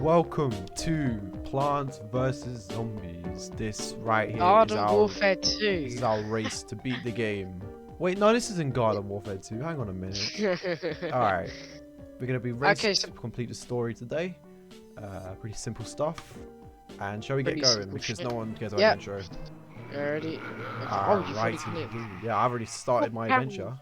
welcome to Plants vs Zombies. This right here Garden Warfare 2. This is our race to beat the game. Wait, no, this isn't Garden Warfare 2. Hang on a minute. Alright, we're going to be racing to complete the story today. Pretty simple stuff. And shall we get going? Because no one cares about the intro. Already. Right. Yeah, I've already started my adventure.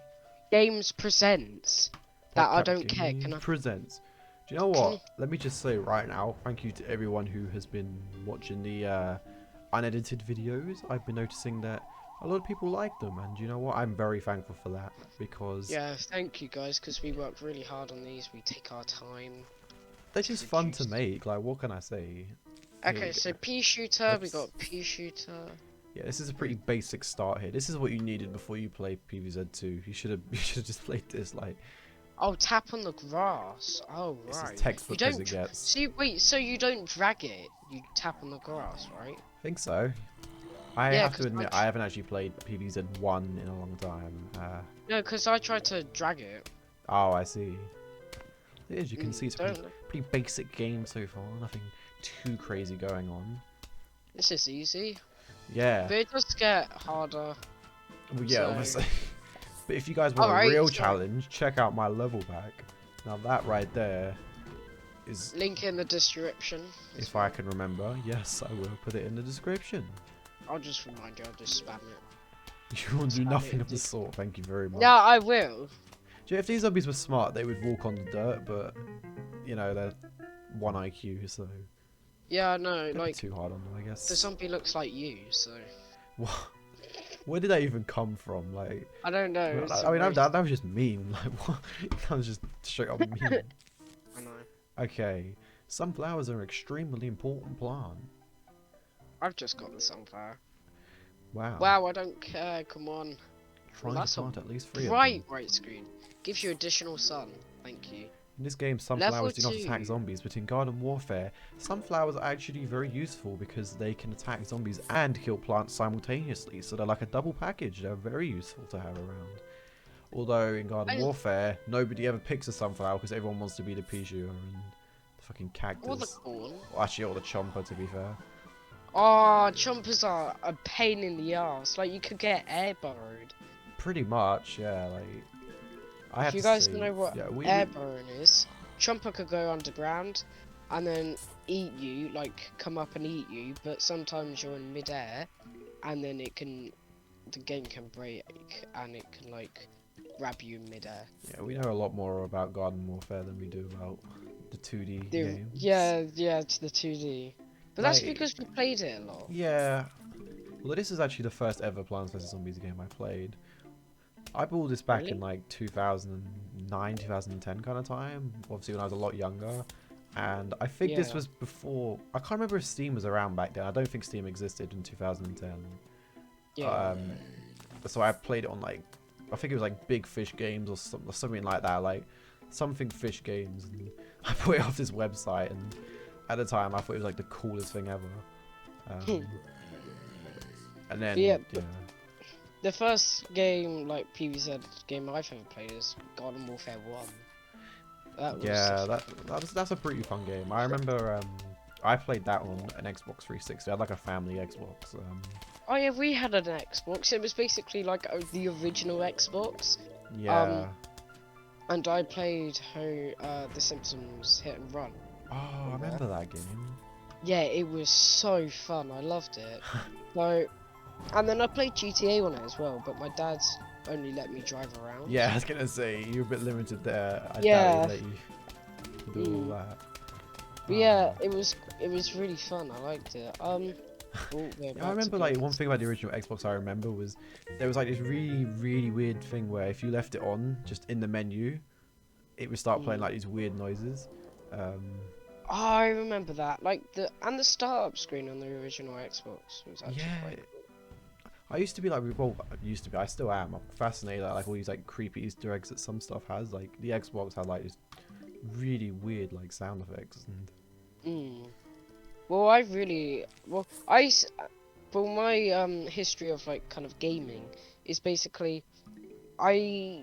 Games presents. That I don't care. Can I? Presents. Do you know what? Let me just say right now, thank you to everyone who has been watching the unedited videos. I've been noticing that a lot of people like them, and you know what? I'm very thankful for that because thank you guys, because we work really hard on these. We take our time. They're just fun to make. Like, what can I say? Okay, so pea shooter. We got pea shooter. Yeah, this is a pretty basic start here. This is what you needed before you play PvZ2. You should have just played this like. Oh, tap on the grass. Oh, right. This is textbook as it gets. See, wait, so you don't drag it, you tap on the grass, right? I think so. I have to admit, I haven't actually played PvZ1 in a long time. No, because I tried to drag it. Oh, I see. As you can see, it's a pretty basic game so far. Nothing too crazy going on. This is easy. Yeah. But it does get harder. Well, yeah, obviously. But if you guys want a real challenge, check out my level pack. Now that right there is... Link in the description. If I can remember. Yes, I will put it in the description. I'll just remind you, I'll just spam it. You will do nothing of the sort, thank you very much. Yeah, I will. Do you know, if these zombies were smart, they would walk on the dirt, but, you know, they're 1 IQ, so... Yeah, no, like... too hard on them, I guess. The zombie looks like you, so... What? Where did that even come from? Like, I don't know. I mean, that was just mean. Like, what? That was just straight up mean. I know. Okay, sunflowers are an extremely important plant. I've just got the sunflower. Wow. Wow, I don't care. Come on. Trying to plant at least 3 Bright screen. Gives you additional sun. Thank you. In this game, sunflowers do not attack zombies, but in Garden Warfare, sunflowers are actually very useful because they can attack zombies and kill plants simultaneously, so they're like a double package. They're very useful to have around. Although in Garden Warfare, nobody ever picks a sunflower because everyone wants to be the pea shooter and the fucking cactus. Or the corn. Well, actually, or the chomper, to be fair. Oh, chompers are a pain in the ass. Like, you could get air burrowed. Pretty much, yeah, like... If you guys know what air burrowing is, Chomper could go underground and then eat you, like come up and eat you, but sometimes you're in mid-air and then the game can break and it can like grab you in mid-air. Yeah, we know a lot more about Garden Warfare than we do about the 2D games. Yeah, it's the 2D. But that's because we played it a lot. Yeah. Well, this is actually the first ever Plants vs Zombies game I played. I bought this back in like 2009, 2010 kind of time. Obviously when I was a lot younger. And I think this was before... I can't remember if Steam was around back then. I don't think Steam existed in 2010. Yeah. So I played it on like... I think it was like Big Fish Games or something like that. Like something Fish Games. And I put it off this website. And at the time I thought it was like the coolest thing ever. And then... The first game, like PvZ game I've ever played is Garden Warfare 1. That's a pretty fun game. I remember I played that on an Xbox 360. I had like a family Xbox. Oh yeah, we had an Xbox. It was basically like the original Xbox. Yeah. And I played The Simpsons Hit and Run. Oh, I remember that game. Yeah, it was so fun. I loved it. So. And then I played GTA on it as well, but my dad only let me drive around. Yeah, I was gonna say you're a bit limited there. I doubt he let you do all that. But yeah, it was really fun. I liked it. I remember like one thing about the original Xbox I remember was there was like this really weird thing where if you left it on just in the menu, it would start playing like these weird noises. I remember that. Like the startup screen on the original Xbox was actually quite. I used to be like, I still am. I'm fascinated like all these like creepy Easter eggs that some stuff has. Like the Xbox had like this really weird like sound effects and. Well, my history of like kind of gaming is basically, I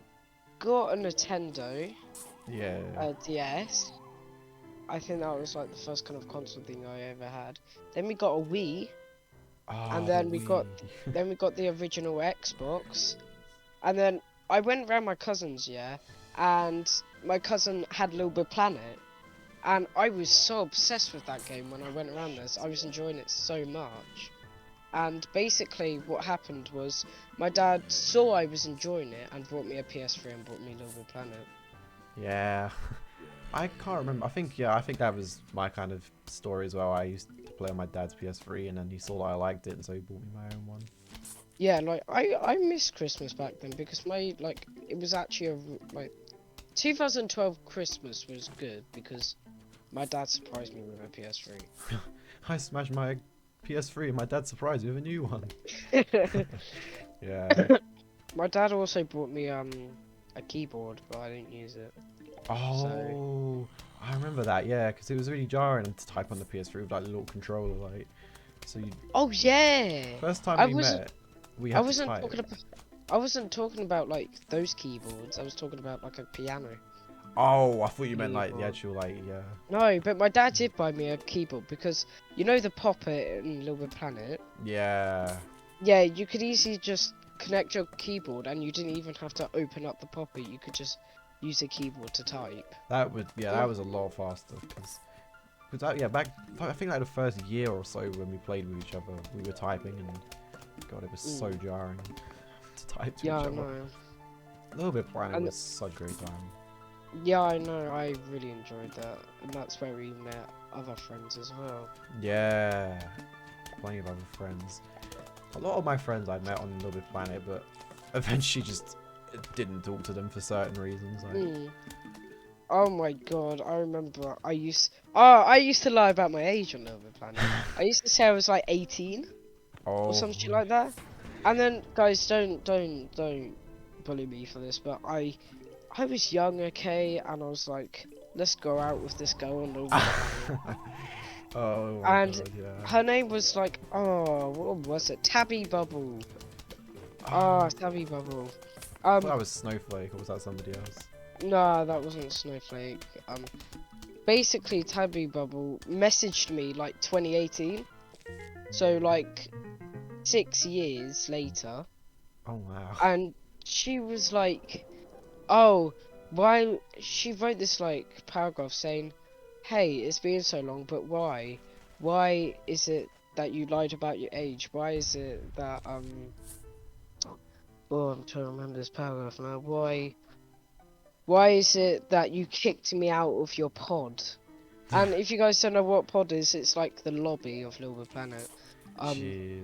got a Nintendo. Yeah. A DS. I think that was like the first kind of console thing I ever had. Then we got a Wii, and then we got the original Xbox, and then I went around my cousin's, yeah, and my cousin had Little Big Planet, and I was so obsessed with that game when I went around this. I was enjoying it so much. And basically what happened was my dad saw I was enjoying it and brought me a PS3 and brought me Little Big Planet. Yeah. I can't remember. I think that was my kind of story as well. I used to play on my dad's PS3 and then he saw that I liked it and so he bought me my own one. Yeah, like I missed Christmas back then because it was actually 2012 Christmas was good because my dad surprised me with a PS3. I smashed my PS3 and my dad surprised me with a new one. Yeah. My dad also bought me a keyboard, but I didn't use it. Oh, so... I remember that. Yeah, because it was really jarring to type on the PS3 with like a little controller, like. So you. Oh yeah. First time we met, we had to type. I wasn't talking about like those keyboards. I was talking about like a piano. Oh, I thought you meant like the actual yeah. No, but my dad did buy me a keyboard because you know the Poppet in Little Big Planet. Yeah. Yeah, you could easily just connect your keyboard, and you didn't even have to open up the Poppet. You could just use a keyboard to type. That was a lot faster because back I think like the first year or so when we played with each other, we were typing and God, it was so jarring to type to each other. Yeah, I know. Little Bit Planet was such a great time. Yeah, I know. I really enjoyed that, and that's where we met other friends as well. Yeah, plenty of other friends. A lot of my friends I met on Little Big Planet, but eventually just didn't talk to them for certain reasons. Like. Oh my God, I remember I used to lie about my age on Little Big Planet. I used to say I was like 18 or some shit like that. And then guys, don't bully me for this, but I was young, okay, and I was like, let's go out with this girl on Little Big Planet. Oh, and God, yeah. her name was like, what was it? Tabby Bubble. Tabby Bubble. That was Snowflake, or was that somebody else? No, that wasn't Snowflake. Basically, Tabby Bubble messaged me like 2018, so like 6 years later. Oh wow. And she was like, oh, why? She wrote this like paragraph saying, hey, it's been so long, but why? Why is it that you lied about your age? Why is it that oh, I'm trying to remember this paragraph now. Why is it that you kicked me out of your pod? And if you guys don't know what pod is, it's like the lobby of Little Big Planet. Jeez.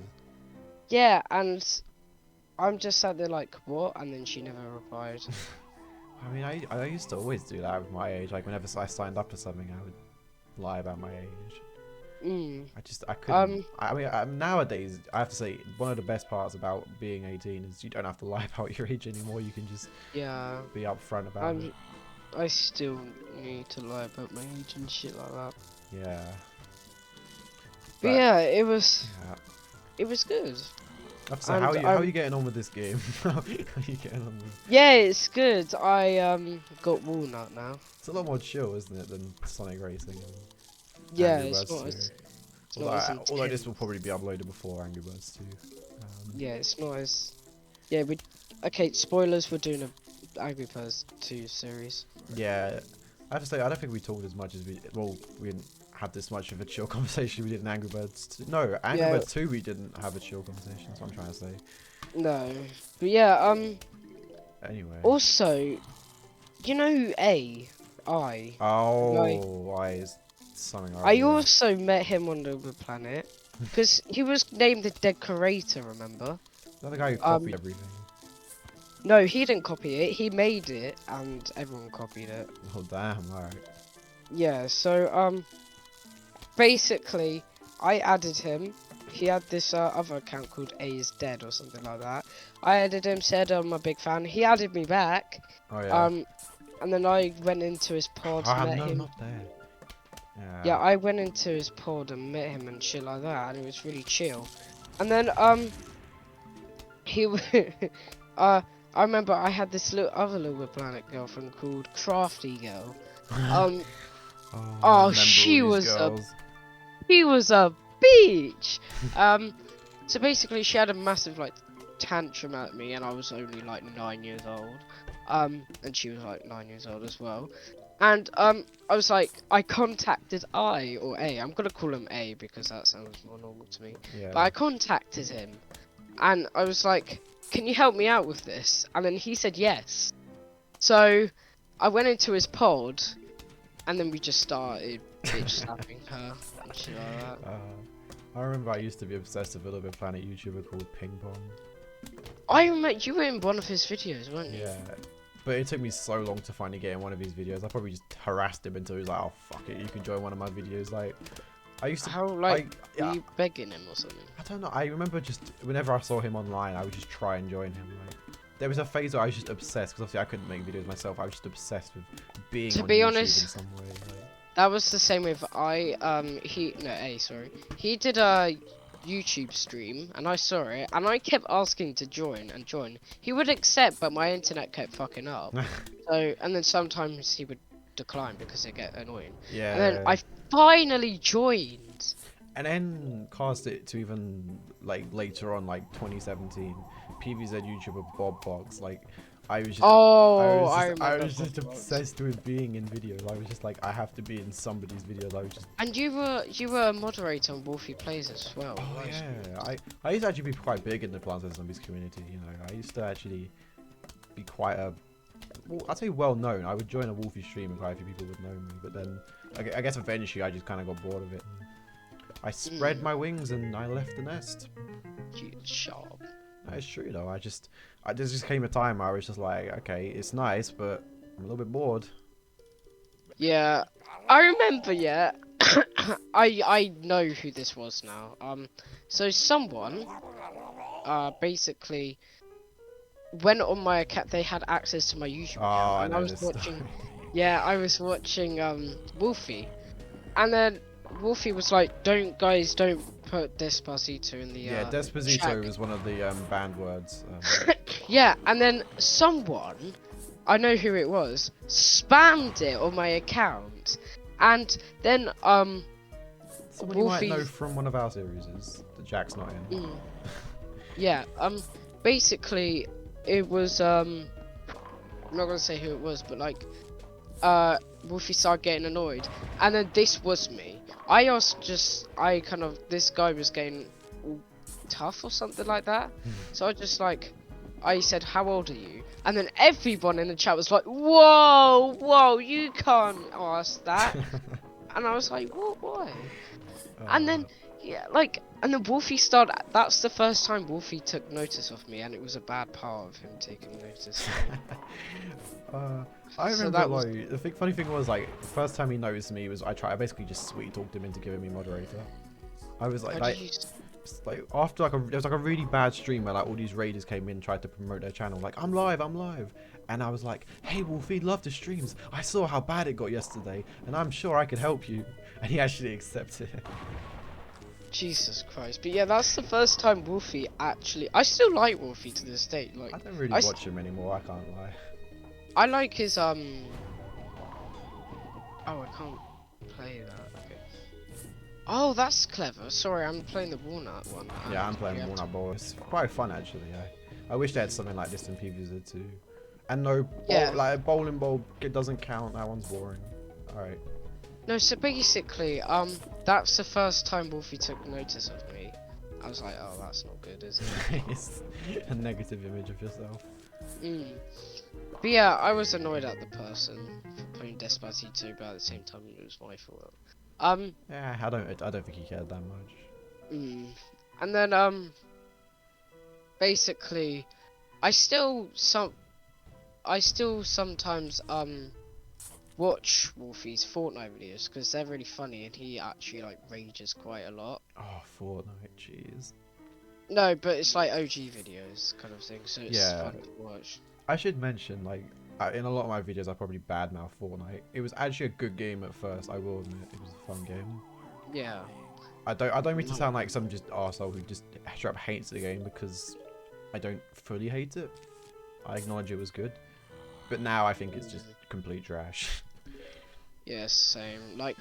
Yeah, and I'm just sat there like, what? And then she never replied. I mean, I used to always do that with my age. Like, whenever I signed up for something, I would lie about my age. I couldn't. I mean, nowadays, I have to say, one of the best parts about being 18 is you don't have to lie about your age anymore. You can just be upfront about it. I still need to lie about my age and shit like that. Yeah. But yeah, it was good. So how are you getting on with this game? How are you getting on with... Yeah, it's good. I got Walnut now. It's a lot more chill, isn't it, than Sonic Racing? Yeah, it's not as although this will probably be uploaded before Angry Birds 2. Yeah, it's not as... Yeah, okay, spoilers, we're doing a Angry Birds 2 series. Yeah, I have to say, I don't think we talked as much as we didn't have this much of a chill conversation we did in Angry Birds 2. No, Angry Birds 2 we didn't have a chill conversation, that's what I'm trying to say. No, but yeah, Anyway. Also, you know I is something I also met him on Little Big Planet, because he was named the decorator, remember? The other guy who copied everything. No, he didn't copy it, he made it, and everyone copied it. Oh damn, alright. Yeah, so, basically, I added him. He had this other account called A is Dead or something like that. I added him, said I'm a big fan. He added me back. Oh yeah. And then I went into his pod, met him. Not there. Yeah, I went into his pod and met him and shit like that, and it was really chill. And then I remember I had this other Little Big Planet girlfriend called Crafty Girl. Oh, she was a bitch. So basically, she had a massive like tantrum at me, and I was only like 9 years old. And she was like 9 years old as well. And I was like, I contacted or A. I'm gonna call him A because that sounds more normal to me. Yeah. But I contacted him, and I was like, can you help me out with this? And then he said yes. So I went into his pod, and then we just started bitch slapping her and shit like that. I remember I used to be obsessed with a little bit of Planet YouTuber called Ping Pong. I remember you were in one of his videos, weren't you? Yeah. But it took me so long to finally get in one of his videos. I probably just harassed him until he was like, oh, fuck it, you can join one of my videos. Like, I used to... were you begging him or something? I don't know. I remember just, whenever I saw him online, I would just try and join him. Like, there was a phase where I was just obsessed, because obviously I couldn't make videos myself. I was just obsessed with being on YouTube honest, in some way. Like. That was the same with he did a YouTube stream, and I saw it, and I kept asking to join. He would accept, but my internet kept fucking up. And then sometimes he would decline because it get annoying. Yeah. And then I finally joined. And then cast it to even like later on, like 2017, PVZ YouTuber Bob Box. Like, I was just, I was just obsessed with being in videos. I was just like, I have to be in somebody's videos. I was just. And you were a moderator on Wolfie Plays as well. Oh yeah, I used to actually be quite big in the Plants vs Zombies community. You know, I used to actually be quite a, well, I'd say well known. I would join a Wolfie stream and quite a few people would know me. But then, I guess eventually I just kind of got bored of it. I spread my wings and I left the nest. Sharp. That's true though. There just came a time where I was just like, okay, it's nice, but I'm a little bit bored. Yeah, I remember. Yeah, I know who this was now. So someone, basically went on my account. They had access to my YouTube account, and I was watching. Yeah, I was watching Wolfie, and then Wolfie was like, don't put Despacito in the yeah, Despacito chat. was one of the banned words. Yeah, and then someone, I know who it was, spammed it on my account, and then someone you might know from one of our series is that Jack's not in. Yeah, basically it was I'm not gonna say who it was, but like Wolfie started getting annoyed, and then this was me. This guy was getting all tough or something like that. So I said, how old are you? And then everyone in the chat was like, whoa, you can't ask that. And I was like, what, why? And then, and then Wolfie started, that's the first time Wolfie took notice of me, and it was a bad part of him taking notice. I remember, the funny thing was, like, the first time he noticed me was, I basically just sweet talked him into giving me moderator. I was like, after there was like a really bad stream where like all these raiders came in, tried to promote their channel, like, I'm live, and I was like, hey Wolfie, love the streams, I saw how bad it got yesterday, and I'm sure I could help you, and he actually accepted it. Jesus Christ. But yeah, that's the first time Wolfie actually, I still like Wolfie to this day. Like, I don't really watch him anymore, I can't lie. I like his oh, I can't play that. Okay. Oh, that's clever. Sorry, I'm playing the Walnut one. Yeah, I'm playing the Walnut Bowl. It's quite fun actually. I wish they had something like this in PvZ too. And no, like bowling ball, it doesn't count. That one's boring. All right. No, so basically, that's the first time Wolfie took notice of me. I was like, oh, that's not good, is it? It's a negative image of yourself. But yeah, I was annoyed at the person for putting Despacito, but at the same time, it was my fault. Yeah, I don't think he cared that much. And then basically, I still sometimes watch Wolfie's Fortnite videos because they're really funny, and he actually like rages quite a lot. Oh, Fortnite, jeez. No, but it's like OG videos kind of thing, so it's fun to watch. I should mention, like, in a lot of my videos, I probably badmouth Fortnite. It was actually a good game at first, I will admit. It was a fun game. Yeah. I don't mean to sound like some just arsehole who just straight up hates the game, because I don't fully hate it. I acknowledge it was good. But now I think it's just complete trash. Yeah, same. Like,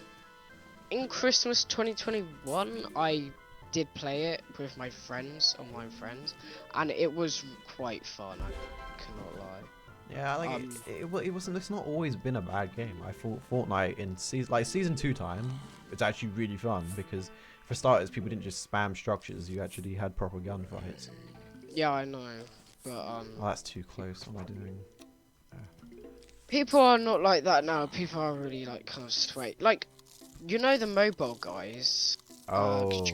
in Christmas 2021, I did play it with my friends, online friends, and it was quite fun, I cannot lie. Yeah, like it wasn't. It's not always been a bad game. I thought Fortnite in season 2 time, it's actually really fun because for starters, people didn't just spam structures. You actually had proper gunfights. Yeah, I know, but Oh, that's too close. What am I doing? People are not like that now. People are really like kind of sweaty. Like, you know the mobile guys. Oh.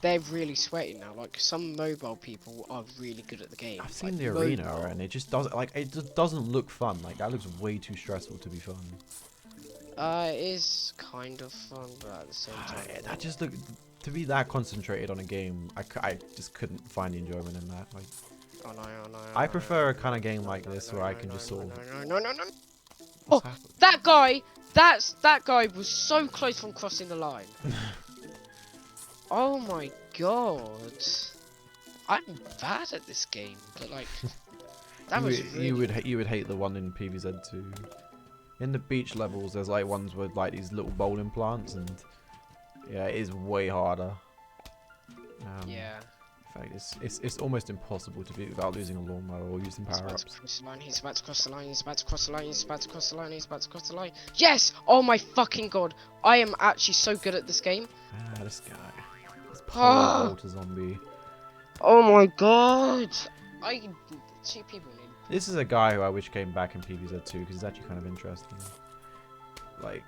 They're really sweaty now. Like some mobile people are really good at the game. I've seen like, the arena and it just doesn't it just doesn't look fun. Like that looks way too stressful to be fun. It is kind of fun, but at the same time, that just look to be that concentrated on a game. I just couldn't find the enjoyment in that. Like, oh no. I prefer a kind of game like this where I can just sort of. No. Oh, that guy! That guy was so close from crossing the line. Oh my god. I'm bad at this game, but like that was really... you would hate the one in PvZ2. In the beach levels, there's like ones with like these little bowling plants, and yeah, it is way harder. Yeah. In fact, it's almost impossible to beat without losing a lawnmower or using power-ups. He's about to cross the line. He's about to cross the line. He's about to cross the line. He's about to cross the line. Yes! Oh my fucking god! I am actually so good at this game. Ah, this guy. This poor water zombie. Oh my god! Two people need. This is a guy who I wish came back in PvZ2 because it's actually kind of interesting. Like,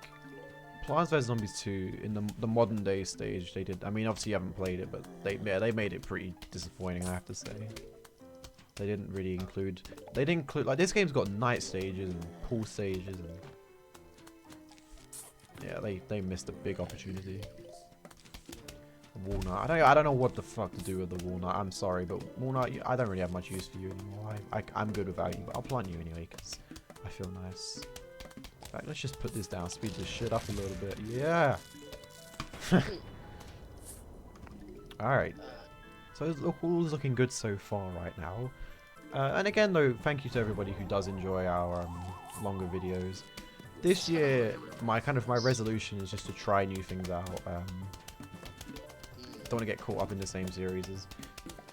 Plants vs Zombies 2 in the modern day stage, they did. I mean, obviously you haven't played it, but they made it pretty disappointing, I have to say. They didn't really include. They didn't include like this game's got night stages and pool stages, and yeah, they missed a big opportunity. Walnut. I don't know what the fuck to do with the walnut. I'm sorry, but walnut, I don't really have much use for you anymore. I'm good without you, but I'll plant you anyway because I feel nice. In fact, let's just put this down, speed this shit up a little bit. Yeah. All right. So all's looking good so far right now. And again, though, thank you to everybody who does enjoy our longer videos. This year, my resolution is just to try new things out. Don't want to get caught up in the same series as.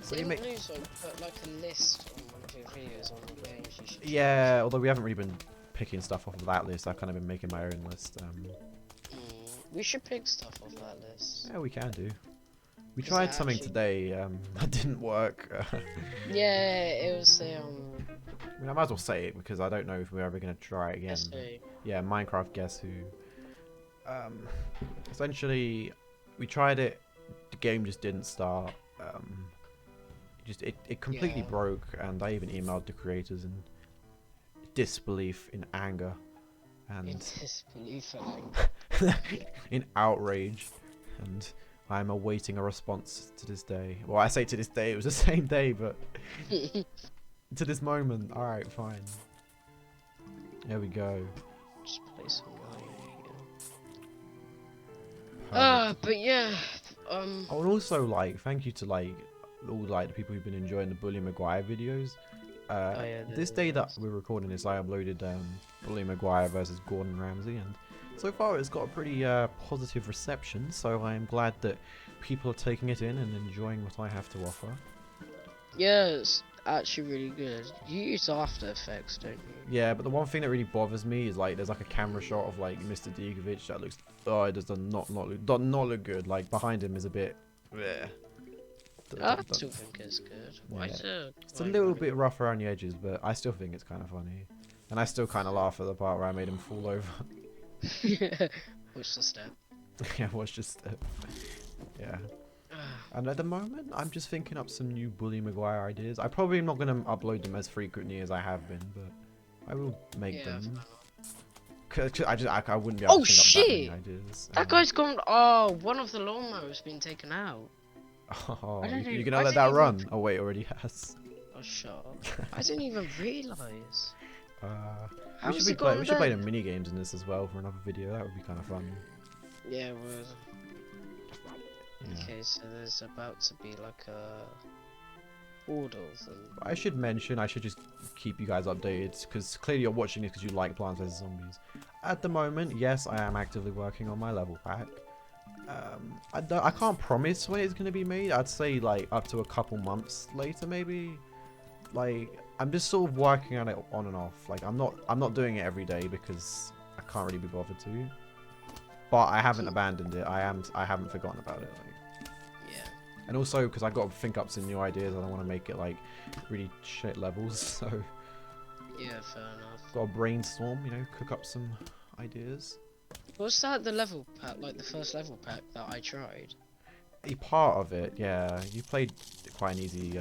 So you make put like a list on one of your videos on the games you should. Yeah, although we haven't really been picking stuff off of that list. I've kind of been making my own list. We should pick stuff off that list. Yeah, we can do. We tried something today. That didn't work. Yeah, it was the I mean, I might as well say it because I don't know if we're ever gonna try it again. Yeah, Minecraft Guess Who. Essentially, we tried it. The game just didn't start. It completely broke, and I even emailed the creators in disbelief, in anger, and in disbelief, in outrage, and I'm awaiting a response to this day. Well, I say to this day, it was the same day, but to this moment. All right, fine. There we go. Just play some again. But yeah. I would also thank you to all the people who've been enjoying the Bully Maguire videos. This day that we're recording this, I uploaded Bully Maguire versus Gordon Ramsay, and so far it's got a pretty positive reception. So I am glad that people are taking it in and enjoying what I have to offer. Yeah, it's actually really good. You use After Effects, don't you? Yeah, but the one thing that really bothers me is there's a camera shot of Mr. Digovich that looks it does not look good. Like behind him is a bit. Bleh. I still think it's good. Yeah. It's a little bit rough around the edges, but I still think it's kind of funny, and I still kind of laugh at the part where I made him fall over. Yeah, watch the step. Yeah, watch the step. Yeah. And at the moment, I'm just thinking up some new Bully Maguire ideas. I probably am not going to upload them as frequently as I have been, but I will make them. Cause I wouldn't be able to think up that many ideas. That guy's gone. Oh, one of the lawnmowers been taken out. Oh, you're gonna let that run? Oh wait, already has. Oh, shut up. I didn't even realise. We should play the mini games in this as well for another video. That would be kind of fun. Yeah, it would. Yeah. Okay, so there's about to be all of them. I should mention, I should just keep you guys updated, because clearly you're watching this because you like Plants vs Zombies. At the moment, yes, I am actively working on my level pack. I can't promise when it's going to be made. I'd say like up to a couple months later, maybe. Like, I'm just sort of working on it on and off. Like, I'm not doing it every day because I can't really be bothered to. But I haven't abandoned it. I haven't forgotten about it. Like. Yeah. And also because I got to think up some new ideas. I don't want to make it like really shit levels. So. Yeah, fair enough. Got to brainstorm. You know, cook up some ideas. Was that the level pack, like the first level pack that I tried? A part of it, yeah. You played quite an easy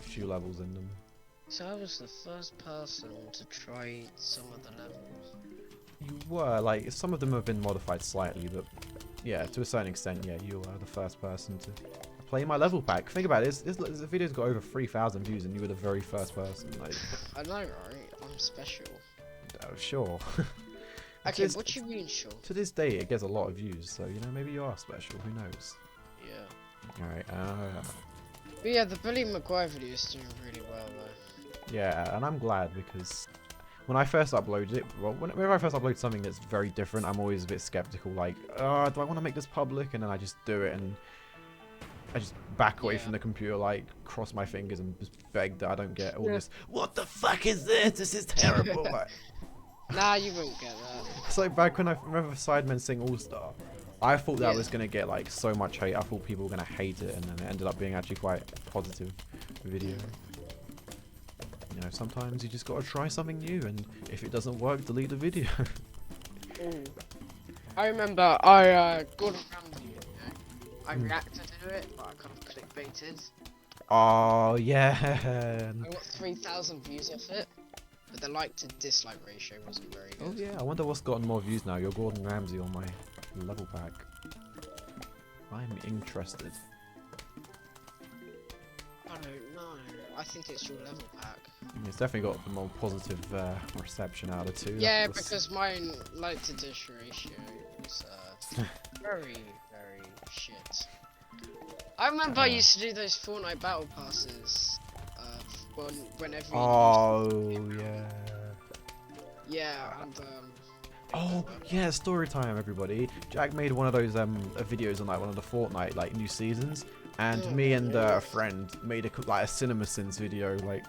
few levels in them. So I was the first person to try some of the levels. You were, like, some of them have been modified slightly, but yeah, to a certain extent, yeah, you were the first person to play my level pack. Think about it, this video's got over 3,000 views and you were the very first person. Like, I know, right? I'm special. Oh, sure. Okay, what do you mean, sure? To this day, it gets a lot of views, so, you know, maybe you are special, who knows? Yeah. Alright, But yeah, the Billy Maguire video is doing really well, though. yeah, and I'm glad because when I first uploaded it, well, whenever I first upload something that's very different, I'm always a bit skeptical, like, do I want to make this public? And then I just do it, and I just back away from the computer, like, cross my fingers and just beg that I don't get all this, what the fuck is this? This is terrible. Like, nah, you won't get that. it's like back when I remember Sidemen Sing All-Star. I thought that was going to get, like, so much hate. I thought people were going to hate it, and then it ended up being actually quite a positive video. You know, sometimes you just got to try something new, and if it doesn't work, delete the video. I remember I got around the video. I reacted to it, but I kind of clickbaited. Oh, yeah. I got 3,000 views off it, but the like to dislike ratio wasn't very good. Oh, yeah. I wonder what's gotten more views now. You're Gordon Ramsay on my level pack. I'm interested. I don't know. I think it's your level pack. It's definitely got the more positive reception out of two. Yeah, because mine like to dish ratio was very, very shit. I remember I used to do those Fortnite battle passes whenever. Oh yeah. Yeah, and oh yeah, story time, everybody. Jack made one of those videos on like one of the Fortnite like new seasons, and me and a friend made a Cinema Sins video like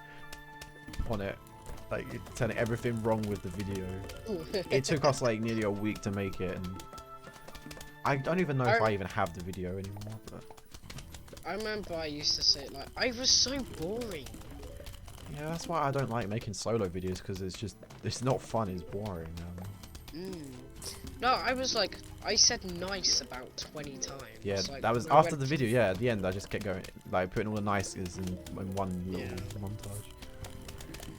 on it, like telling everything wrong with the video. It took us like nearly a week to make it, and I don't even know if I even have the video anymore. But I remember I used to say like I was so boring. Yeah, that's why I don't like making solo videos, because it's not fun, it's boring. No, I was like, I said nice about 20 times. Yeah, like, that was after the video. Yeah, at the end I just kept going, like putting all the nices in one little montage.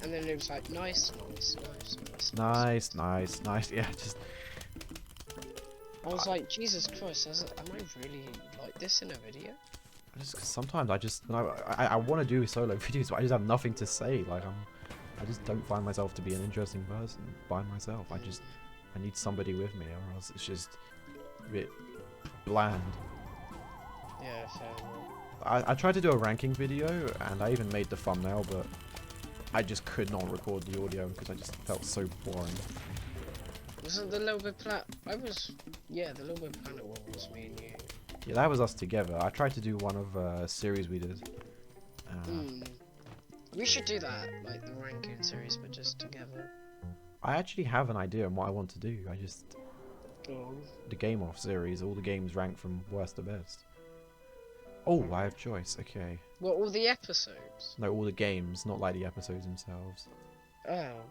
And then it was like nice. Yeah, just. I was like, Jesus Christ, am I really like this in a video? Just cause sometimes I want to do solo videos, but I just have nothing to say. Like I just don't find myself to be an interesting person by myself. I need somebody with me, or else it's just a bit bland. Yeah, fair enough. I tried to do a ranking video, and I even made the thumbnail, but I just could not record the audio because I just felt so boring. Wasn't the Little Bit Planet? The Little Bit Planet one was me and you. Yeah, that was us together. I tried to do one of a series we did. We should do that, like the ranking series, but just together. I actually have an idea on what I want to do. The Game Off series, all the games ranked from worst to best. Oh, I have choice. Okay. What, all the episodes? No, all the games, not like the episodes themselves. Oh.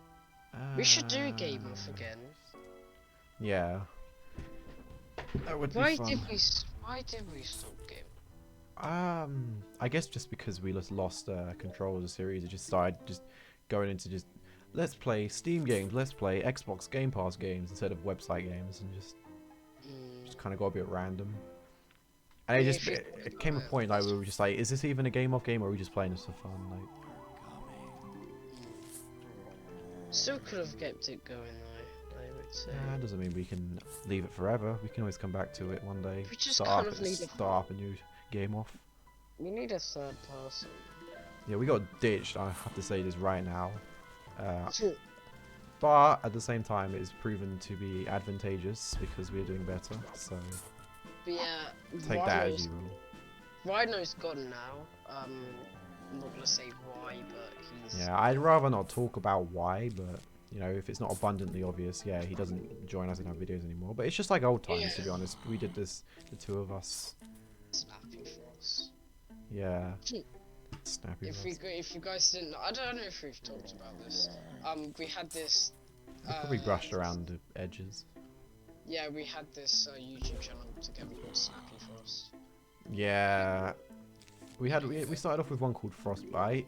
We should do Game Off again. Yeah. That would be fun. Why did we stop Game Off? I guess just because we just lost control of the series. It just started just going into just let's play Steam games, let's play Xbox Game Pass games instead of website games, and just kind of got a bit random. And it came a point like we were just like, is this even a Game Off game, or are we just playing this for fun? Like, still could have kept it going though, I would say. That doesn't mean we can leave it forever. We can always come back to it one day. We just start up a new Game Off. We need a third person. Yeah, we got ditched. I have to say this right now. But at the same time, it is proven to be advantageous because we're doing better. So but yeah, take that as you will. Rhino's gone now. I'm not gonna say why, but he's. Yeah, I'd rather not talk about why, but you know, if it's not abundantly obvious, yeah, he doesn't join us in our videos anymore. But it's just like old times, to be honest. We did this, the two of us. Snappy Frost. Yeah. Snappy Frost. If you guys didn't, I don't know if we've talked about this. We had this. We probably brushed around the edges. Yeah, we had this YouTube channel together called Snappy Frost. Yeah. We started off with one called Frostbite.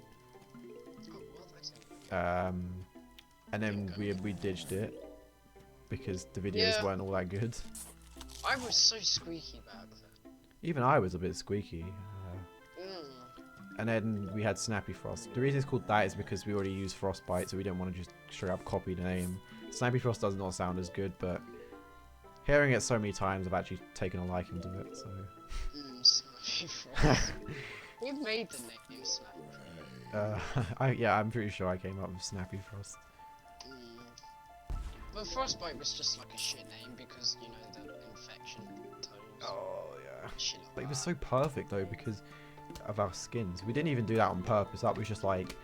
And then we ditched it because the videos weren't all that good. I was so squeaky back then. Even I was a bit squeaky. And then we had Snappy Frost. The reason it's called that is because we already used Frostbite, so we didn't want to just straight up copy the name. Snappy Frost does not sound as good, but hearing it so many times, I've actually taken a liking to it. So. Snappy Frost. Who made the name Snappy Frost? I'm pretty sure I came up with Snappy Frost. But Frostbite was just like a shit name because, you know, the infection tones. Oh, yeah. Shit like But it was so perfect, though, because of our skins. We didn't even do that on purpose. That was just like,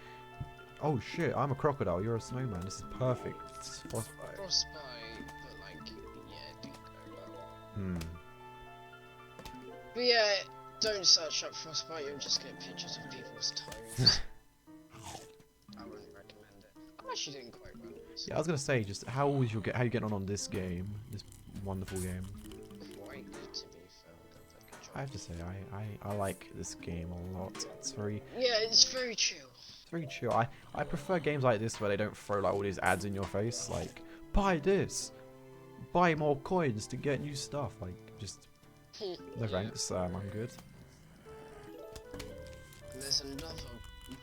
oh shit, I'm a crocodile, you're a snowman. This is perfect. It's Frostbite. Frostbite, but like, yeah, it didn't go well. But yeah, don't search up Frostbite, you'll just get pictures of people's toes. I wouldn't recommend it. I'm actually doing quite well. Yeah, I was gonna say, just how you getting on this game, this wonderful game? Quite good, to be fair. I have to say, I like this game a lot. It's very... Yeah, it's very chill. It's very chill. I prefer games like this where they don't throw like all these ads in your face, like, buy this! Buy more coins to get new stuff. Like, just... no thanks, I'm good. And there's another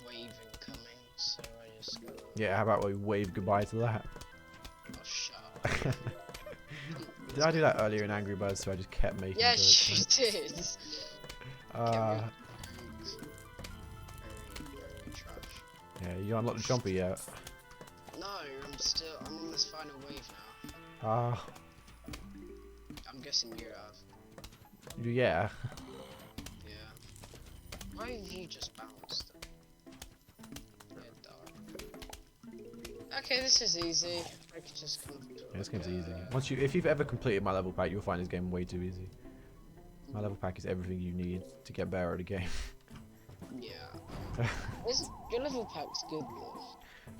wave incoming, so I just go... Yeah, how about we wave goodbye to that? Oh, shut up. Did I do that earlier in Angry Birds, so I just kept making jokes? Yes, you did. Yeah, you unlocked the Chomper yet? No, I'm on this final wave now. I'm guessing you have. Yeah. Yeah. Why have you just bounced? Okay, this is easy. I can just come. Yeah, this game's easy. If you've ever completed my level pack, you'll find this game way too easy. My level pack is everything you need to get better at the game. Yeah. Your level pack's good though.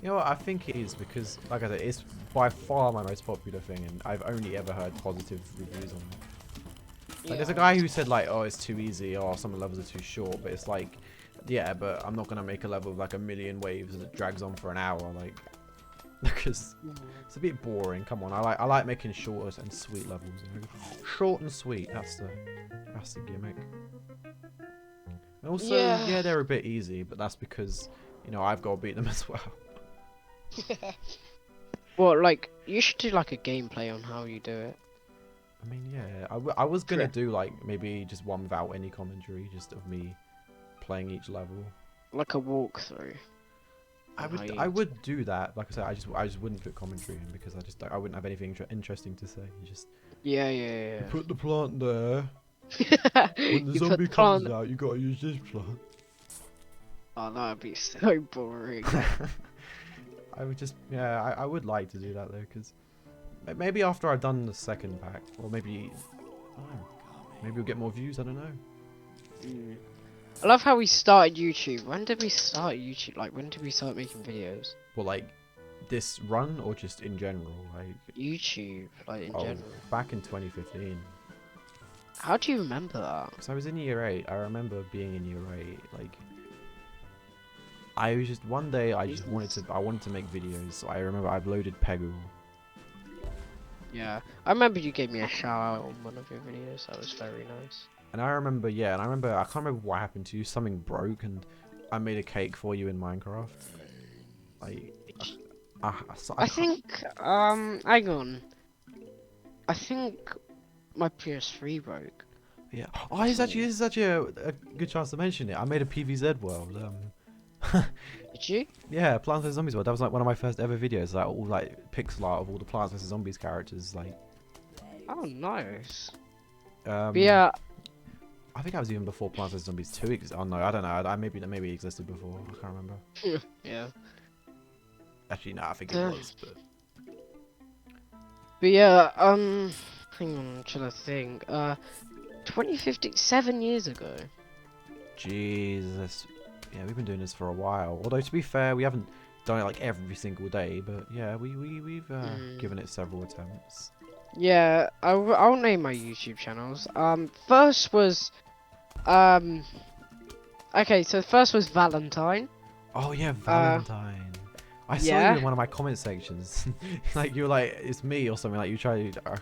You know what, I think it is because, like I said, it's by far my most popular thing, and I've only ever heard positive reviews on it. Like, there's a guy who said like, oh, it's too easy, or some of the levels are too short, but it's like, yeah, but I'm not gonna make a level with like 1,000,000 waves that drags on for an hour, like, because it's a bit boring. Come on, I like making short and sweet levels. You know? Short and sweet. That's the gimmick. And also, yeah, they're a bit easy, but that's because, you know, I've got to beat them as well. Well, like, you should do like a gameplay on how you do it. I mean, yeah, I was gonna do like maybe just one without any commentary, just of me playing each level. Like a walkthrough. I would do that. Like I said, I just wouldn't put commentary in because I wouldn't have anything interesting to say. You just you put the plant there. When the zombie comes out, you gotta use this plant. Oh, that'd be so boring. I would just I would like to do that though, because maybe after I've done the second pack, or maybe we'll get more views. I don't know. I love how we started YouTube. When did we start YouTube? Like, when did we start making videos? Well, like, this run or just in general? Like YouTube, like in general. Back in 2015. How do you remember that? Because I was in year 8. I remember being in year 8. Like, I was just one day I wanted to make videos. So I remember I uploaded Peggle. Yeah, I remember you gave me a shout out on one of your videos. That was very nice. And I remember, I can't remember what happened to you. Something broke, and I made a cake for you in Minecraft. Like, I think, hang on. I think my PS3 broke. Yeah. Oh, this is actually a good chance to mention it. I made a PVZ world. Did you? Yeah, Plants vs Zombies World. That was like one of my first ever videos. Like all like pixel art of all the Plants vs Zombies characters. Like. Oh, nice. But yeah. I think that was even before Plants vs Zombies 2 existed. Oh no, I don't know. Maybe it existed before. I can't remember. Yeah. Actually, no, I think it was. But yeah, hang on, I'm trying to think. 2015, 7 years ago. Jesus. Yeah, we've been doing this for a while. Although to be fair, we haven't done it like every single day. But yeah, we've given it several attempts. Yeah, I'll name my YouTube channels. First was, okay, so first was Valentine. Oh yeah, Valentine. I saw you in one of my comment sections. Like you were like, it's me or something. Like you tried. I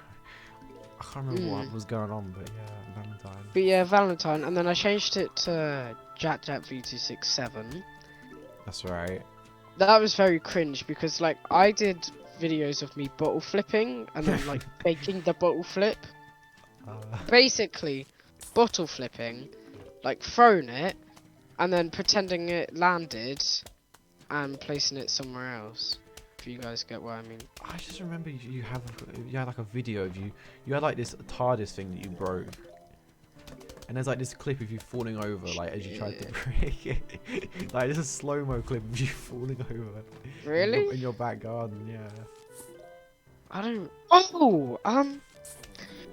can't remember what was going on, but yeah, Valentine. But yeah, Valentine, and then I changed it to JackJackV267. That's right. That was very cringe because like I did videos of me bottle flipping and then like making the bottle flip. Basically, bottle flipping, like throwing it, and then pretending it landed, and placing it somewhere else. If you guys get what I mean. I just remember you had like a video of you. You had like this TARDIS thing that you broke. And there's like this clip of you falling over, like as you tried to break it. Like there's a slow-mo clip of you falling over. Really? In your back garden, yeah. I don't. Oh,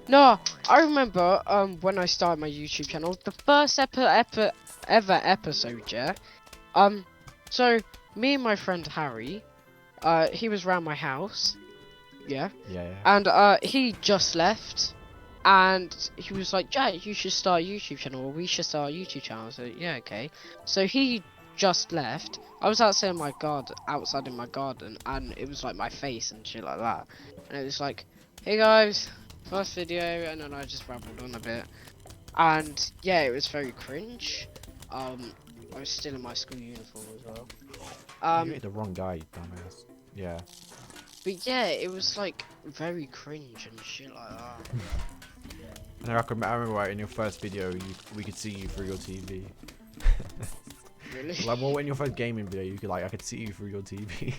no, I remember when I started my YouTube channel, the first ever episode, yeah. So me and my friend Harry, he was around my house, yeah. And he just left. And he was like, Jack, you should start a YouTube channel, or we should start a YouTube channel. So yeah, okay. So he just left. I was outside in my garden, and it was like my face and shit like that. And it was like, hey guys, first video, and then I just rambled on a bit. And yeah, it was very cringe. I was still in my school uniform as well. You hit the wrong guy, you dumbass. Yeah. But yeah, it was like very cringe and shit like that. And I remember right, in your first video, we could see you through your TV. Really? Like, well, in your first gaming video, you could I could see you through your TV.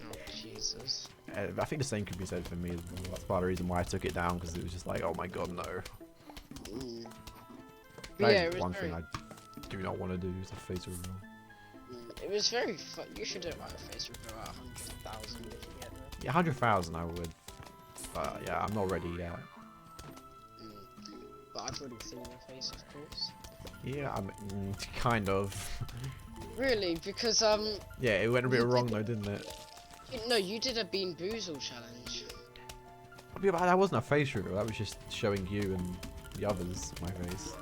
Oh Jesus. I think the same could be said for me as well. That's part of the reason why I took it down, because it was just like, oh my god, no. That yeah, is one thing I do not want to do, is a face reveal. It was very fun. You should do like a face reveal at 100,000 if you get there. Yeah, 100,000 I would. But yeah, I'm not ready yet. But I've already seen your face, of course. Yeah, I mean, kind of. Really? Because yeah, it went a bit wrong though, didn't it? No, you did a Bean Boozle challenge. Yeah, but that wasn't a face reveal. That was just showing you and the others my face.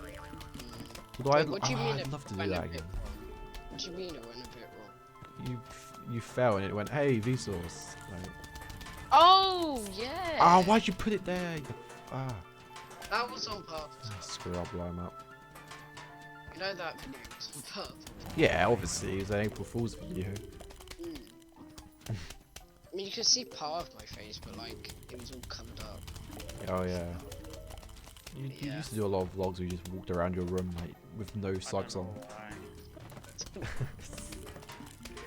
Although Wait, I'd love to do that again. What do you mean it went a bit wrong? You fell and it went, hey, Vsauce. Like, oh yeah. oh, why'd you put it there? That was on purpose. Screw up, blow him up. You know that video was on purpose. Yeah, obviously, it's an April Fool's video. I mean, you could see part of my face, but like, it was all covered up. Oh yeah. You used to do a lot of vlogs where you just walked around your room like with no socks on.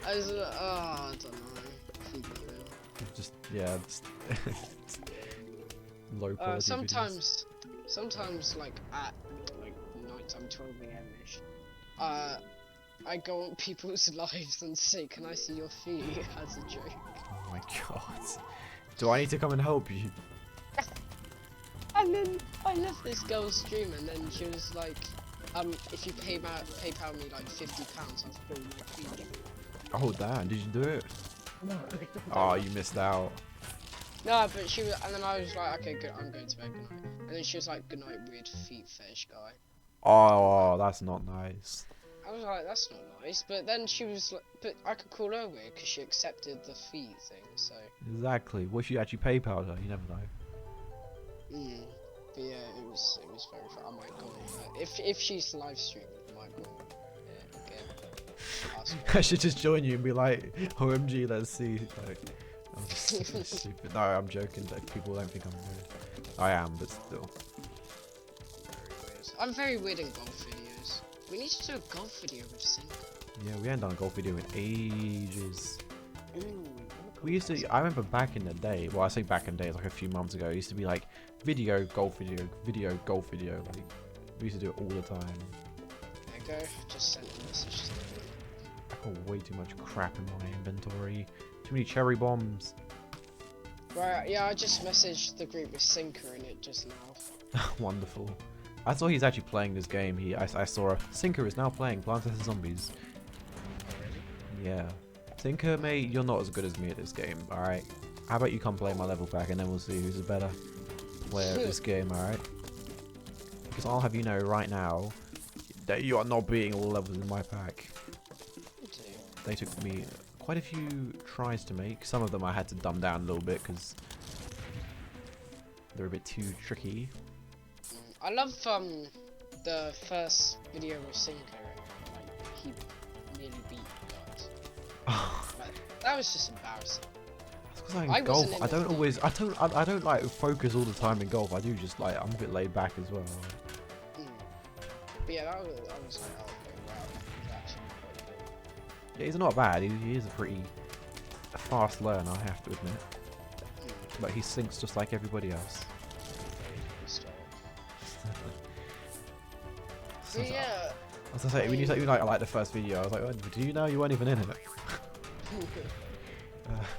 I don't know. Just low quality sometimes like at like nighttime 12 AM-ish, I go on people's lives and say, "Can I see your feet?" as a joke. Oh my god. Do I need to come and help you? And then I left this girl's stream, and then she was like, if you PayPal me like £50, I'll fill your feet. Oh damn, did you do it? No. Oh, you missed out. No, but she was, and then I was like, okay, good, I'm going to bed, good night. And then she was like, good night, weird feet fetish guy. Oh, that's not nice. I was like, that's not nice. But then she was like, but I could call her weird because she accepted the feet thing, so. Exactly. What if you actually PayPal her? You never know. But yeah, it was very fun. I might go on her. If she's live streaming, I might go on again. I should just join you and be like, OMG, let's see. Like, I'm just stupid. No, I'm joking. People don't think I'm weird. I am, but still. Very weird. I'm very weird in golf videos. We need to do a golf video with Sync. Yeah, we hadn't done a golf video in ages. Ooh, We used to. I remember back in the day. Well, I say back in the day, like a few months ago. It used to be like video, golf video, video, golf video. Like we used to do it all the time. there you go. Just sent a message to them. I've got way too much crap in my inventory. Too many cherry bombs. Right, yeah, I just messaged the group with Sinker in it just now. Wonderful. I saw he's actually playing this game. I saw a Sinker is now playing Plants vs Zombies. Yeah. Tinker, mate, you're not as good as me at this game, alright? How about you come play my level pack and then we'll see who's a better player at this game, alright? Because I'll have you know right now that you are not beating all the levels in my pack. They took me quite a few tries to make. Some of them I had to dumb down a little bit because they're a bit too tricky. I love the first video with Sinker. Like, he nearly beat you guys. Like, that was just embarrassing. Because in golf, I don't like focus all the time in golf. I do just like, I'm a bit laid back as well. But yeah, I was like, oh, wow, he's actually quite good. Yeah, he's not bad. He is a pretty fast learner, I have to admit. But he sinks just like everybody else. So yeah. As I say, when you said you like the first video, I was like, oh, do you know you weren't even in it?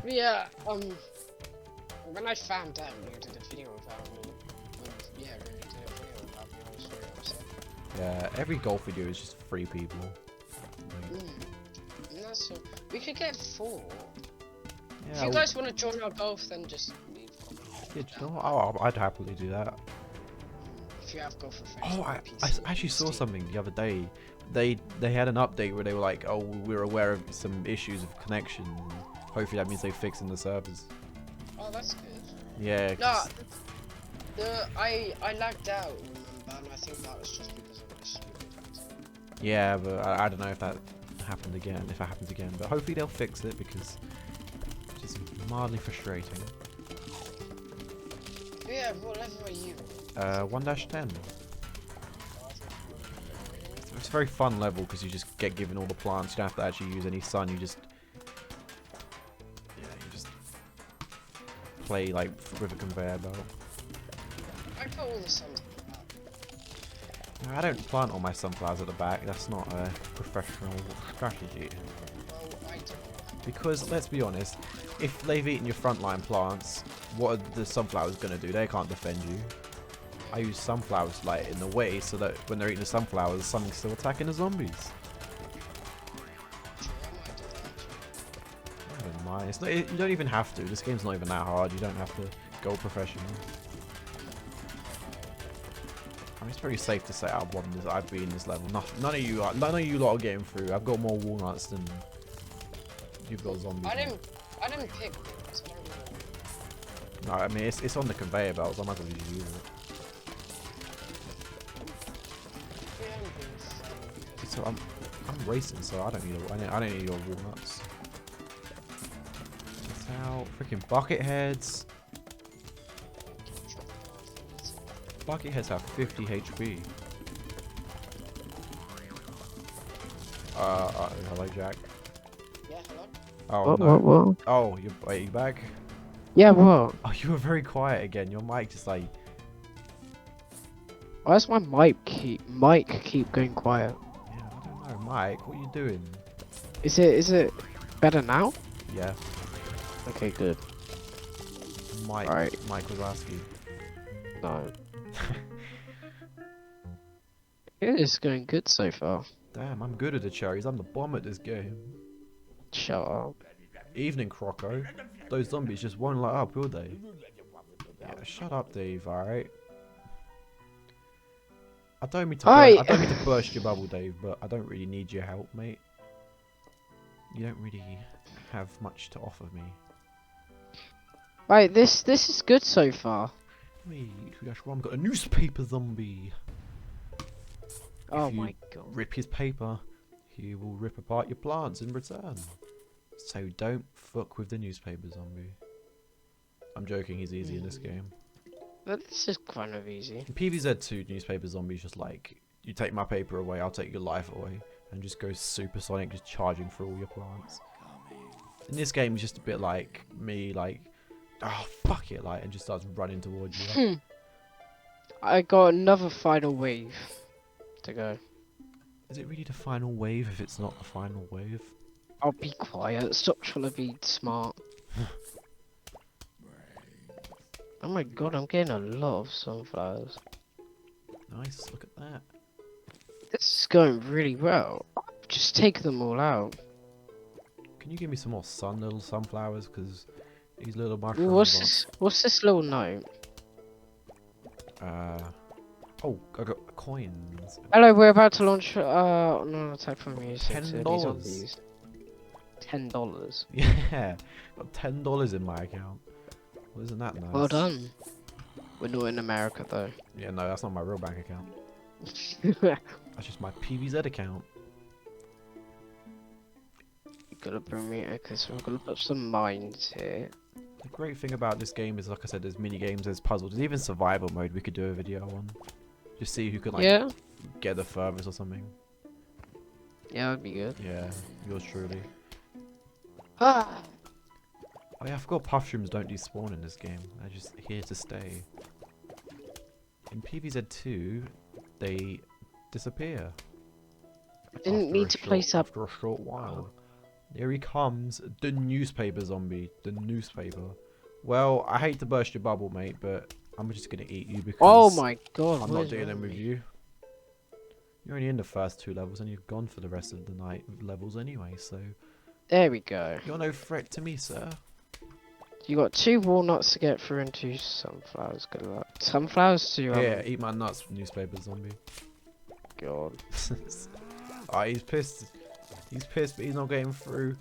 Yeah, when I found out you did a video about me, yeah, when you did a video about me, I was very upset. Yeah, every golf video is just 3 people. Like, And that's so, we could get 4. yeah, if you guys want to join our golf, then just leave comments. Yeah, you know what? I'd happily do that. If you have golf for friends. Oh, I actually saw something the other day. They had an update where they were like, oh, we're aware of some issues of connection. Hopefully that means they're fixing the servers. Oh, that's good. Yeah. No, I lagged out, remember, and I think that was just because of this stupid. Yeah, but I don't know if that happened again. If it happens again, but hopefully they'll fix it because it's just mildly frustrating. Yeah, what level are you? 1-10. It's a very fun level because you just get given all the plants. You don't have to actually use any sun. You just play like with a conveyor belt. I put all the sun. No, I don't plant all my sunflowers at the back. That's not a professional strategy. Well, I don't. Because let's be honest, if they've eaten your frontline plants, what are the sunflowers gonna do? They can't defend you. I use sunflowers like in the way so that when they're eating the sunflowers, something's still attacking the zombies. I don't mind. It's not, you don't even have to. This game's not even that hard. You don't have to go professional. I mean, it's very safe to say I've been this level. None of you lot are getting through. I've got more walnuts than you've got zombies. I didn't pick walnuts. I don't know. No, I mean it's on the conveyor belt, so I might as well just use it. So I'm racing, so I don't need your walnuts. Check out freaking bucket heads. Bucket heads have 50 HP. Hello, Jack. Yeah, hello? Oh no. What? Oh, are you back? Yeah, what? Oh, you were very quiet again. Your mic just like. Why does my mic keep going quiet? Yeah, I don't know, Mike. What are you doing? Is it better now? Yeah. Okay, good. Mike. Right. Mike was asking. No. It is going good so far. Damn, I'm good at the cherries. I'm the bomb at this game. Shut up. Evening, Crocko. Those zombies just won't let up, will they? Yeah, shut up, Dave. All right. I don't mean to burst your bubble, Dave, but I don't really need your help, mate. You don't really have much to offer me. Right, this is good so far. Wait, I've got a newspaper zombie. Oh If you my god. rip his paper, he will rip apart your plants in return. So don't fuck with the newspaper zombie. I'm joking, he's easy in this game. But this is kind of easy. In PvZ2, newspaper zombies just like, you take my paper away, I'll take your life away. and just goes supersonic, just charging for all your plants. In this game, it's just a bit like me, like, oh fuck it, like, and just starts running towards you. I got another final wave to go. Is it really the final wave if it's not the final wave? I'll be quiet. Stop trying to be smart. Oh my god, I'm getting a lot of sunflowers. Nice, look at that. This is going really well. Just take them all out. Can you give me some more little sunflowers? Because these little Ooh, mushrooms. what's this little note? Oh, I got coins. Hello, we're about to launch no attack from music. $10. $10. Yeah, got $10 in my account. Well, isn't that nice? Well done. We're not in America though. Yeah, no, that's not my real bank account. That's just my PVZ account. You gotta bring me. Okay, so we're gonna put some mines here. The great thing about this game is, like I said, there's mini games, there's puzzles, there's even survival mode we could do a video on. Just see who can like get the furthest or something. Yeah, that'd be good. Yeah, yours truly. Ah. Oh yeah, I forgot mushrooms don't despawn in this game. They're just here to stay. In PVZ2, they disappear. I didn't need to place up. After a short while. Here he comes, the newspaper zombie. The newspaper. Well, I hate to burst your bubble, mate, but I'm just gonna eat you because Oh my god! I'm not dealing with you. You're only in the first 2 levels and you're gone for the rest of the night levels anyway, so... There we go. You're no threat to me, sir. You got 2 walnuts to get through and 2 sunflowers. Good luck. Sunflowers to Yeah, eat my nuts, newspaper zombie. God. Oh, he's pissed. He's pissed, but he's not getting through.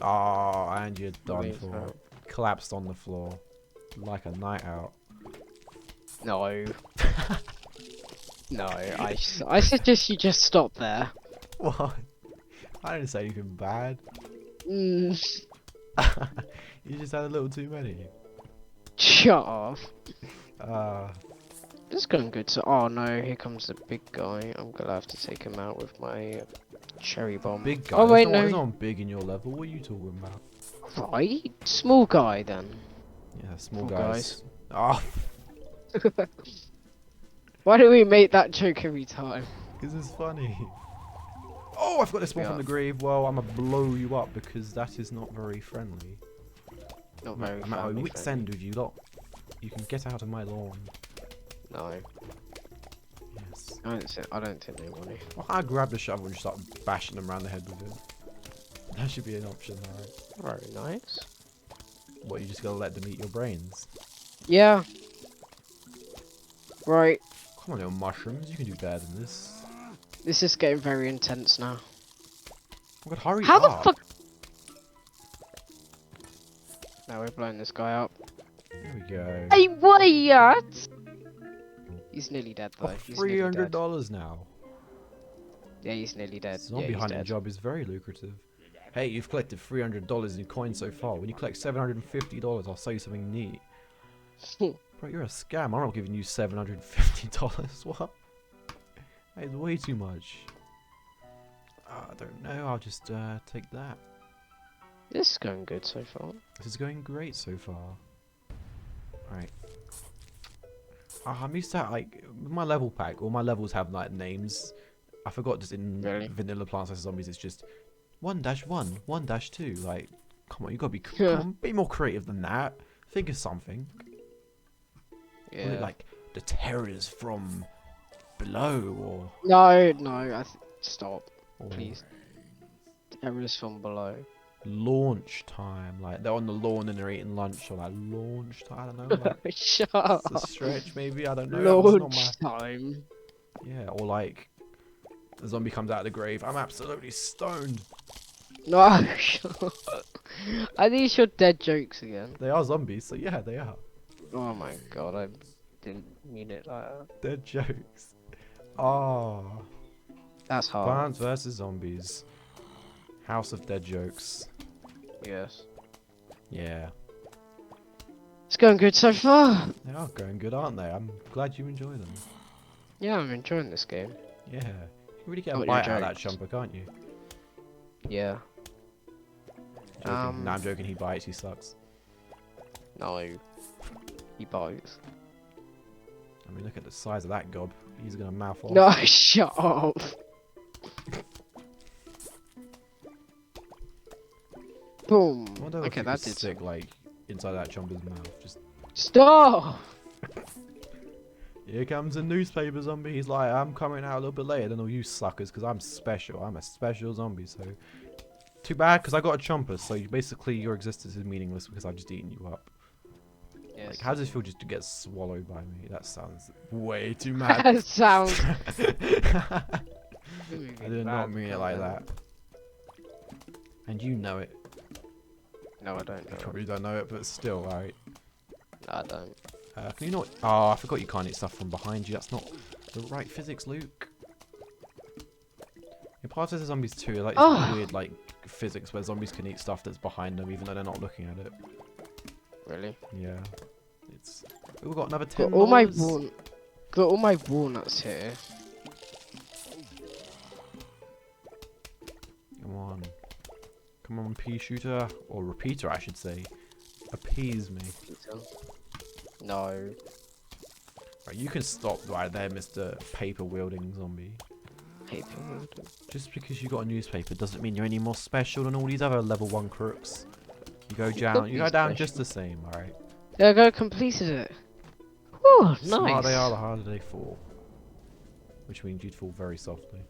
Oh, and you're done for. Collapsed on the floor. Like a night out. No. No, I suggest you just stop there. What? I didn't say anything bad. Mm. You just had a little too many. Shut up. This is going good. So, oh no, here comes the big guy. I'm gonna have to take him out with my cherry bomb. Big guy? Oh wait, there's no. no one big in your level. What are you talking about? Right, small guy then. Yeah, small Small guys. Oh, Why do we make that joke every time? because it's funny. Oh, I've got this one from the grave. Well, I'm gonna blow you up because that is not very friendly. Not very. I'm at my wit's end with you lot. You can get out of my lawn. No, Yes. I don't think they want it. Well, I grab the shovel and just start bashing them around the head with it. That should be an option, alright. Very nice. What, you just gotta let them eat your brains? Yeah. Right. Come on, little mushrooms, you can do better than this. This is getting very intense now. Oh god, hurry How up! the fuck? Now we're blowing this guy up. There we go. Hey, what? He's nearly dead though. Oh, He's nearly dead. $300 now. Yeah, he's nearly dead. Zombie hunting job is very lucrative. Hey, you've collected $300 in coins so far. When you collect $750, I'll sell you something neat. Bro, you're a scam. I'm not giving you $750. What? That is way too much. I don't know. I'll just take that. This is going good so far. This is going great so far. Right. I'm used to like with my level pack. All my levels have like names. I forgot just in Vanilla Plants vs Zombies. It's just 1-1, 1-2. Like, come on, you gotta be come on, be more creative than that. Think of something. Yeah. Like the terrors from below, or No, stop, or please. Terrorists from below. launch time. Like they're on the lawn and they're eating lunch, or like launch time. I don't know. Like, Shut up. it's a stretch, maybe. I don't know. Launch time. Yeah, or like the zombie comes out of the grave. I'm absolutely stoned. No, shut up. Are these your dead jokes again? They are zombies, so yeah, they are. Oh my god, I didn't mean it like that. They're jokes. Oh. That's hard. Plants vs Zombies. House of Dead Jokes. Yes. Yeah. It's going good so far. They are going good, aren't they? I'm glad you enjoy them. Yeah, I'm enjoying this game. Yeah. really get a bite out of that Chomper, can't you? Yeah. Joking. Nah, I'm joking. He bites. He sucks. No. He bites. I mean, look at the size of that gob. He's gonna mouth off. No, shut up. Boom. Okay, that did stick like inside that Chomper's mouth. Just stop. Here comes a newspaper zombie. He's like, I'm coming out a little bit later than all you suckers because I'm special. I'm a special zombie. So too bad because I got a Chomper. So basically your existence is meaningless because I've just eaten you up. Yes. Like, how does it feel just to get swallowed by me? That sounds way too mad. That sounds. I did not mean it like that. And you know it. No, I don't know. You probably don't know it, but still, alright. No, I don't. Can you not? Oh, I forgot you can't eat stuff from behind you. That's not the right physics, Luke. In Plants vs Zombies 2, like weird like physics where zombies can eat stuff that's behind them, even though they're not looking at it. Really? Yeah. It's. We've got another 10. Got all my walnuts here. Come on. Come on, pea shooter. Or repeater, I should say. Appease me. No. Right, you can stop right there, Mr. Paper wielding zombie. Paper wielding. Just because you got a newspaper doesn't mean you're any more special than all these other level 1 crooks. You go down. You go down just the same, alright? There I go, completed it. Oh, nice. The smarter they are, the harder they fall. Which means you'd fall very softly.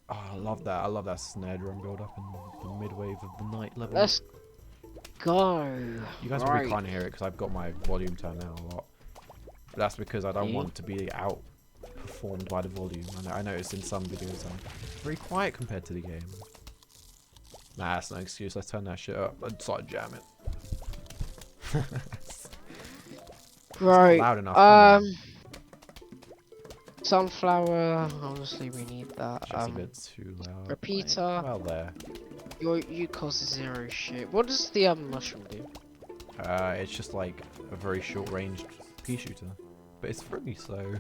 Oh, I love that. I love that snare drum build up in the mid-wave of the night level. Let's go. You guys probably can't hear it because I've got my volume turned down a lot. But that's because I don't want to be outperformed by the volume. I noticed in some videos I'm very quiet compared to the game. Nah, that's no excuse. Let's turn that shit up and start jamming. Right. Loud enough. Sunflower. Honestly, we need that. Just a bit too loud. Repeater. Right. Well, there. You cause 0 shit. What does the mushroom do? It's just like a very short-ranged pea shooter, but it's free, so.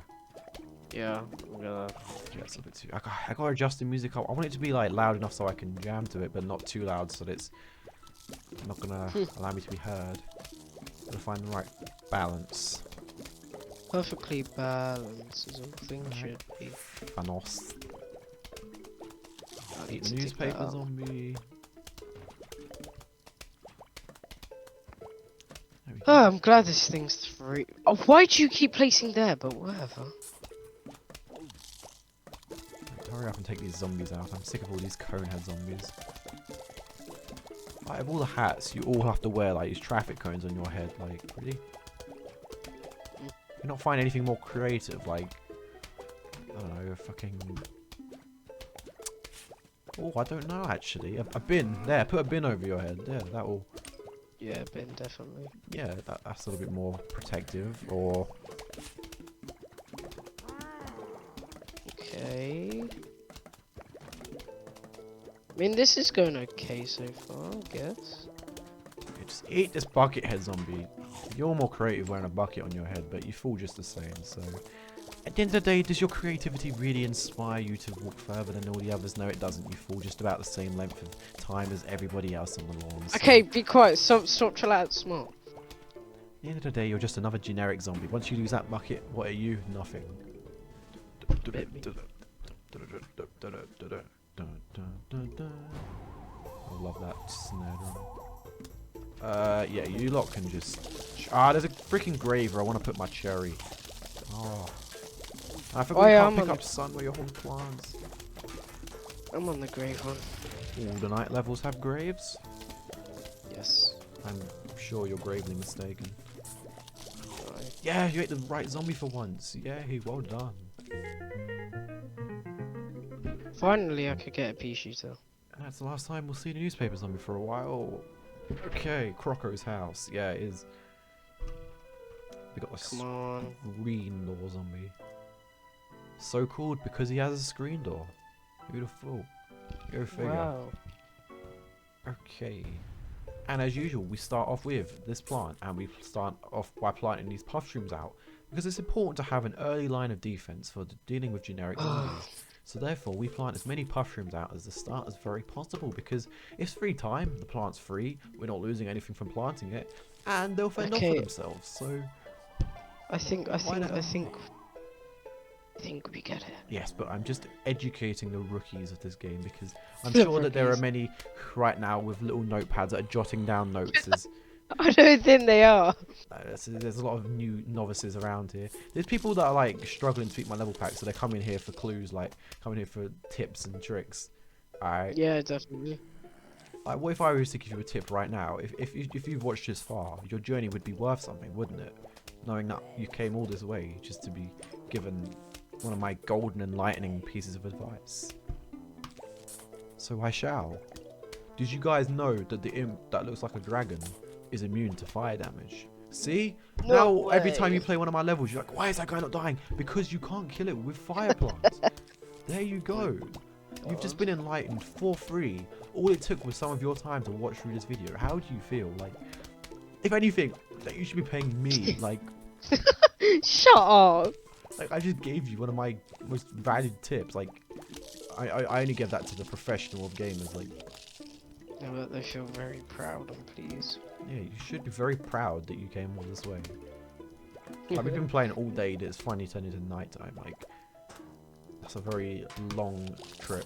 Yeah, I'm gonna. Yeah, it's a bit too. I gotta adjust the music. I want it to be like loud enough so I can jam to it, but not too loud so that it's not gonna allow me to be heard. Gotta find the right balance. Perfectly balanced as all things should be. Fanos. Eat the newspaper zombie. Oh, I'm glad this thing's free. Oh, why do you keep placing there? But whatever. Hurry up and take these zombies out. I'm sick of all these conehead zombies. Out of all the hats, you all have to wear like these traffic cones on your head. Like, really? You not find anything more creative? Like, I don't know, fucking. Oh, I don't know actually. A bin. There, put a bin over your head. There, that will. Yeah, bin definitely. Yeah, that's a little bit more protective. Or. Okay. I mean, this is going okay so far, I guess. Yeah, just eat this bucket head zombie. You're more creative wearing a bucket on your head, but you fall just the same, so... At the end of the day, does your creativity really inspire you to walk further than all the others? No, it doesn't. You fall just about the same length of time as everybody else on the lawn. So. Okay, be quiet. Stop chill out, smart. At the end of the day, you're just another generic zombie. Once you lose that bucket, what are you? Nothing. I love that snare drum. Yeah, you lot can just... there's a freaking grave where I want to put my cherry. Oh. I forgot you can't pick up sun where your whole plants. I'm on the grave one. All the night levels have graves? Yes. I'm sure you're gravely mistaken. Right. Yeah, you ate the right zombie for once. Yay, well done. Finally, I could get a pea shooter. And that's the last time we'll see the newspaper zombie for a while. Okay, Crocko's house. Yeah, it is. We got a screen door zombie. So called because he has a screen door. Who'd have thought? Go figure. Wow. Okay. And as usual, we start off with this plant, and we start off by planting these puff shrooms out Because it's important to have an early line of defense for dealing with generic zombies. So therefore, we plant as many mushrooms out as the start as very possible, because it's free time, the plant's free, we're not losing anything from planting it, and they'll fend off for themselves. So I think we get it. Yes, but I'm just educating the rookies of this game, because I'm sure that there are many right now with little notepads that are jotting down notes as I don't think they are. there's a lot of new novices around here. There's people that are like struggling to beat my level pack, so they're coming here for clues, like coming here for tips and tricks. Alright. Yeah, definitely. Like, what if I was to give you a tip right now? If you've watched this far, your journey would be worth something, wouldn't it? Knowing that you came all this way just to be given one of my golden enlightening pieces of advice. So I shall. Did you guys know that the imp that looks like a dragon is immune to fire damage? See? Now every time you play one of my levels, you're like, why is that guy not dying? Because you can't kill it with fire plants. There you go. You've just been enlightened for free. All it took was some of your time to watch through this video. How do you feel? Like, if anything, that you should be paying me. Like, shut up. Like, I just gave you one of my most valued tips. Like, I only give that to the professional of gamers. Like, yeah, but they feel very proud and pleased. Yeah, you should be very proud that you came all this way. Like, we've been playing all day. It's finally turned into nighttime. Like, that's a very long trip.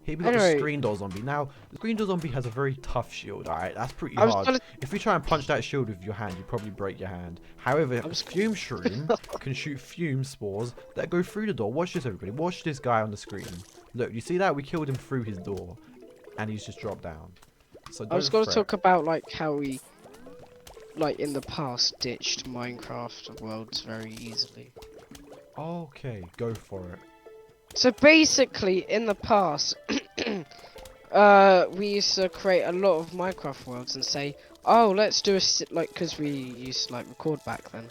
Here we got the screen door zombie. Now, the screen door zombie has a very tough shield. Alright, that's pretty hard. If you try and punch that shield with your hand, you probably break your hand. However, fume shroom can shoot fume spores that go through the door. Watch this, everybody. Watch this guy on the screen. Look, you see that? We killed him through his door, and he's just dropped down. So I was going to talk about like how we, like in the past, ditched Minecraft worlds very easily. Okay, go for it. So basically, in the past, we used to create a lot of Minecraft worlds and say, "Oh, let's do because we used to like record back then.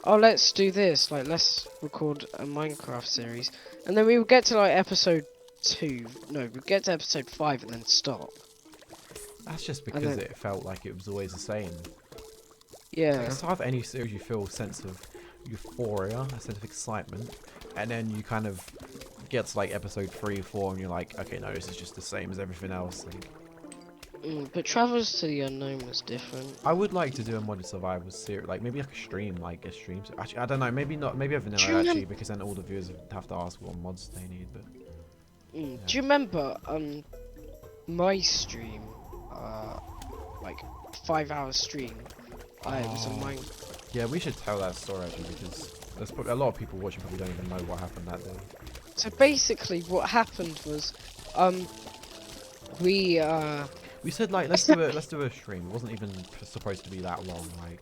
Oh, let's do this. Like, let's record a Minecraft series." And then we would get to like episode 2. No, we'd get to episode 5 and then stop. That's just because it felt like it was always the same. Yeah. Like, at the start of any series, you feel a sense of euphoria, a sense of excitement, and then you kind of get to like episode 3 or 4 and you're like, okay, no, this is just the same as everything else. Like, but Travels to the Unknown was different. I would like to do a modded survival series, like maybe like a stream. Actually, I don't know, maybe not, maybe a vanilla actually, because then all the viewers would have to ask what mods they need. But yeah. Do you remember my stream, like 5-hour stream? It was on mine. Yeah, we should tell that story actually, because there's probably a lot of people watching probably don't even know what happened that day. So basically, what happened was, we said like let's do a stream. It wasn't even supposed to be that long. Like,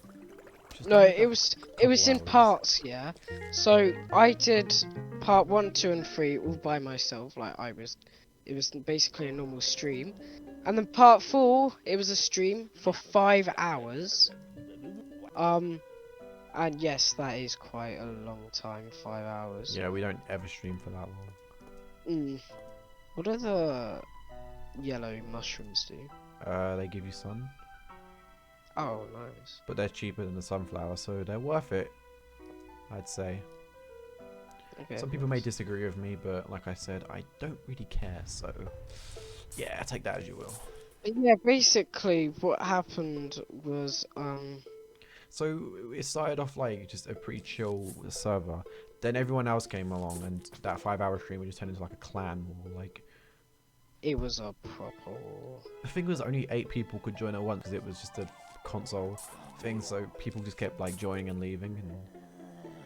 no, it was in parts. Yeah. So I did part 1, 2, and 3 all by myself. Like it was basically a normal stream, and then part 4 it was a stream for 5 hours. And yes, that is quite a long time, 5 hours. Yeah, we don't ever stream for that long. What do the yellow mushrooms do? They give you sun. Oh, nice. But they're cheaper than the sunflower, so they're worth it, I'd say. Okay, some people may disagree with me, but like I said, I don't really care, so yeah, take that as you will. Yeah, basically what happened was, so it started off like just a pretty chill server. Then everyone else came along, and that 5-hour stream would just turn into like a clan war. Like, it was a proper. The thing was, only 8 people could join at once because it was just a console thing. So people just kept like joining and leaving.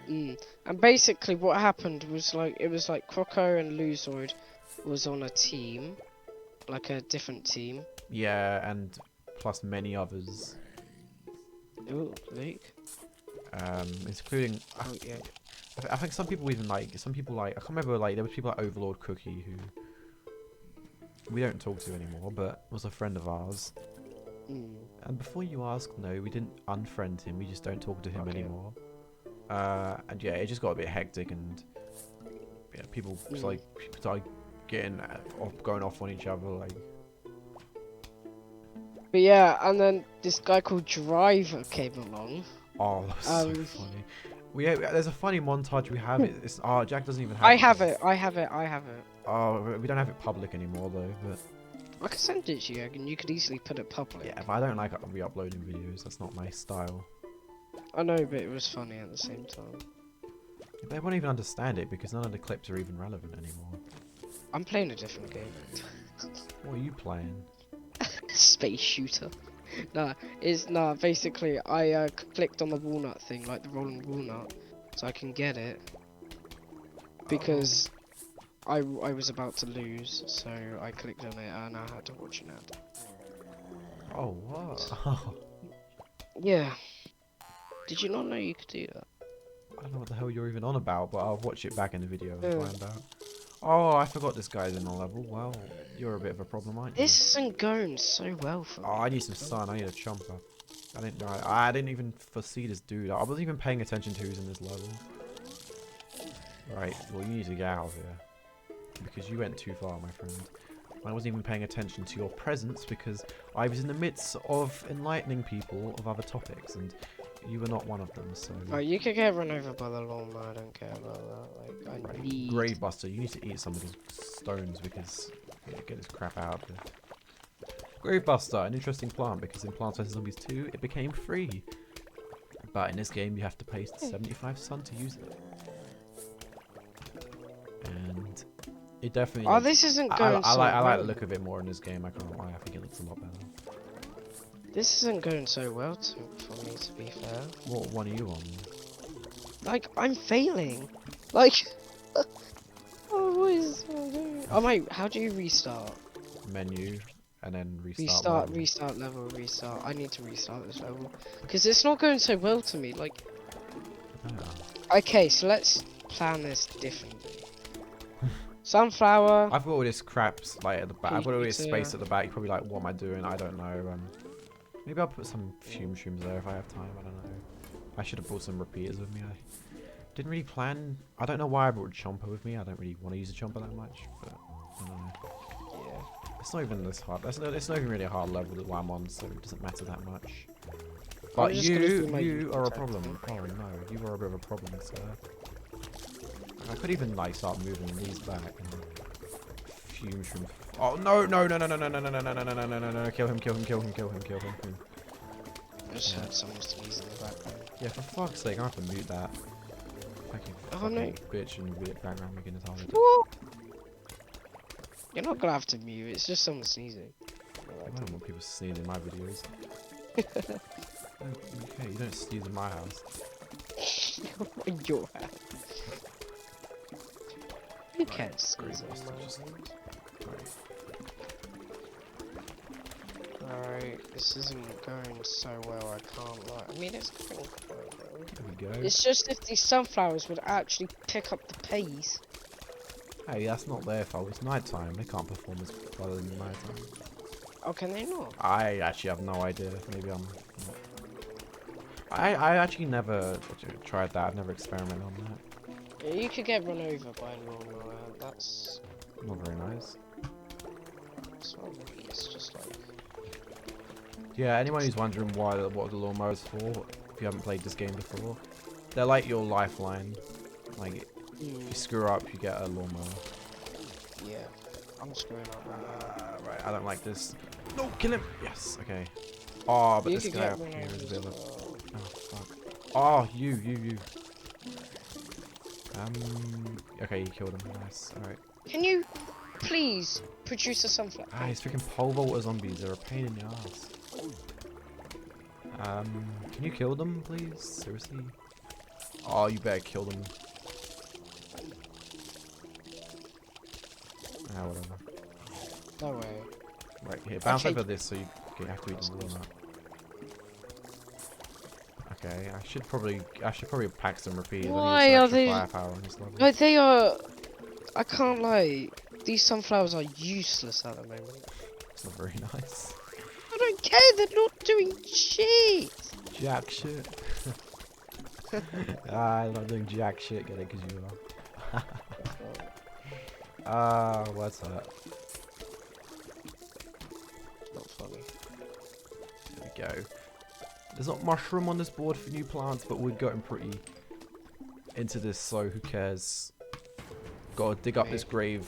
And basically, what happened was like it was like Crocko and Luzoid was on a team, like a different team. Yeah, and plus many others. Ooh, Luke. Including, yeah. I think some people I can't remember, like there was people like Overlord Cookie who we don't talk to anymore, but was a friend of ours. And before you ask, no, we didn't unfriend him. We just don't talk to him anymore. And yeah, it just got a bit hectic, and yeah, people started going off on each other, like. But yeah, and then this guy called Driver came along. Oh, that's so funny. There's a funny montage we have. It's Jack doesn't even have I it. have it. I have it. I have it. Oh, we don't have it public anymore though. But I can send it to you, and you could easily put it public. yeah, but I don't like re-uploading videos. That's not my style. I know, but it was funny at the same time. They won't even understand it because none of the clips are even relevant anymore. I'm playing a different game. What are you playing? Space shooter. Nah, basically I clicked on the walnut thing, like the rolling walnut, so I can get it. Because I was about to lose, so I clicked on it and I had to watch an ad. Oh, what? Yeah. Did you not know you could do that? I don't know what the hell you're even on about, but I'll watch it back in the video and find out. Oh, I forgot this guy's in a level. Well, you're a bit of a problem, aren't you? This isn't going so well for me. Oh, I need some sun. I need a chomper. I didn't even foresee this dude. I wasn't even paying attention to who's in this level. Right, well, you need to get out of here. Because you went too far, my friend. I wasn't even paying attention to your presence because I was in the midst of enlightening people of other topics, and you were not one of them, so... Oh, you could get run over by the lawnmower, I don't care about that. Like, I need... Gravebuster, you need to eat some of these stones because... Yeah, get this crap out of here. Gravebuster, an interesting plant because in Plants vs Zombies 2 it became free. But in this game you have to pay 75 sun to use it. And... It definitely... Oh, this isn't going so well. I like the look of it more in this game, I can't lie, I think it looks a lot better. This isn't going so well for me, to be fair. What one are you on? Like, I'm failing. Like... oh, what is... Oh, mate, how do you restart? Menu, and then restart level. Restart level, restart. I need to restart this level. Because it's not going so well to me, like... Oh. Okay, so let's plan this differently. Sunflower. I've got all this crap like at the back. I've got all this space at the back. You're probably like, what am I doing? I don't know. Maybe I'll put some fume shrooms there if I have time. I don't know. I should have brought some repeaters with me. I didn't really plan. I don't know why I brought Chomper with me. I don't really want to use a Chomper that much. But I don't know. Yeah. It's not even this hard. It's not even really a hard level that I'm on, so it doesn't matter that much. But you are a problem. Oh no, you are a bit of a problem, sir. I could even like start moving these back and fume shroom. Oh no! Kill him! I just heard someone sneeze in the background. Yeah, for fuck's sake, I have to mute that. Fucking bitch and weird background making it harder. You're not gonna have to mute, it's just someone sneezing. I don't want people sneezing in my videos. Okay, you don't sneeze in my house. In your house. You can't squeeze it. Alright, this isn't going so well, I can't lie. I mean, it's going quite well. There we go. It's just if these sunflowers would actually pick up the pace. Hey, that's not their fault. It's night time. They can't perform as well in the night time. Oh, can they not? I actually have no idea. Maybe I'm not. I actually never tried that. I've never experimented on that. Yeah, you could get run over by a lawnmower. That's not very nice. It's not really, it's just like... Yeah, anyone who's wondering what the lawnmower's for, if you haven't played this game before, they're like your lifeline. Like, if you screw up, you get a lawnmower. Yeah, I'm screwing up right now. Right, I don't like this. No, kill him! Yes, okay. Oh, but this guy up here is a bit of a... Oh, fuck. Oh, you. Okay, you killed him. Nice, alright. Can you please produce a sunflower? Ah, these freaking pole vaulter zombies, they're a pain in the ass. Can you kill them, please? Seriously? Oh, you better kill them. Ah, whatever. No way. Right, here, bounce over this so you have to eat the walnut. Okay, I should probably pack some repeaters. Why are they? Firepower on this level. Like they are. I can't lie. These sunflowers are useless at the moment. It's not very nice. I don't care. They're not doing shit. Jack shit. I'm not doing jack shit. Get it? Because you are. What's that? Not funny. There we go. There's not mushroom on this board for new plants, but we're getting pretty into this, so who cares? Gotta dig up this grave,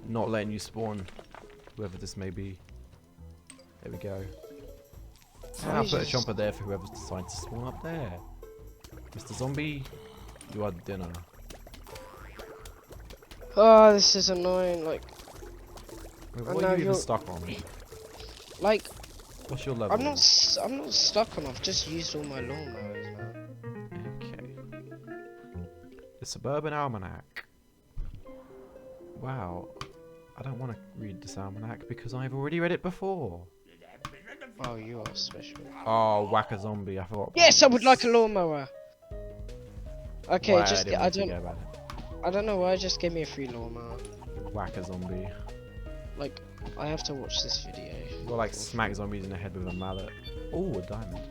not letting you spawn, whoever this may be. There we go. I'll put a Chomper there for whoever decides to spawn up there. Mr. Zombie, you are dinner. Oh, this is annoying. Like, Wait, what are you even stuck on? Like, what's your level? I'm not stuck on. I've just used all my lawnmowers, man. Okay. The Suburban Almanac. Wow. I don't want to read this almanac because I've already read it before. Oh, you are special. Oh, whack a zombie! I forgot. Yes, I would like a lawnmower. Okay, Why, just I don't know why. It just gave me a free lawnmower. Whack a zombie. Like, I have to watch this video. You got like smack zombies in the head with a mallet. Oh, a diamond.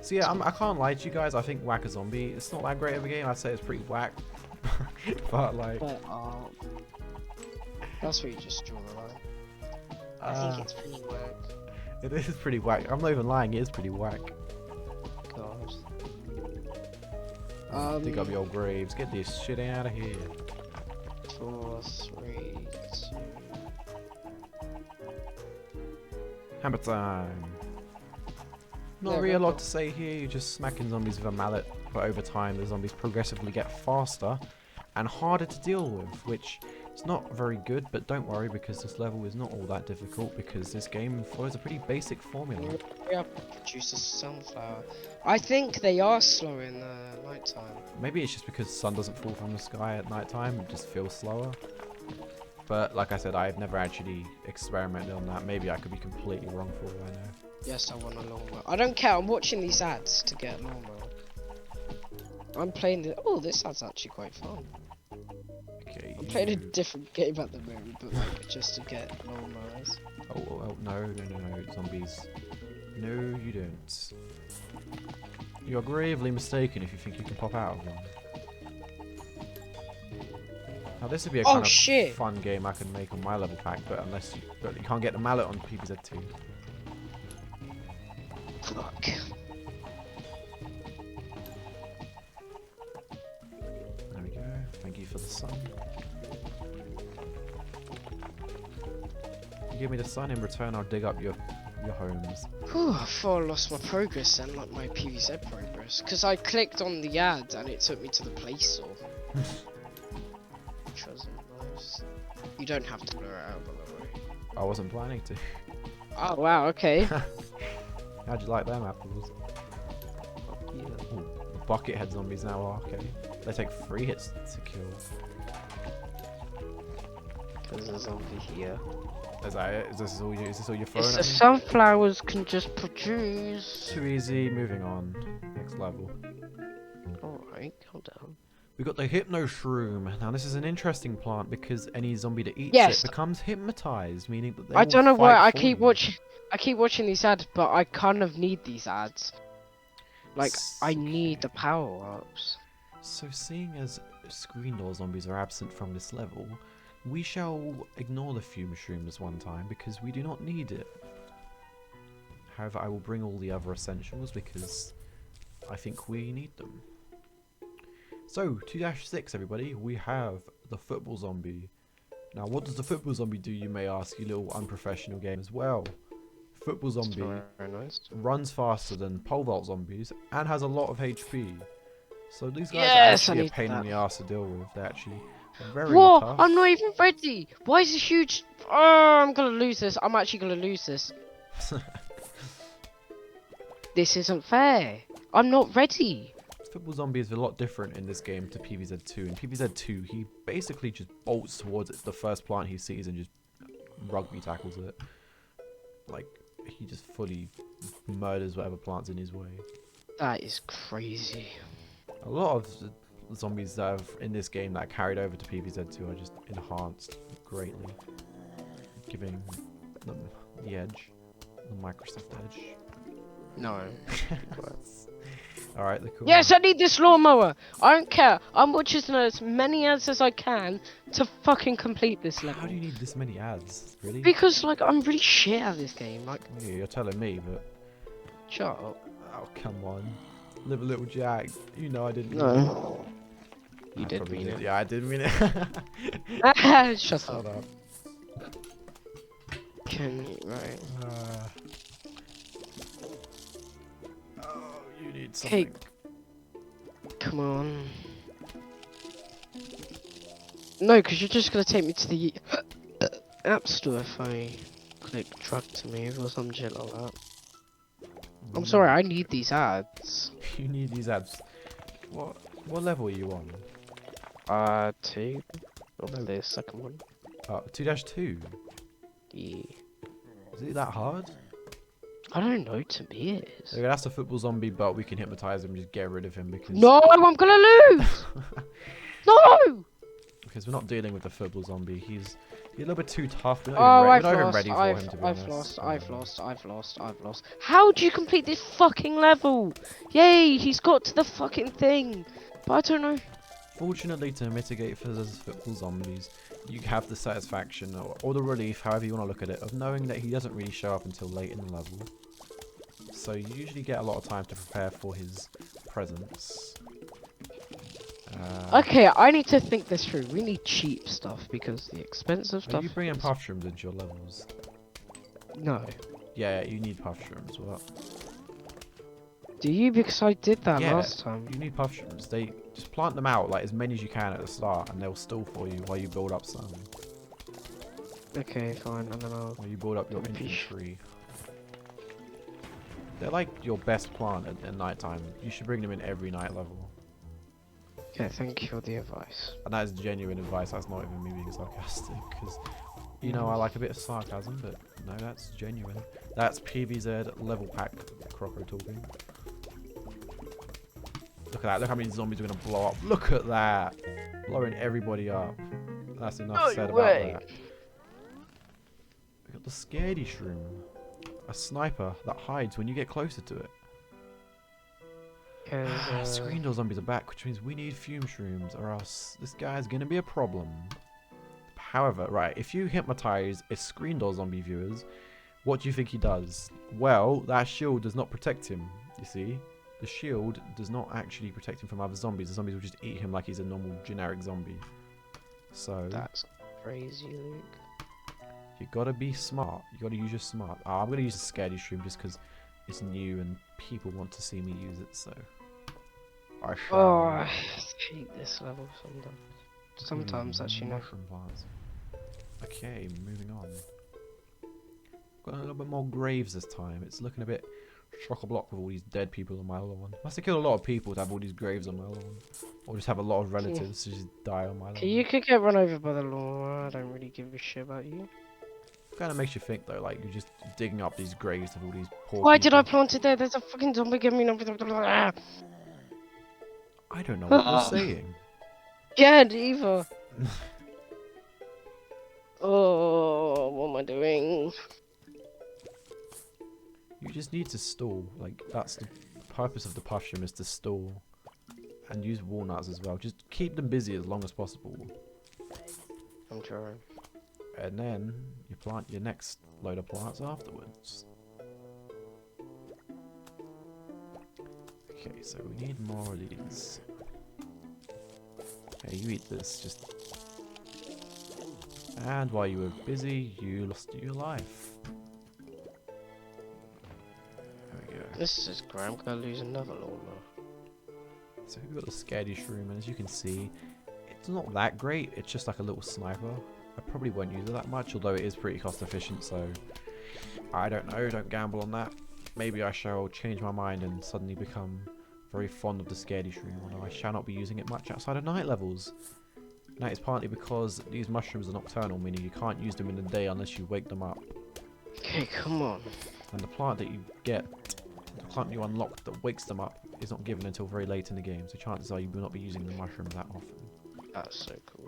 So yeah, I can't lie to you guys. I think whack a zombie. It's not that great of a game. I'd say it's pretty whack. But like. But that's where you just draw the line. I think it's pretty whack. It is pretty whack. I'm not even lying. It is pretty whack. God. Dig up your graves. Get this shit out of here. 4, 3, 2. Hammer time. Not really a lot to say here. You're just smacking zombies with a mallet, but over time the zombies progressively get faster and harder to deal with, which is not very good, but don't worry because this level is not all that difficult because this game follows a pretty basic formula. We have produced a sunflower. I think they are slower in the night time. Maybe it's just because the sun doesn't fall from the sky at night time, it just feels slower. But like I said, I've never actually experimented on that. Maybe I could be completely wrong for all I know. Yes, I want a lawnmower. I don't care, I'm watching these ads to get a lawnmower. I'm playing the... Oh, this ad's actually quite fun. Okay. I'm playing a different game at the moment, but like just to get lawnmowers. Oh, no, zombies. No, you don't. You're gravely mistaken if you think you can pop out of one. Now this would be a kind of fun game I can make on my level pack, but unless you can't get the mallet on PVZ2. Fuck. There we go. Thank you for the sun. You give me the sun, in return I'll dig up your homes. Whew, I thought I lost my progress then, like my PVZ progress. Because I clicked on the ad and it took me to the Play Store. Which wasn't nice. You don't have to blur it out, by the way. I wasn't planning to. Oh wow, okay. How'd you like them apples? Yeah. Ooh, the bucket head zombies now are okay. They take 3 hits to kill. There's a zombie here. Is this all you're throwing It's at the sunflowers can just produce. Too easy, moving on. Next level. Alright, calm down. We got the Hypno Shroom. Now this is an interesting plant because any zombie that eats it becomes hypnotized, meaning that they I don't know why I keep watching watching these ads, but I kind of need these ads. Like, I need the power-ups. So seeing as screen door zombies are absent from this level, we shall ignore the fume mushroom this one time because we do not need it. However, I will bring all the other essentials because I think we need them. So, 2-6 everybody, we have the football zombie. Now what does the football zombie do, you may ask, you little unprofessional game as well. Football zombie runs faster than pole vault zombies and has a lot of HP. So these guys are actually a pain in the ass to deal with. They're actually very tough. I'm not even ready! Why is this huge... Oh, I'm gonna lose this. I'm actually gonna lose this. This isn't fair. I'm not ready. Football zombie is a lot different in this game to PVZ2. In PVZ2, he basically just bolts towards the first plant he sees and just rugby tackles it. Like, he just fully murders whatever plant's in his way. That is crazy. A lot of the zombies that have in this game that are carried over to PVZ2 are just enhanced greatly, giving them the edge, the Microsoft edge. No. Alright, they're cool. Yes, I need this lawnmower! I don't care. I'm watching as many ads as I can to fucking complete this level. How do you need this many ads? Really? Because, like, I'm really shit at this game. Like, yeah, you're telling me, but... Shut up. Oh, come on. Live a little Jack. You know I didn't mean No. it. You I did probably mean did. it. Yeah, I did mean it. Shut up. up. Can you, right. Oh, you need something. Okay. Come on. No, because you're just going to take me to the App Store if I click drag to move or some shit like that. I'm sorry, I need these ads. You need these ads. What level are you on? 2. Or No. the second one. 2-2? Yeah. Is it that hard? I don't know, to me it is. Okay, that's a football zombie, but we can hypnotize him and just get rid of him because... No, I'm gonna lose! No! Because we're not dealing with the football zombie. He's a little bit too tough. We're Oh, not even ready for him, to be I've honest. lost. How do you complete this fucking level? Yay, he's got to the fucking thing. But I don't know. Fortunately, to mitigate for those football zombies, you have the satisfaction, or the relief, however you want to look at it, of knowing that he doesn't really show up until late in the level. So you usually get a lot of time to prepare for his presence. Okay, I need to think this through. We need cheap stuff because the expensive stuff. Are you bringing puff shrooms into your levels? No. Yeah, you need puff shrooms. What? Do you? Because I did that Yeah, last time. you need puff shrooms. They just plant them out like as many as you can at the start, and they'll still for you while you build up some. Okay, fine. And then I'll. While you build up your infantry. They're like your best plant at night time. You should bring them in every night level. Okay, thank you for the advice. And that is genuine advice. That's not even me being sarcastic, because you know I like a bit of sarcasm, but no, that's genuine. That's PVZ level pack Crocko talking. Look at that. Look how many zombies are going to blow up. Look at that. Blowing everybody up. That's enough said about that. We got the scaredy shroom. A sniper that hides when you get closer to it. Screen door zombies are back, which means we need fume shrooms, or else this guy's going to be a problem. However, right, if you hypnotize a screen door zombie, viewers, what do you think he does? Well, that shield does not protect him, you see. The shield does not actually protect him from other zombies. The zombies will just eat him like he's a normal generic zombie. So that's crazy, Luke. You gotta be smart. You gotta use your smart. I'm gonna use the scaredy shroom just because it's new and people want to see me use it, so I shall. Oh, I hate this level sometimes. Sometimes, actually, no. Mushroom plants. Okay, moving on. Got a little bit more graves this time. It's looking a bit chock-a-block with all these dead people on my lawn. Must have killed a lot of people to have all these graves on my lawn. Or just have a lot of relatives to just die on my lawn. You could get run over by the lawn. I don't really give a shit about you. Kind of makes you think though, like you're just digging up these graves of all these poor Why people. did I plant it there? There's a fucking zombie giving me I don't know what you're saying. Can't either. Oh, what am I doing? You just need to stall. Like that's the purpose of the mushroom, is to stall. And use walnuts as well. Just keep them busy as long as possible. I'm trying. And then you plant your next load of plants afterwards. Okay, so we need more of these. Okay, you eat this, just... And while you were busy, you lost your life. There we go. This is great. I'm gonna lose another lawnmower. So we've got the scaredy shroom, and as you can see, it's not that great. It's just like a little sniper. I probably won't use it that much, although it is pretty cost efficient, so I don't know, don't gamble on that. Maybe I shall change my mind and suddenly become very fond of the scaredy shroom, although I shall not be using it much outside of night levels. That is partly because these mushrooms are nocturnal, meaning you can't use them in the day unless you wake them up. Okay, come on. And the plant that you get, the plant you unlock that wakes them up, is not given until very late in the game, so chances are you will not be using the mushrooms that often. That's so cool.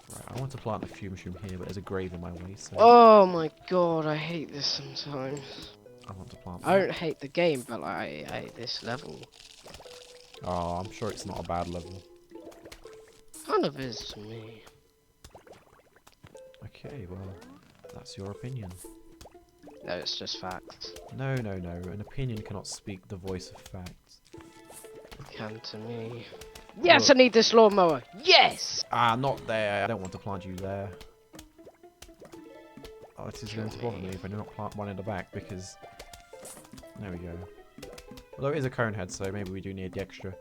Right, I want to plant a fume mushroom here, but there's a grave in my way, so... Oh my god, I hate this sometimes. I want to plant I don't hate the game, but like, I hate this level. Oh, I'm sure it's not a bad level. Kind of is to me. Okay, well, that's your opinion. No, it's just facts. No. An opinion cannot speak the voice of facts. It can to me. Yes, look. I need this lawnmower. Yes! Ah, not there. I don't want to plant you there. Oh, this is going to bother me if I do not plant one in the back because... There we go. Although it is a cone head, so maybe we do need the extra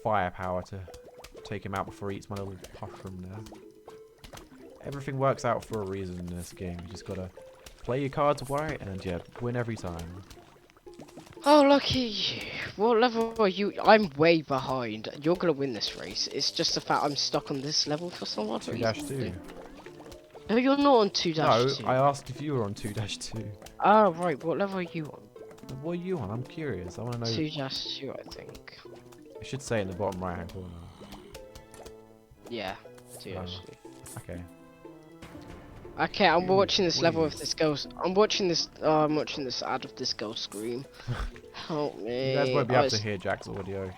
firepower to take him out before he eats my little mushroom there. Everything works out for a reason in this game. You just gotta play your cards right and yeah, win every time. Oh, lucky you. What level are you? I'm way behind. You're gonna win this race. It's just the fact I'm stuck on this level for some odd reason. 2-2. No, you're not on 2-2. No, I asked if you were on 2-2. Oh, right. What level are you on? What are you on? I'm curious. I want to know. 2-2, I think. It should say in the bottom right hand corner. Yeah, 2-2. Okay. Okay, I'm watching this level of this girl's. I'm watching this ad of this girl scream. Help me. You guys won't be able to hear Jack's audio.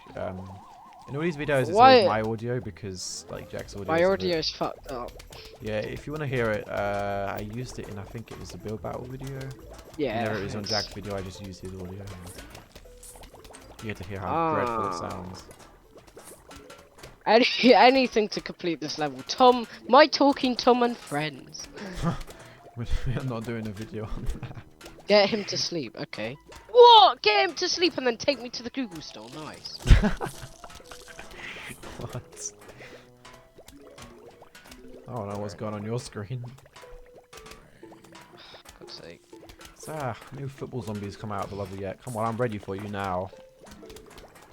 In all these videos, it's always my audio because like Jack's audio. My audio is fucked up. Yeah, if you want to hear it, I used it in, I think it was the Build Battle video. Yeah. Whenever it was on Jack's video, I just used his audio. You get to hear how dreadful it sounds. Anything to complete this level. Tom, my talking Tom and friends. We're not doing a video on that. Get him to sleep, okay. What? Get him to sleep and then take me to the Google store. Nice. What? I don't know what's going on your screen. God's sake. New football zombies come out of the level yet. Come on, I'm ready for you now.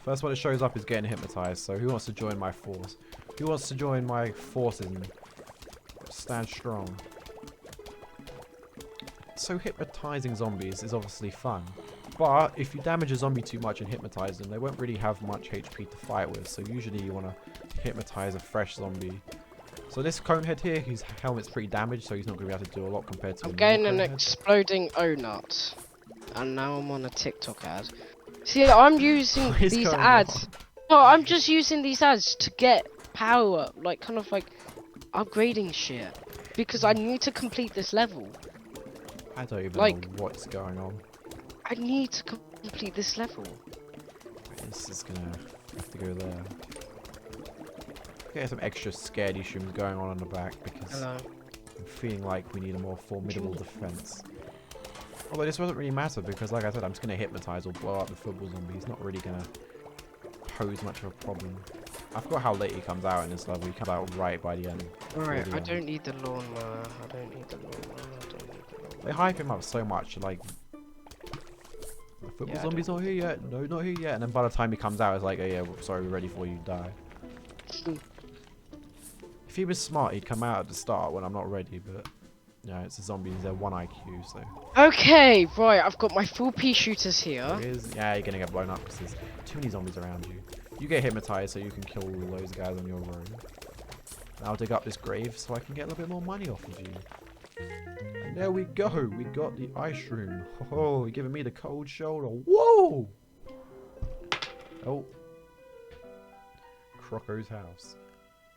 First one that shows up is getting hypnotized, so who wants to join my force? Who wants to join my forces and stand strong? So hypnotizing zombies is obviously fun, but if you damage a zombie too much and hypnotize them, they won't really have much HP to fight with, so usually you want to hypnotize a fresh zombie. So this conehead here, his helmet's pretty damaged, so he's not going to be able to do a lot compared to I'm getting an exploding O-nut, and now I'm on a TikTok ad. See, I'm using these ads. No, I'm just using these ads to get power, like kind of like upgrading shit, because I need to complete this level. I don't even know what's going on. I need to complete this level. This is gonna have to go there. Get some extra scaredy shrooms going on the back because I'm feeling like we need a more formidable defense. Although this doesn't really matter because, like I said, I'm just going to hypnotize or blow up the football zombie. He's not really going to pose much of a problem. I forgot how late he comes out in this level. He comes out right by the end. Alright, I don't need the lawnmower. I don't need the lawnmower. They hype him up so much, like, the football zombie's not here yet. No, not here yet. And then by the time he comes out, it's like, oh yeah, sorry, we're ready for you, die. If he was smart, he'd come out at the start when I'm not ready, but... Yeah, it's a zombie. They're 1 IQ, so. Okay, right. I've got my full pea shooters here. Yeah, you're gonna get blown up because there's too many zombies around you. You get hypnotized, so you can kill all those guys on your own. I'll dig up this grave so I can get a little bit more money off of you. And there we go. We got the ice room. Oh, you're giving me the cold shoulder. Whoa! Oh. Crocko's house.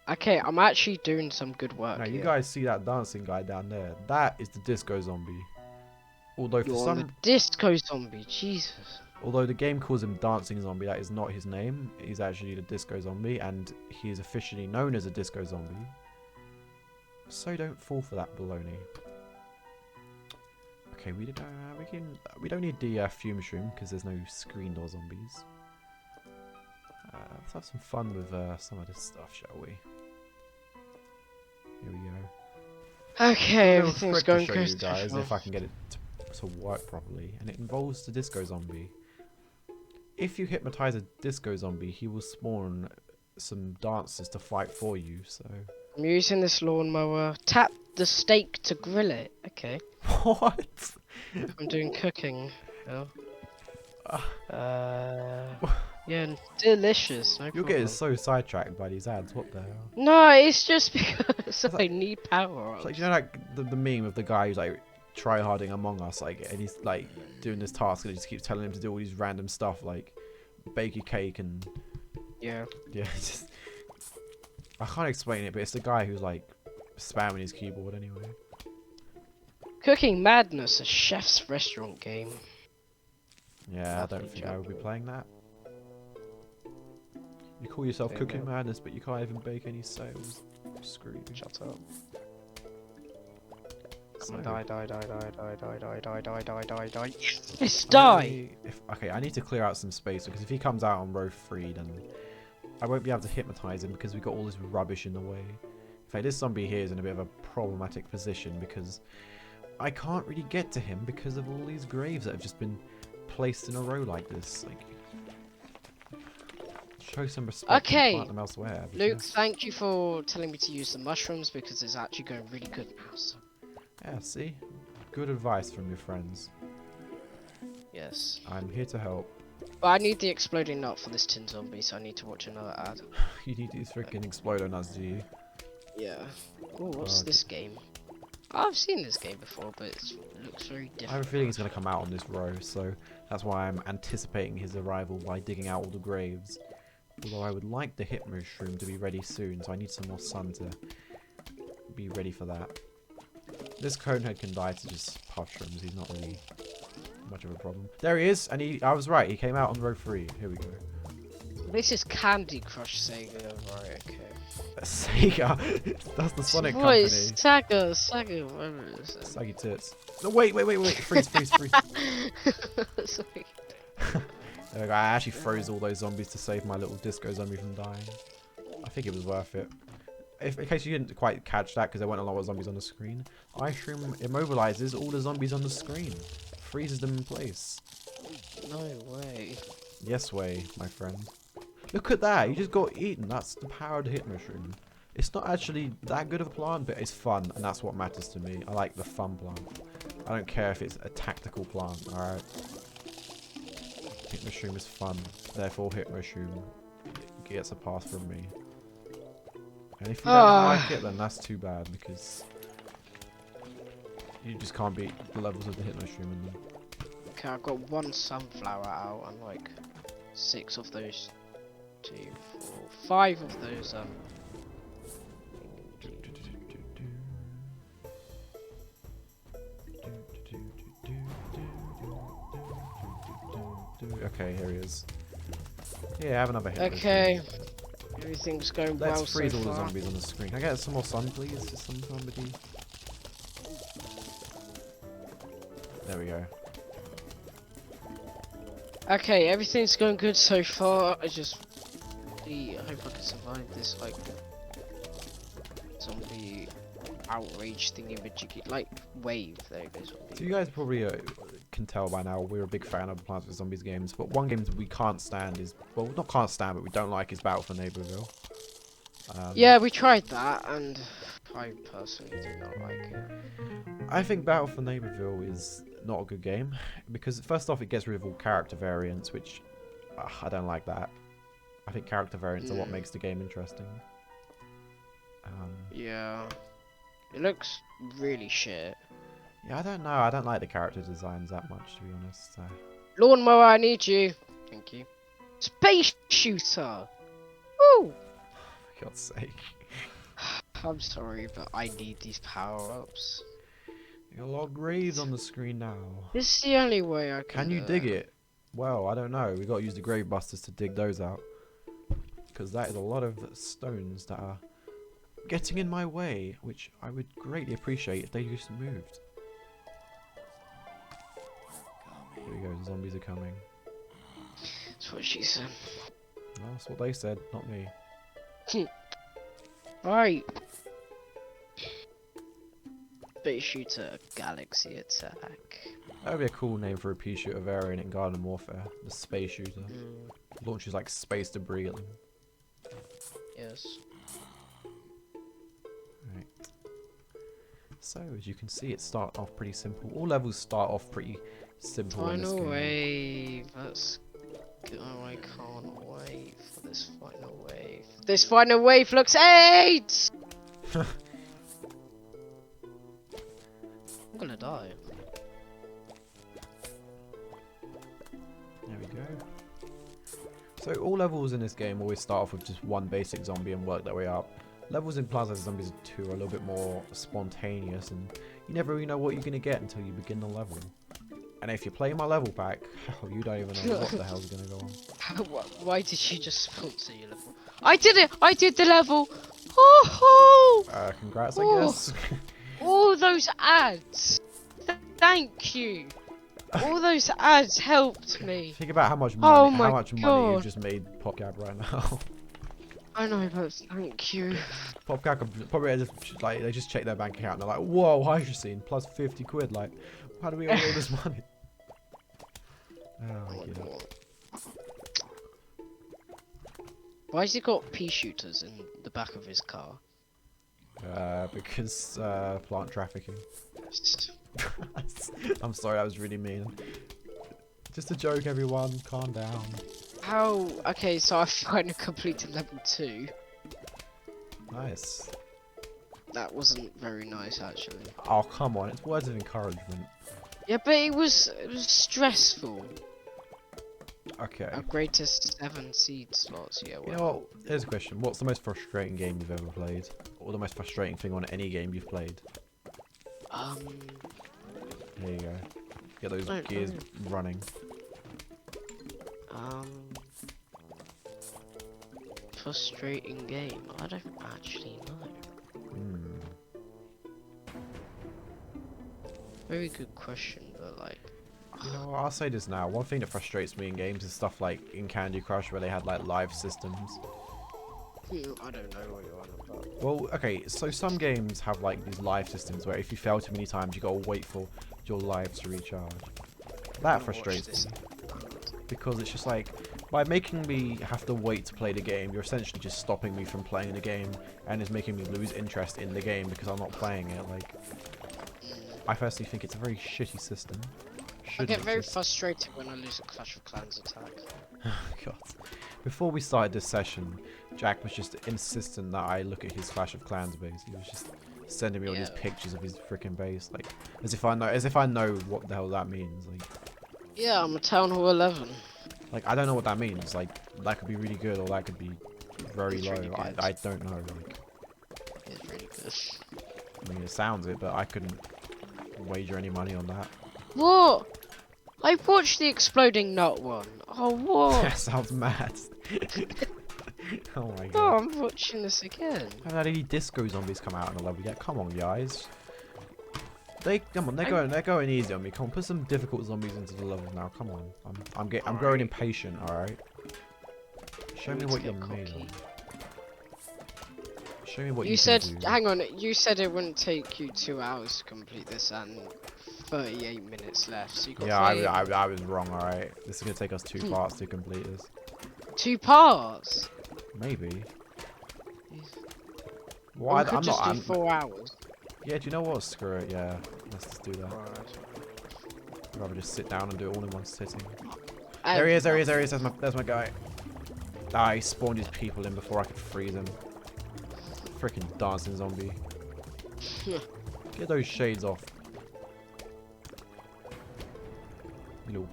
Okay, I'm actually doing some good work. Now, you guys see that dancing guy down there? That is the disco zombie. Although for some the disco zombie, Jesus. Although the game calls him dancing zombie, that is not his name. He's actually the disco zombie, and he is officially known as a disco zombie. So don't fall for that baloney. Okay, we don't need the fume shroom because there's no screen door zombies. Let's have some fun with some of this stuff, shall we? Here we go. Okay, everything's going good. You guys, if I can get it to work properly, and it involves the disco zombie. If you hypnotize a disco zombie, he will spawn some dancers to fight for you. So I'm using this lawnmower. Tap the steak to grill it. Okay. What? I'm doing cooking. Yeah, delicious. No You're getting so sidetracked by these ads. What the hell? No, it's just because I need power. It's like, you know, like the meme of the guy who's like try-harding Among Us, like, and he's like doing this task, and it just keeps telling him to do all these random stuff, like bake a cake and yeah. Just, I can't explain it, but it's the guy who's like spamming his keyboard anyway. Cooking Madness, a chef's restaurant game. Yeah, I don't think I would be playing that. You call yourself Cooking Madness, but you can't even bake any sales. Screw you. Shut up. So, Die. Yes, die! Okay, I need to clear out some space because if he comes out on row 3, then I won't be able to hypnotize him because we've got all this rubbish in the way. In fact, this zombie here is in a bit of a problematic position because I can't really get to him because of all these graves that have just been placed in a row like this. Like, show some respect and plant them elsewhere. Luke, thank you for telling me to use the mushrooms because it's actually going really good now. So. Yeah, see? Good advice from your friends. Yes. I'm here to help. But I need the exploding nut for this tin zombie, so I need to watch another ad. You need these freaking exploder nuts, do you? Yeah. Oh, what's this game? I've seen this game before, but it looks very different. I have a feeling he's going to come out on this row, so that's why I'm anticipating his arrival by digging out all the graves. Although I would like the hit mushroom to be ready soon, so I need some more sun to be ready for that. This conehead can die to just mushrooms. He's not really much of a problem. There he is, and I was right. He came out on row 3. Here we go. This is Candy Crush Sega, right? Okay. Sega? That's the Sonic company. Sega, whatever it is. Saggy tits. No, wait. Freeze. Sorry. There we go. I actually froze all those zombies to save my little disco zombie from dying. I think it was worth it. In case you didn't quite catch that, because there weren't a lot of zombies on the screen, Ice Shroom immobilizes all the zombies on the screen. Freezes them in place. No way. Yes way, my friend. Look at that, you just got eaten. That's the power of the hit mushroom. It's not actually that good of a plant, but it's fun, and that's what matters to me. I like the fun plant. I don't care if it's a tactical plant, alright? Hit mushroom is fun, therefore hit mushroom gets a pass from me. And if you don't like it, then that's too bad, because you just can't beat the levels of the hit mushroom in them. Okay, I've got 1 sunflower out and like 6 of those. 2, 4, 5 of those Okay, here he is. Yeah, have another hit. Okay. Everything's going well so far. Let's freeze all the zombies on the screen. Can I get some more sun, please? Just somebody. There we go. Okay, everything's going good so far. I hope I can survive this like zombie outrage thingy majiggy like wave. There goes. So you guys probably can tell by now we're a big fan of Plants vs Zombies games, but one game we can't stand is, well, not can't stand, but we don't like is Battle for Neighborville. Yeah, we tried that, and I personally did not like it. I think Battle for Neighborville is not a good game because first off, it gets rid of all character variants, which I don't like that. I think character variants are what makes the game interesting. Yeah, it looks really shit. Yeah, I don't know. I don't like the character designs that much, to be honest. Lawnmower, I need you. Thank you. Space shooter. Woo! For God's sake. I'm sorry, but I need these power-ups. You got a lot of graves on the screen now. This is the only way I can. Can you dig it? Well, I don't know. We got to use the grave busters to dig those out. Because that is a lot of stones that are getting in my way, which I would greatly appreciate if they just moved. Here we go, the zombies are coming. That's what she said. Well, that's what they said, not me. Right. Space shooter, galaxy attack. That would be a cool name for a pea shooter variant in Garden Warfare. The space shooter. Launches like space debris at them. Yes. Right. So, as you can see, it starts off pretty simple. All levels start off pretty simple. Final wave. That's. Oh, I can't wait for this final wave. This final wave looks AIDS! I'm gonna die. There we go. So all levels in this game always start off with just one basic zombie and work their way up. Levels in Plants vs Zombies 2 are a little bit more spontaneous, and you never really know what you're going to get until you begin the level. And if you play my level pack, you don't even know what the hell's going to go on. Why did you just sponsor your level? I did it! I did the level! Oh! Congrats, I guess. All those ads! Thank you! All those ads helped me. Think about how much money, money you've just made PopCap right now. I know, but thank you. PopCap probably just, like, they just check their bank account and they're like, whoa, Hydrocene, plus 50 quid. Like, how do we all this money? Oh, yeah. Why has he got pea shooters in the back of his car? Because plant trafficking. I'm sorry, that was really mean. Just a joke, everyone. Calm down. How? Okay, so I finally completed level 2. Nice. That wasn't very nice, actually. Oh, come on. It's words of encouragement. Yeah, but it was stressful. Okay. Upgrade to 7 seed slots, yeah. Well. You know what? Here's a question. What's the most frustrating game you've ever played? Or the most frustrating thing on any game you've played? There you go. Get those gears running. Frustrating game. I don't actually know. Very good question, but like. You know, I'll say this now. One thing that frustrates me in games is stuff like in Candy Crush where they had like live systems. I don't know what you're on about. Well, okay, so some games have like these live systems where if you fail too many times, you gotta wait for your lives to recharge. That frustrates me. Because it's just like, by making me have to wait to play the game, you're essentially just stopping me from playing the game, and it's making me lose interest in the game because I'm not playing it. Like, I personally think it's a very shitty system. I get very frustrated when I lose a Clash of Clans attack. God. Before we started this session, Jack was just insistent that I look at his Clash of Clans base. He was just sending me all these pictures of his freaking base, like as if I know what the hell that means. Like, yeah, I'm a Town Hall 11. Like, I don't know what that means. Like, that could be really good or that could be very low. Really I don't know. Like, it's really good. I mean, it sounds it, but I couldn't wager any money on that. What? I watched the exploding nut one. Oh, what? That sounds mad. Oh my god. Oh, I'm watching this again. I haven't had any disco zombies come out in the level yet. Come on, guys. Come on, they're going easy on me. Come on, put some difficult zombies into the level now. Come on, I'm growing impatient. All right. Show me what you're made of. Show me what you said. Can do. Hang on. You said it wouldn't take you 2 hours to complete this, and 38 minutes left. So you got. Yeah, I was wrong. All right. This is gonna take us 2 parts to complete this. 2 parts. Maybe. Well, I'm just do 4 hours. Yeah, do you know what? Screw it, yeah. Let's just do that. I'd rather just sit down and do it all in one sitting. There he is. There's my guy. Ah, he spawned his people in before I could freeze him. Freaking dancing zombie. Get those shades off. You little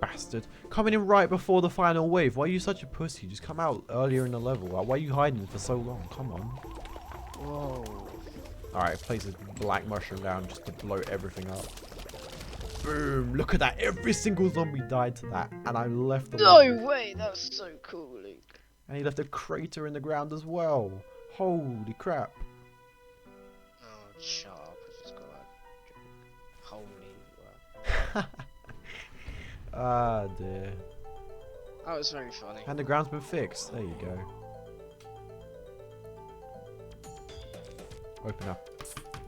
bastard. Coming in right before the final wave. Why are you such a pussy? Just come out earlier in the level. Why are you hiding for so long? Come on. Whoa. Alright, place a black mushroom down just to blow everything up. Boom! Look at that! Every single zombie died to that, and I left the No way! That's so cool, Luke. And he left a crater in the ground as well. Holy crap! Oh, shut up! I just got a holy. Ah dear. That was very funny. And the ground's been fixed. There you go. Open up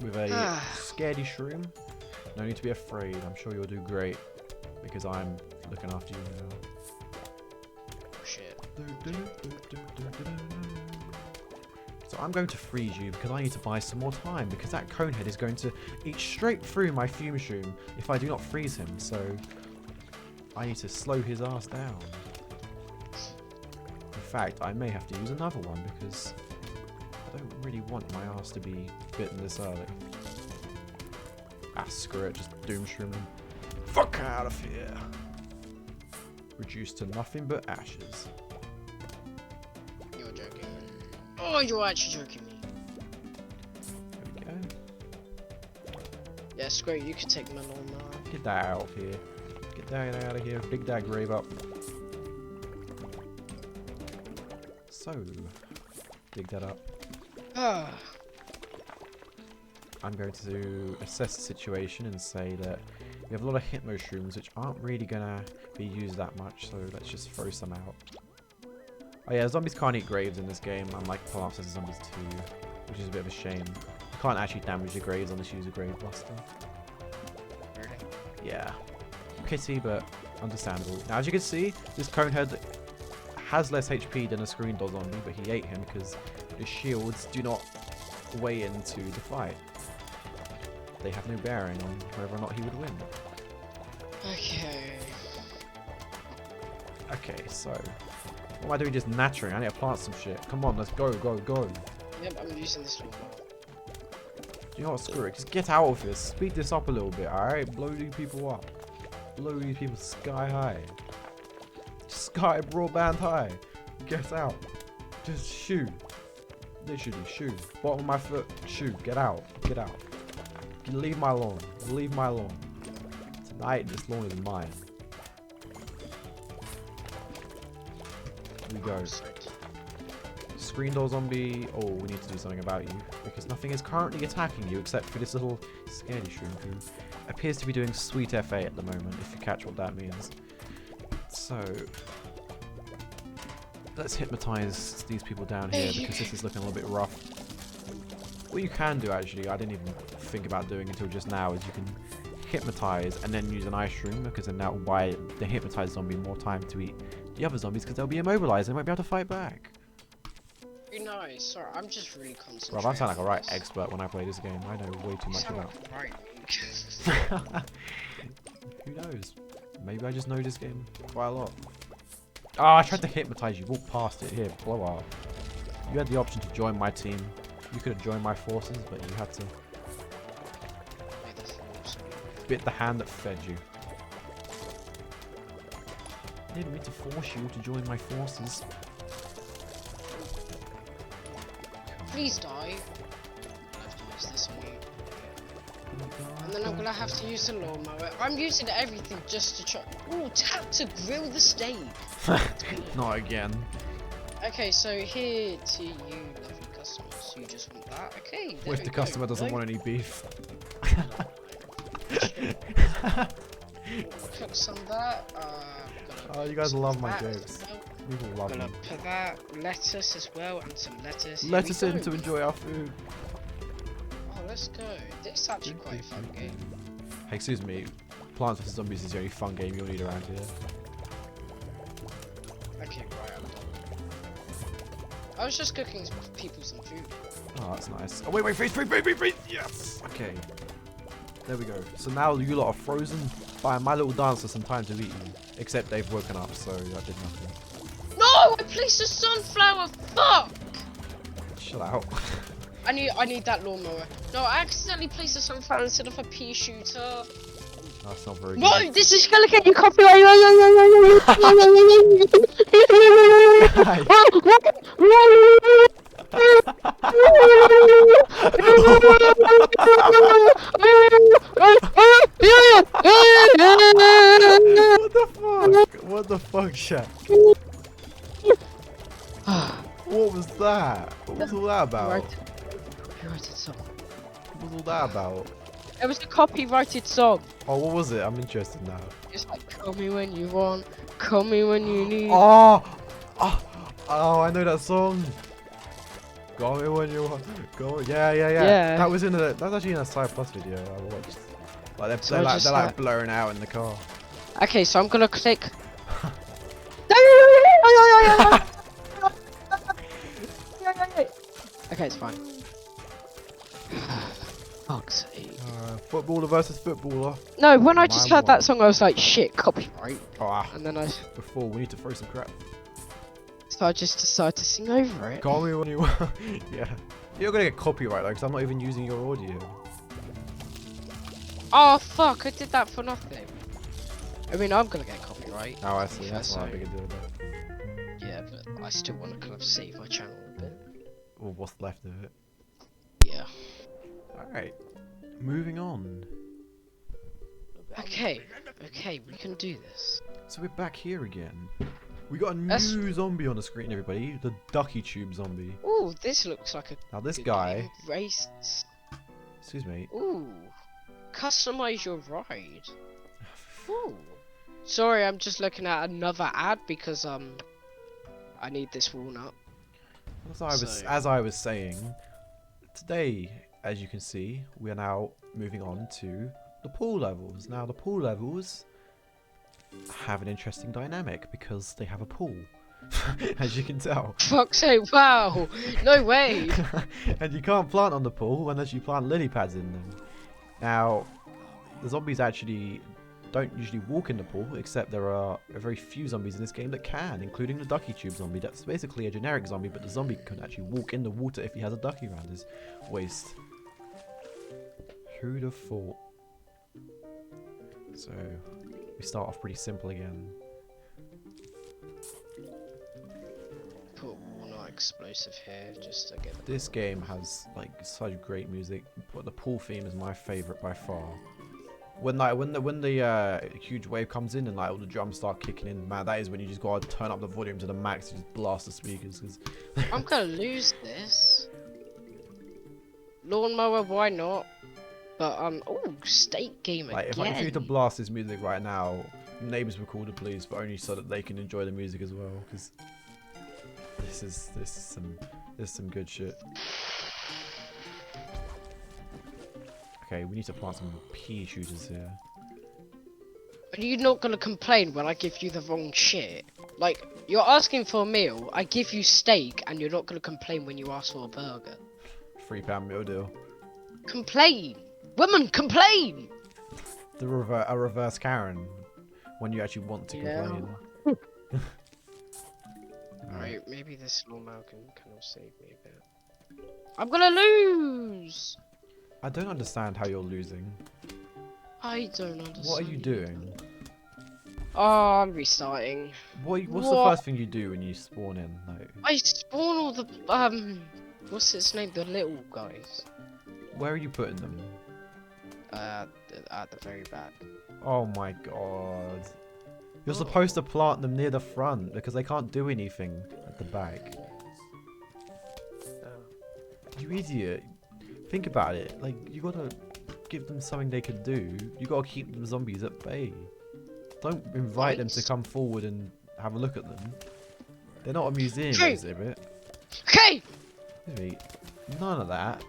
with a scaredy shroom. No need to be afraid. I'm sure you'll do great because I'm looking after you now. Oh shit. So I'm going to freeze you because I need to buy some more time because that conehead is going to eat straight through my fume shroom if I do not freeze him. So I need to slow his ass down. In fact, I may have to use another one because I don't really want my ass to be bitten this early. Ah, screw it, just doomshroom him. Fuck out of here! Reduced to nothing but ashes. You're joking. Oh, you're actually joking me. Yeah, screw it, you can take my lawnmower. Get that out of here. Get that out of here. Dig that grave up. So, dig that up. I'm going to assess the situation and say that we have a lot of hit mushrooms which aren't really gonna be used that much, so let's just throw some out. Oh yeah, zombies can't eat graves in this game, unlike Plants vs Zombies 2, which is a bit of a shame. You can't actually damage the graves unless you use a grave buster. Yeah. Pity, but understandable. Now, as you can see, this Conehead has less HP than a Screen Door zombie, but he ate him because the shields do not weigh into the fight. They have no bearing on whether or not he would win. Okay. Okay, so what am I doing? Just nattering? I need to plant some shit. Come on, let's go, go, go. Yep, I'm using this one. You know what? Screw it. Just get out of this. Speed this up a little bit, alright? Blow these people up. Blow these people sky high. Sky broadband high. Get out. Just shoot. Literally, shoot. Bottom of my foot. Shoot. Get out. Get out. Leave my lawn. Leave my lawn. Tonight, this lawn is mine. Here we go. Screen Door zombie. Oh, we need to do something about you because nothing is currently attacking you except for this little scaredy shroom who appears to be doing sweet FA at the moment, if you catch what that means. So let's hypnotize these people down here because this is looking a little bit rough. What you can do, actually, I didn't even think about doing until just now, is you can hypnotize and then use an ice shroom, because then that will buy the hypnotized zombie more time to eat the other zombies because they'll be immobilized and they won't be able to fight back. Very nice. Sorry, I'm just really concentrating. Bro, I sound like a right expert when I play this game. I know way too much about it. Who knows? Maybe I just know this game quite a lot. Oh, I tried to hypnotize you. Walk past it. Here, blow up. You had the option to join my team. You could have joined my forces, but you had to bit the hand that fed you. I didn't mean to force you to join my forces. Please die. I have to use this on you. And then I'm gonna have to use the lawnmower. I'm using everything just to try. Ooh, tap to grill the steak. Not again. Okay, so here to you, lovely customers. You just want that. Okay. What if the customer doesn't want any beef? Cook some of that. Oh, you guys love my jokes. Well. People love I'm me. gonna put that lettuce as well and some lettuce. Let us in to enjoy our food. Oh, let's go. This is actually quite a fun game. Hey, excuse me. Plants vs Zombies is the only fun game you'll need around here. Okay, right, I'm done. I was just cooking people some food. Oh, that's nice. Oh, wait, freeze! Yes! Okay. There we go. So now you lot are frozen. Buying my little dancer some time to eat you. Except they've woken up, so that did nothing. No! I placed a sunflower! Fuck! Chill out. I need that lawnmower. No, I accidentally placed a sunflower instead of a pea shooter. That's not very good. No, this is gonna get you copyright. What the fuck, Shaq? What was that? What was all that about? Copyrighted song. What was all that about? It was a copyrighted song. Oh, what was it? I'm interested now. It's like, call me when you want, call me when you need. Oh, I know that song. Call me when you want. Go. Yeah. That was that's actually in a Side Plus video I watched. Like they're like blurring out in the car. Okay, so I'm gonna click. Okay, it's fine. Fuck's sake. Footballer versus footballer. No, when I just heard that song, I was like, shit, copyright. And then Before, we need to throw some crap. So I just decided to sing over it. Call me when you want. Yeah. You're gonna get copyright though, because I'm not even using your audio. Oh, fuck, I did that for nothing. I mean, I'm gonna get copyright. Oh, I see. That's not a big deal about it. Yeah, but I still want to kind of save my channel a bit. Or what's left of it. Yeah. Alright. Moving on. Okay, we can do this. So we're back here again. We got a new zombie on the screen, everybody. The Ducky Tube zombie. Ooh, this looks like a now this guy. Race. Excuse me. Ooh, customize your ride. Ooh. Sorry, I'm just looking at another ad because I need this walnut. As I was saying, today, as you can see, we are now moving on to the pool levels. Now the pool levels have an interesting dynamic because they have a pool, as you can tell. Fuck's sake! Wow, no way. And you can't plant on the pool unless you plant lily pads in them. Now, the zombies actually don't usually walk in the pool, except there are a very few zombies in this game that can, including the Ducky Tube zombie. That's basically a generic zombie, but the zombie can actually walk in the water if he has a ducky around his waist. Who'd have thought? So, we start off pretty simple again. Put walnut explosive here just to get. This game has like such great music, but the pool theme is my favorite by far. When the huge wave comes in and like all the drums start kicking in, man, that is when you just gotta turn up the volume to the max and just blast the speakers. Cause I'm gonna lose this. Lawnmower, why not? But oh, state game like, again. If you were to blast this music right now, neighbours will call the police, but only so that they can enjoy the music as well. Because this is some good shit. Okay, we need to plant some pea shooters here. Are you not gonna complain when I give you the wrong shit? Like, you're asking for a meal, I give you steak, and you're not gonna complain when you ask for a burger. £3 meal deal. Complain! Women, complain! A reverse Karen. When you actually want to complain. Alright, maybe this lawnmower can kind of save me a bit. I'm gonna lose! I don't understand how you're losing. I don't understand. What are you doing? Oh, I'm restarting. What's the first thing you do when you spawn in? Like, I spawn all the what's its name? The little guys. Where are you putting them? At the very back. Oh my god. You're supposed to plant them near the front because they can't do anything at the back. You idiot. Think about it. Like, you gotta give them something they can do. You gotta keep the zombies at bay. Don't invite them to come forward and have a look at them. They're not a museum exhibit. Okay! None of that.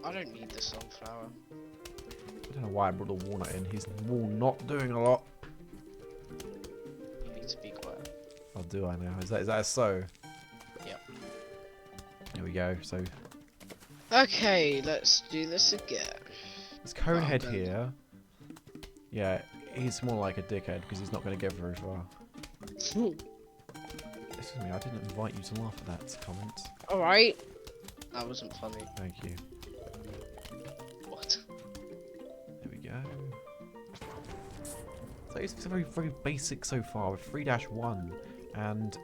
I don't need the sunflower. I don't know why I brought the walnut in. He's not doing a lot. You need to be quiet. Oh, do I now? Is that a so? Yep. Here we go. So. Okay, let's do this again. This Conehead here. Yeah, he's more like a dickhead because he's not going to get very far. Excuse me, I didn't invite you to laugh at that comment. Alright. That wasn't funny. Thank you. What? There we go. So it's very, very basic so far with 3-1 and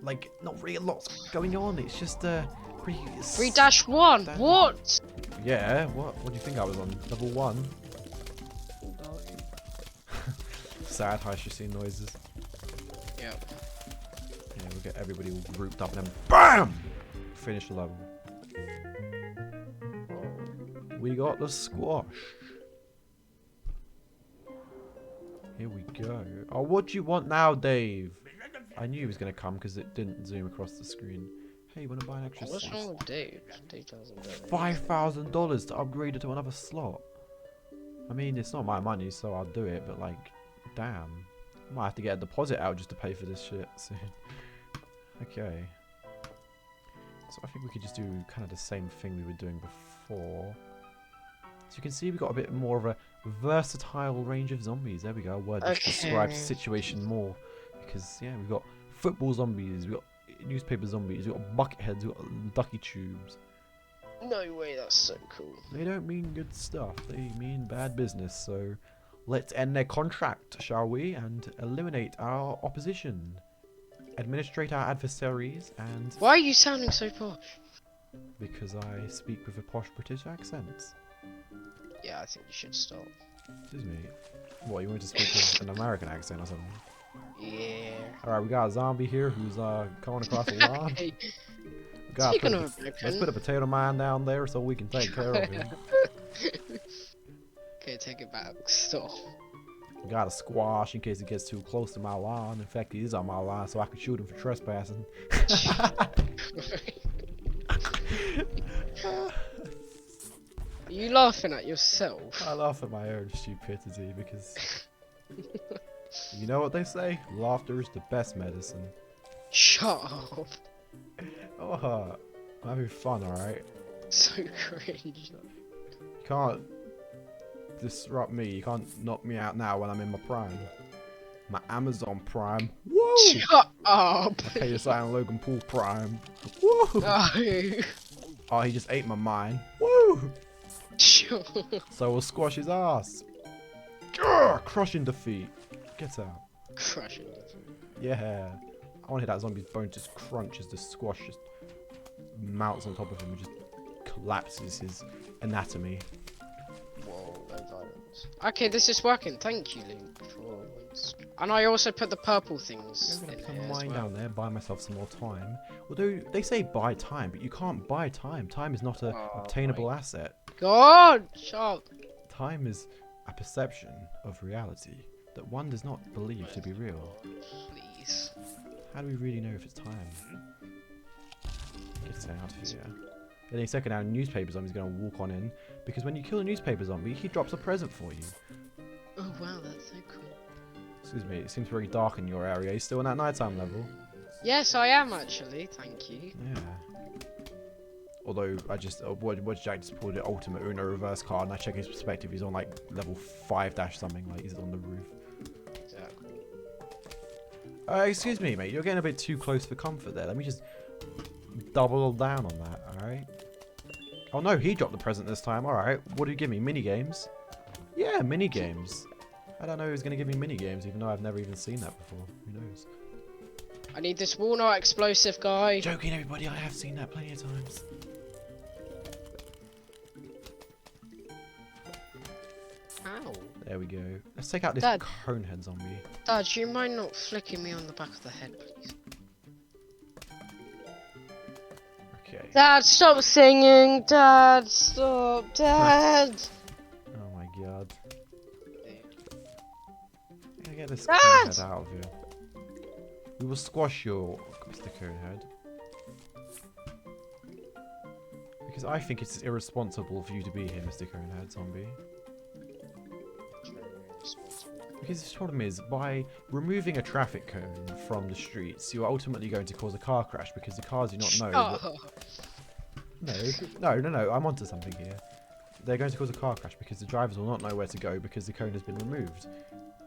like not really a lot going on. It's just pretty 3-1. What? Yeah. What do you think I was on? Level 1. Sad how she seen noises. Yeah. Yeah, we'll get everybody all grouped up and then BAM! Finish the level. We got the squash. Here we go. Oh, what do you want now, Dave? I knew he was going to come because it didn't zoom across the screen. Hey, you want to buy an extra What's slot? wrong with Dave? Dave doesn't do it. $5,000 to upgrade it to another slot. I mean, it's not my money, so I'll do it, but like, damn. I might have to get a deposit out just to pay for this shit soon. Okay. So I think we could just do kind of the same thing we were doing before. So you can see we've got a bit more of a versatile range of zombies. There we go. A word which describes the situation more. Because, yeah, we've got football zombies, we've got newspaper zombies, we've got bucket heads, we've got ducky tubes. No way, that's so cool. They don't mean good stuff. They mean bad business. So let's end their contract, shall we? And eliminate our opposition. Administrate our adversaries and... Why are you sounding so posh? Because I speak with a posh British accent. Yeah, I think you should stop. Excuse me. What, you want to speak with an American accent or something? Yeah. Alright, we got a zombie here who's coming across the lawn. Okay. Let's put a potato mine down there so we can take care of him. Okay, take it back. Stop. Got a squash in case he gets too close to my lawn. In fact, he is on my lawn, so I can shoot him for trespassing. Are you laughing at yourself? I laugh at my own stupidity because you know what they say? Laughter is the best medicine. Shut up. Oh, I'm having fun, alright? So cringe. You can't disrupt me. You can't knock me out now when I'm in my prime. My Amazon Prime. Whoa! Shut up! Hey, it's like Logan Paul Prime. Whoa! No. Oh, he just ate my mind. Woo! Sure. So we'll squash his ass. Grr, crushing defeat. Get out. Crushing it. Yeah. I want to hear that zombie's bone just crunch as the squash just mounts on top of him and just collapses his anatomy. Whoa, no violence. Okay, this is working. Thank you, Luke. And I also put the purple things I'm gonna in put here as mine well. down there, buy myself some more time. Although they say buy time, but you can't buy time. Time is not an obtainable asset. God, shut up. Time is a perception of reality that one does not believe to be real. Please. How do we really know if it's time? Get out of here. Any second now, newspaper zombie's gonna walk on in because when you kill a newspaper zombie, he drops a present for you. Oh wow, that's so cool. Excuse me, it seems very dark in your area. Are you still on that nighttime level? Yes, I am actually. Thank you. Yeah. Although I just, what Jack just pulled the ultimate Uno reverse card, and I check his perspective. He's on like level 5 dash something, like he's on the roof. Exactly. Excuse me, mate. You're getting a bit too close for comfort there. Let me just double down on that. All right. Oh no, he dropped the present this time. All right. What do you give me? Mini games? Yeah, mini games. I don't know who's gonna give me mini games, even though I've never even seen that before. Who knows? I need this walnut explosive guy. Joking, everybody. I have seen that plenty of times. Ow. There we go. Let's take out this Dad. conehead zombie. Dad, do you mind not flicking me on the back of the head, please? Okay. Dad, stop singing! Dad, stop! Dad! Oh my god. I'm gonna get this Dad! conehead out of here. We will squash your Mr. Conehead. Because I think it's irresponsible for you to be here, Mr. Conehead zombie. Because the problem is, by removing a traffic cone from the streets, you're ultimately going to cause a car crash because the cars do not know that... No, I'm onto something here. They're going to cause a car crash because the drivers will not know where to go because the cone has been removed.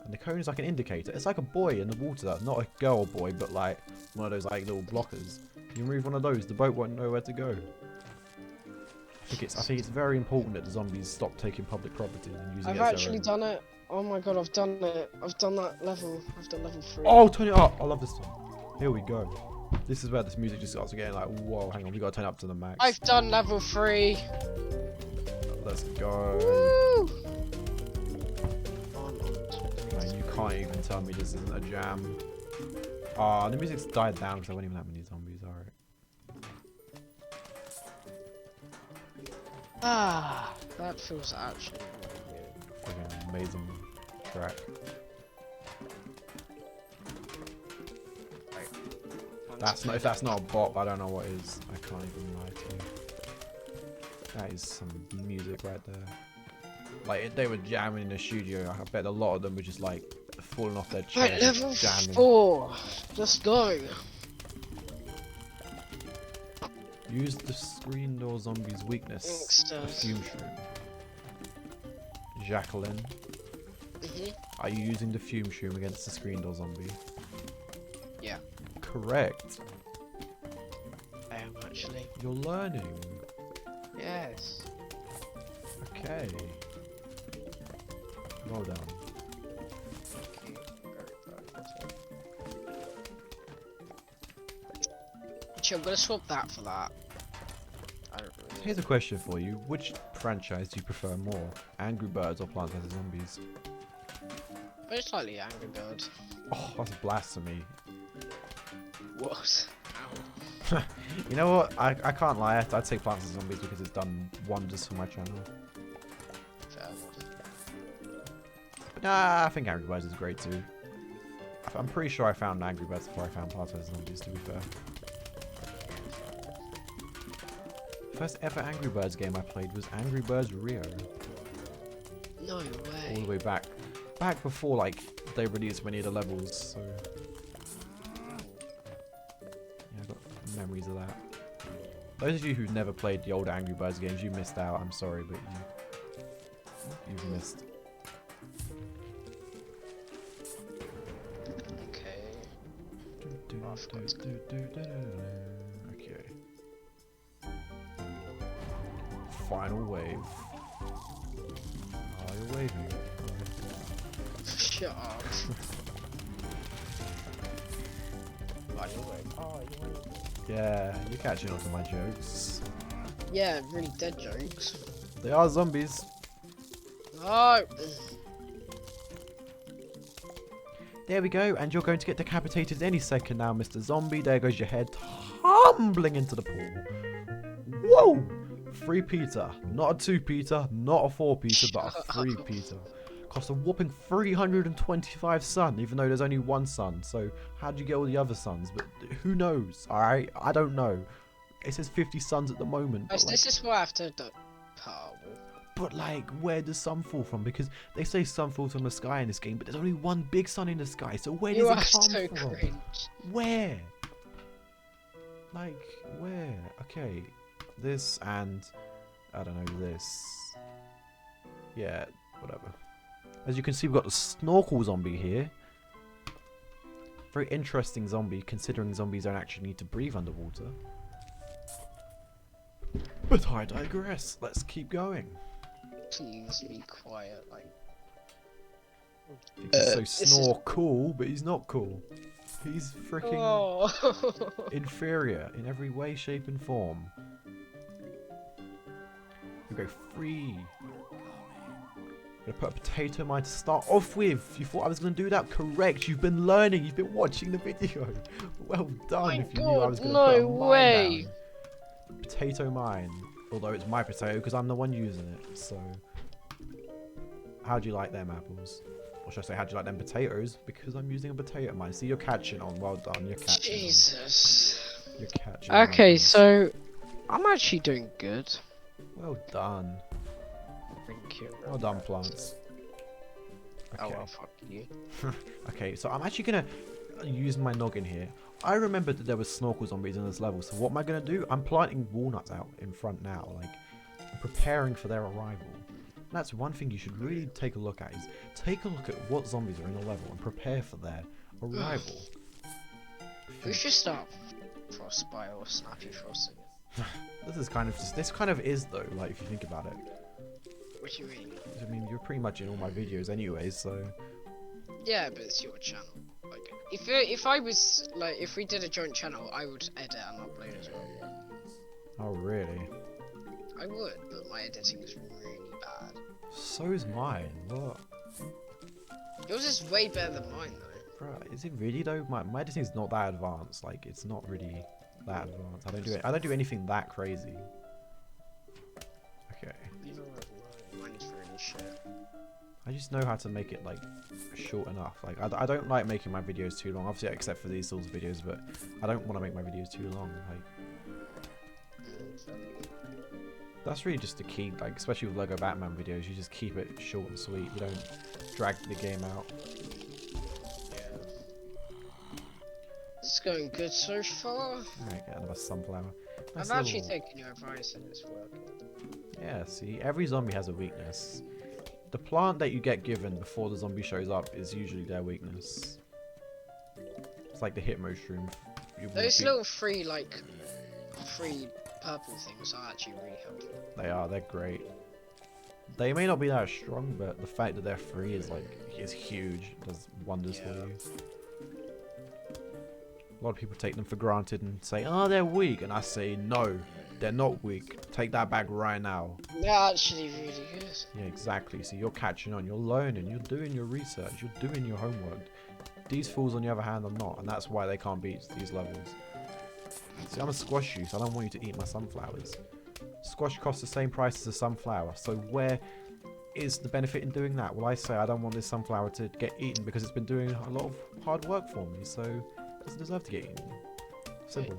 And the cone is like an indicator. It's like a buoy in the water. Not a girl buoy, but like one of those like little blockers. You remove one of those, the boat won't know where to go. I think it's very important that the zombies stop taking public property and using it as I've their actually own. done it. Oh my god, I've done it. I've done that level. I've done level 3. Oh, turn it up! I love this one. Here we go. This is where this music just starts getting like, whoa, hang on, we gotta turn it up to the max. I've done level 3. Let's go. Woo! Man, you can't even tell me this isn't a jam. Ah, the music's died down because I won't even have many zombies, alright. Ah, that feels actually really Fucking amazing track. good. If that's not a bot, I don't know what is. I can't even lie to you. That is some music right there. Like, if they were jamming in the studio, I bet a lot of them were just like falling off their chairs. Right, level jamming. 4. Let's go. Use the screen door zombie's weakness. A fume shroom. Jacqueline, are you using the fume shroom against the screen door zombie? Yeah. Correct. I am actually. You're learning. Yes. Okay. Well done. Okay, very proud. Actually, I'm gonna swap that for that. Here's a question for you. Which franchise do you prefer more? Angry Birds or Plants vs Zombies? Most slightly Angry Birds. Oh, that's blasphemy. What? You know what? I can't lie. I'd say Plants vs Zombies because it's done wonders for my channel. Fair enough. But nah, I think Angry Birds is great too. I'm pretty sure I found Angry Birds before I found Plants vs Zombies, to be fair. First ever Angry Birds game I played was Angry Birds Rio. No way. All the way back before like they released many of the levels. So yeah, I got memories of that. Those of you who've never played the old Angry Birds games, you missed out. I'm sorry, but you've missed. Okay. Okay. Final wave. Oh, you're waving. Shut up. Final wave. Oh, you're waving. Yeah, you're catching on to my jokes. Yeah, really dead jokes. They are zombies. Oh. There we go, and you're going to get decapitated any second now, Mr. Zombie. There goes your head tumbling into the pool. Whoa! 3 Peter. Not a 2 Peter, not a 4 Peter, but a 3 Peter. Cost a whopping 325 sun, even though there's only 1 sun. So how do you get all the other suns? But who knows, alright? I don't know. It says 50 suns at the moment. Guys, Like, this is what I have to do. but like, where does sun fall from? Because they say sun falls from the sky in this game, but there's only 1 big sun in the sky. So where does it come so from? cringe. Where? Like, where? Okay, this and I don't know, this. Yeah, whatever. As you can see, we've got the snorkel zombie here. Very interesting zombie, considering zombies don't actually need to breathe underwater. But I digress. Let's keep going. Please be quiet, like. He's so snore cool, but he's not cool. He's freaking inferior in every way, shape, and form. We go free. I'm gonna put a potato mine to start off with. You thought I was gonna do that? Correct. You've been learning. You've been watching the video. Well done. My if you knew I was gonna God, put a no mine way. down. Potato mine. Although it's my potato because I'm the one using it. So, how do you like them apples? Or should I say, how do you like them potatoes? Because I'm using a potato mine. See, you're catching on. Well done. You're catching. Jesus. On. You're catching. Okay, on. so I'm actually doing good. Well done. Thank you. Well done, plants. Oh Okay. well, fuck you. Okay, so I'm actually gonna use my noggin here. I remembered that there was snorkel zombies in this level, so what am I gonna do? I'm planting walnuts out in front now, like I'm preparing for their arrival. And that's one thing you should really take a look at, is take a look at what zombies are in the level and prepare for their arrival. We should start Frostbite or Snappy Frost again. This kind of is though, like if you think about it. What do you mean? I mean, you're pretty much in all my videos anyways, so Yeah, but it's your channel. Like, if I was like, if we did a joint channel, I would edit and upload as well. oh really? I would, but my editing is really bad. So is mine. What? Yours is way better than mine, though. Bruh, is it really though? My editing is not that advanced. Like, it's not really that advanced. I don't do anything that crazy. Okay. You know what? Mine's really shit. I just know how to make it like short enough. Like, I don't like making my videos too long. Obviously, except for these sorts of videos, but I don't want to make my videos too long. Like, that's really just the key. Like, especially with Lego Batman videos, you just keep it short and sweet. You don't drag the game out. It's going good so far. Alright, get another sunflower. Nice I've actually little- taken your advice and it's working. Yeah, see, every zombie has a weakness. The plant that you get given before the zombie shows up is usually their weakness. It's like the hit mushroom. Those little free purple things are actually really helpful. They're great. They may not be that strong, but the fact that they're free is huge. It does wonders for you. A lot of people take them for granted and say, oh, they're weak. And I say, no, They're not weak. Take that back right now. They're actually really good. Yeah, exactly. So you're catching on. You're learning. You're doing your research. You're doing your homework. These fools, on the other hand, are not, and that's why they can't beat these levels. See, I'm gonna squash you, so I don't want you to eat my sunflowers. Squash costs the same price as a sunflower, so where is the benefit in doing that? Well, I say I don't want this sunflower to get eaten because it's been doing a lot of hard work for me, so it doesn't deserve to get eaten. Simple.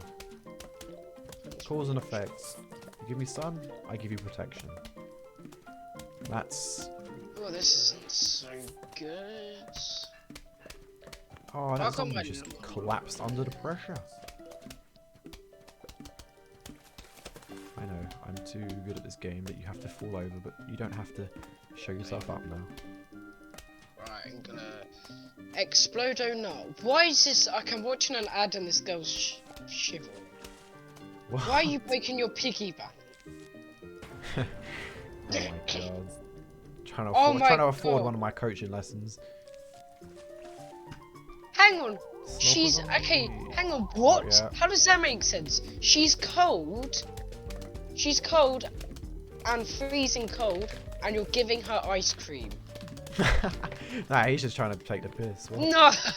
Cause and effects. You give me sun, I give you protection. That's... Oh, this isn't so good. Oh, that zombie just collapsed under the pressure. I know, I'm too good at this game that you have to fall over, but you don't have to show yourself up now. Right, I'm gonna... Explodo nut. Why is this... I'm watching an ad and this girl's shivering. What? Why are you breaking your piggy bank? Oh my god. Trying to afford one of my coaching lessons. Hang on. She's... Okay, hang on. What? Yeah. How does that make sense? She's cold. She's cold and freezing cold, and you're giving her ice cream. Nah, he's just trying to take the piss. What?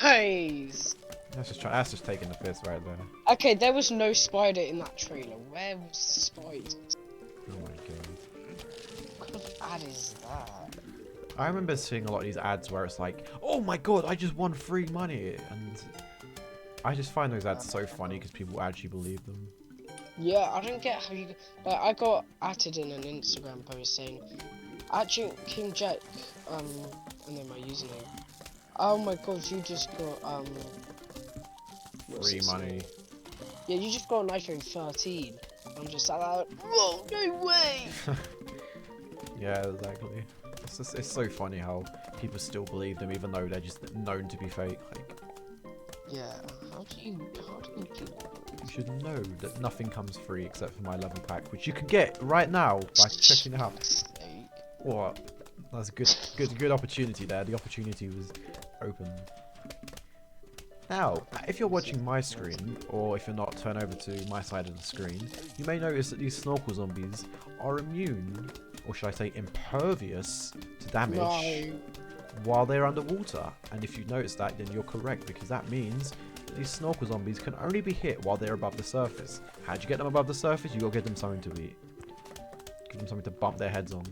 Nice! That's just taking the piss right there. Okay, there was no spider in that trailer. Where was the spider? Oh my god. What kind of ad is that? I remember seeing a lot of these ads where it's like, oh my god, I just won free money. And I just find those ads so funny because people actually believe them. Yeah, I don't get how you... Like, I got added in an Instagram post saying, King Jack, and then my username. Oh my god, you just got, Free money. Yeah, you just got an iPhone 13. I'm just like, whoa, no way! Yeah, exactly. It's so funny how people still believe them even though they're just known to be fake. Like, yeah, how do you do that? You should know that nothing comes free except for my level pack, which you can get right now by checking it out. What? That's a good opportunity there. The opportunity was open. Now, if you're watching my screen, or if you're not, turn over to my side of the screen, you may notice that these snorkel zombies are immune, or should I say impervious, to damage while they're underwater. And if you notice that, then you're correct, because that means that these snorkel zombies can only be hit while they're above the surface. How'd you get them above the surface? You gotta give them something to eat. Give them something to bump their heads on.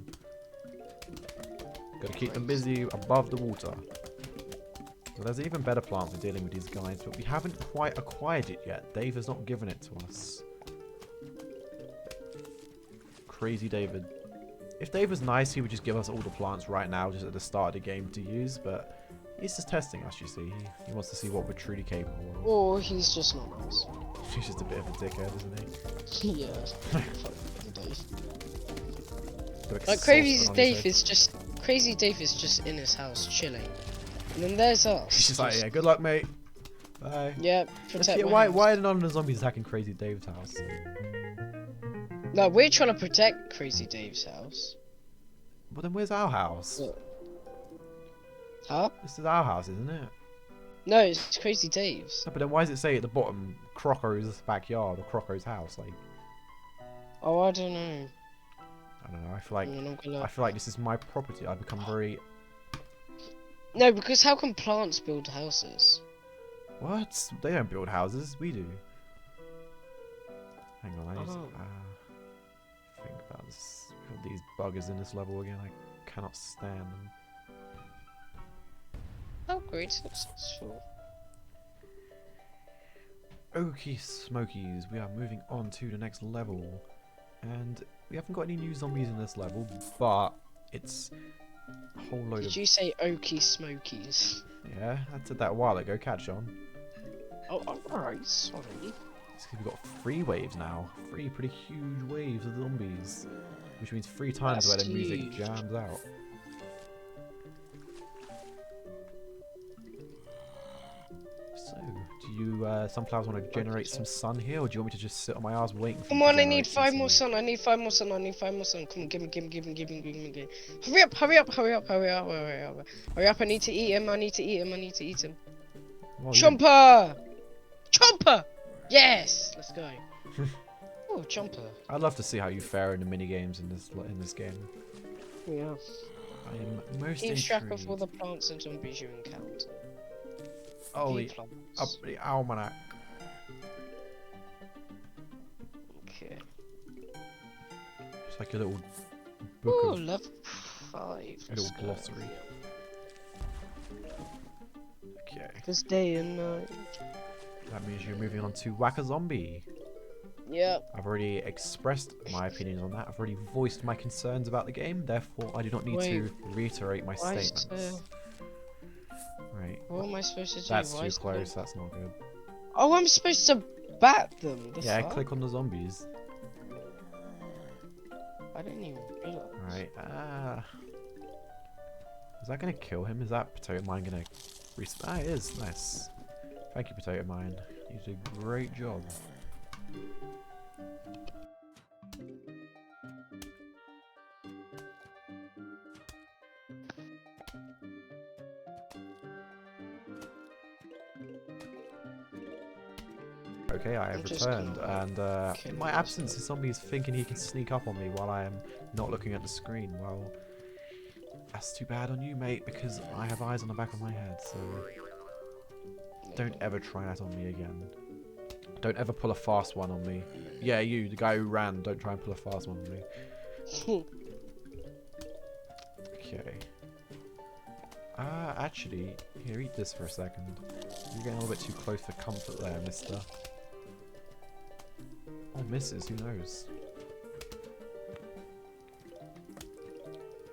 Gotta keep them busy above the water. Well, there's an even better plan for dealing with these guys, but we haven't quite acquired it yet. Dave has not given it to us. Crazy David. If Dave was nice, he would just give us all the plants right now, just at the start of the game to use, but he's just testing us, you see. He wants to see what we're truly capable of. Or he's just not nice. He's just a bit of a dickhead, isn't he? Yeah. Like Crazy Dave is just in his house chilling. And then there's us. He's just like, yeah, good luck, mate. Bye. Yeah, protect why are none of the zombies attacking Crazy Dave's house? No, we're trying to protect Crazy Dave's house. But then where's our house? Huh? This is our house, isn't it? No, it's Crazy Dave's. No, but then why does it say at the bottom Crocko's backyard or Crocko's house? Like, oh, I don't know. I don't know. I feel like this is my property. I become very. No, because how can plants build houses? What? They don't build houses. We do. Hang on, I need to think about this. We've got these buggers in this level again. I cannot stand them. Oh, great successful. Okie smokies, we are moving on to the next level. And we haven't got any new zombies in this level, but it's a whole load of... Did you say Okie Smokies? Yeah, I said that a while ago, catch on. Oh, alright, sorry. It's 'cause we've got 3 waves now. 3 pretty huge waves of zombies. Which means 3 times where the music jams out. So, do you sunflowers want to generate some sun here, or do you want me to just sit on my ass waiting for Come on, I need 5 more sun, I need 5 more sun, I need 5 more sun. Come on, give me. Hurry up. Hurry up, I need to eat him, I need to eat him. Well, Chomper! Chomper! Yes! Let's go. Oh, Chomper. I'd love to see how you fare in the mini games in this game. Yeah. I am most Keep intrigued. track of all the plants and zombies you encounter. Oh, the almanac. Okay. It's like a little book Oh, of level 5. a little glossary. Okay. It's day and night. That means you're moving on to Whack a Zombie. Yep. I've already expressed my opinions on that. I've already voiced my concerns about the game. Therefore, I do not need to reiterate my statements. Right. What am I supposed to do? That's too close. That's not good. Oh, I'm supposed to bat them. Yeah, click on the zombies. I didn't even realize. Right. Is that gonna kill him? Is that Potato Mine gonna respawn? Ah, it is. Nice. Thank you, Potato Mine. You did a great job. Okay, I have returned, and in my absence, the zombie is thinking he can sneak up on me while I am not looking at the screen. Well, that's too bad on you, mate, because I have eyes on the back of my head, so don't ever try that on me again. Don't ever pull a fast one on me. Yeah, you, the guy who ran, don't try and pull a fast one on me. Okay. Actually, here, eat this for a second. You're getting a little bit too close for comfort there, mister. Oh, misses, who knows?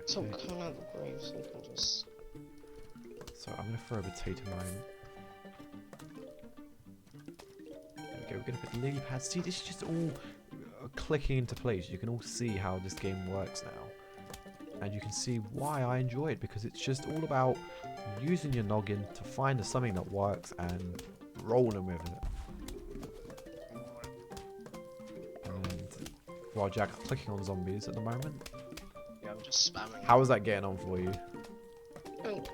So coming out of the grave, so I can just... So I'm gonna throw a potato mine. There we go, we're gonna put lily pads. See, this is just all clicking into place. You can all see how this game works now. And you can see why I enjoy it, because it's just all about using your noggin to find something that works and rolling with it. And while Jack's clicking on zombies at the moment. Yeah, I'm just spamming. How is that getting on for you? Oh, good.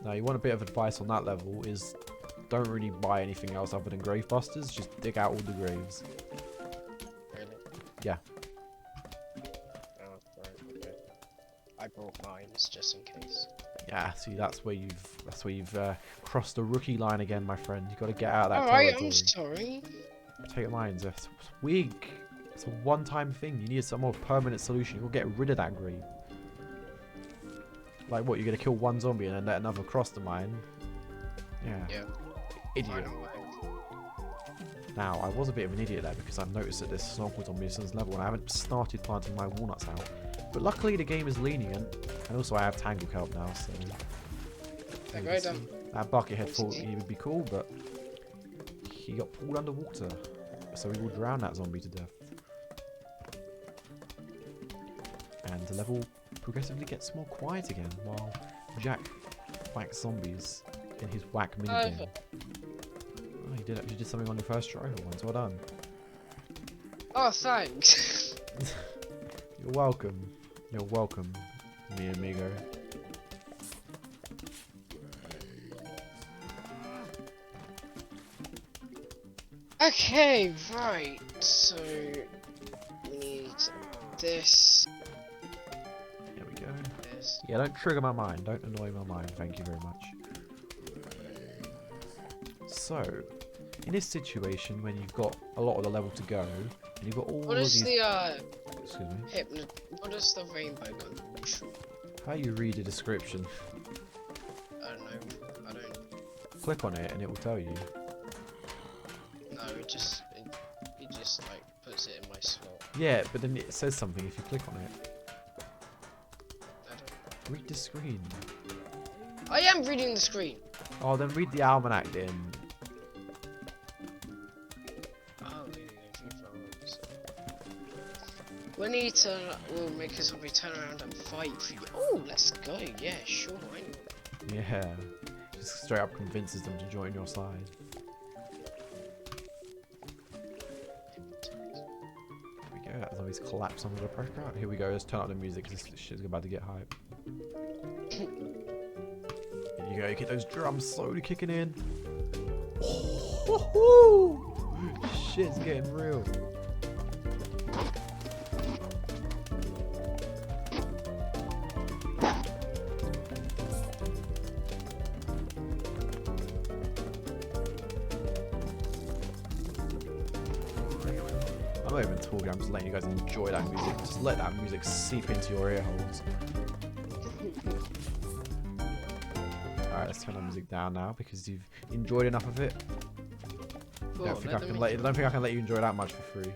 Now, you want a bit of advice on that level is don't really buy anything else other than grave busters. Just dig out all the graves. Really? Yeah. Oh, right, okay. I brought mines just in case. Yeah, see, that's where you've crossed the rookie line again, my friend. You got to get out of that Alright, territory. I'm sorry. Potato mines, it's weak. It's a one-time thing. You need some more permanent solution. You'll get rid of that grave. Like what? You're gonna kill one zombie and then let another cross the mine? Yeah. Idiot. Now, I was a bit of an idiot there because I've noticed that there's snorkels on Mason's level and I haven't started planting my walnuts out. But luckily the game is lenient, and also I have Tangle Kelp now, so... That Buckethead thought he would be cool, but he got pulled underwater, so he will drown that zombie to death. And the level progressively gets more quiet again, while Jack whacks zombies in his whack minigame. Oh, you actually did something on your first try for once, well done. Oh, thanks. You're welcome. You're welcome, mi amigo. Okay, right. So we need this. There we go. This. Yeah, don't trigger my mind. Don't annoy my mind. Thank you very much. So, in this situation, when you've got a lot of the level to go, and you've got all What of is these... the Excuse me? what is the rainbow conclusion? How you read the description? I don't know. I don't. Click on it and it will tell you. No, it just like puts it in my slot. Yeah, but then it says something if you click on it. I don't. Read the screen. I am reading the screen. Oh, then read the almanac then. We need to. We'll make a zombie turn around and fight for you. Oh, let's go. Yeah, sure. Yeah. Just straight up convinces them to join your side. There we go. That zombie's collapsed under the pressure. Here we go. Let's turn up the music because this shit's about to get hype. Here you go. You get those drums slowly kicking in. Oh, shit's getting real. I'm not even talking, I'm just letting you guys enjoy that music. Just let that music seep into your ear holes. Alright, let's turn the music down now because you've enjoyed enough of it. I don't think I can let you enjoy that much for free.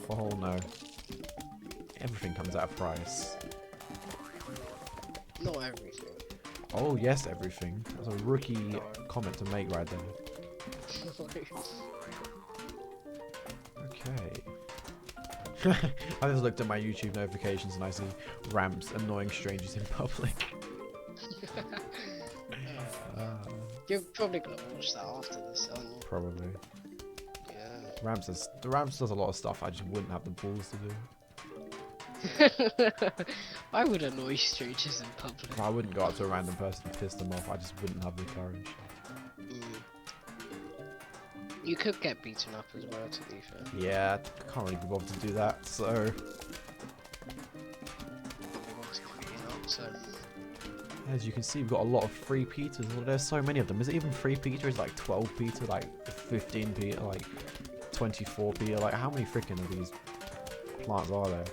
Oh no. Everything comes at a price. Not everything. Oh yes, everything. That's a rookie comment to make right there. Okay. I just looked at my YouTube notifications and I see ramps annoying strangers in public. You're probably gonna watch that after this, aren't you? Probably. Yeah. The ramps does a lot of stuff I just wouldn't have the balls to do. I would annoy strangers in public. I wouldn't go up to a random person and piss them off. I just wouldn't have the courage. You could get beaten up as well, to be fair. Yeah, I can't really be bothered to do that, so... As you can see, we've got a lot of free Peters. Well, there's so many of them. Is it even free Peter? Is it like 12 Peter, like 15 Peter, like 24 Peter? Like, how many freaking of these plants are there?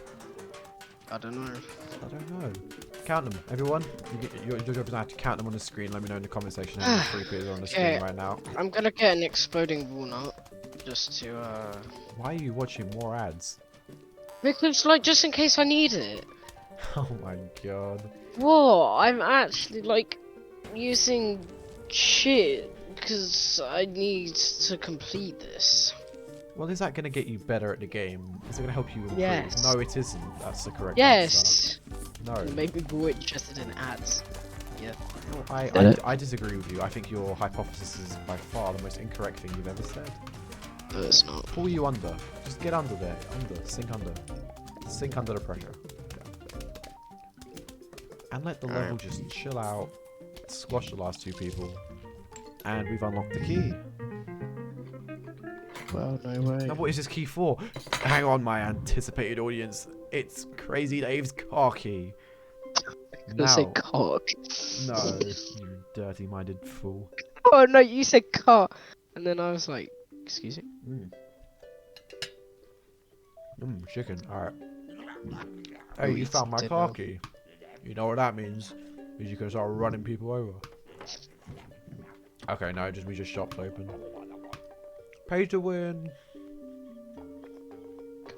I don't know. I don't know. Count them, everyone. You're going to have to count them on the screen. Let me know in the comment section how many free Peters are on the screen right now. I'm gonna get an exploding walnut just to. Why are you watching more ads? Because, like, just in case I need it. Oh my god. What? I'm actually like using shit because I need to complete this. Well, is that going to get you better at the game? Is it going to help you improve? Yes. No, it isn't. That's the correct Yes. answer. No. Maybe more interested in ads. Yeah. No, I disagree with you. I think your hypothesis is by far the most incorrect thing you've ever said. No, it's not. Pull you under. Just get under there. Sink under. Sink under the pressure. And let the level just chill out. Squash the last two people. And we've unlocked the key. Well, no way. Now what is this key for? Hang on, my anticipated audience. It's Crazy Dave's car key. Now, say cock. No, you dirty-minded fool. Oh no, you said car. And then I was like, excuse me? Chicken. Alright. Hey, you found my car key. You know what that means? Is you can start running people over. Okay, no, we just shopped open. Pay to win.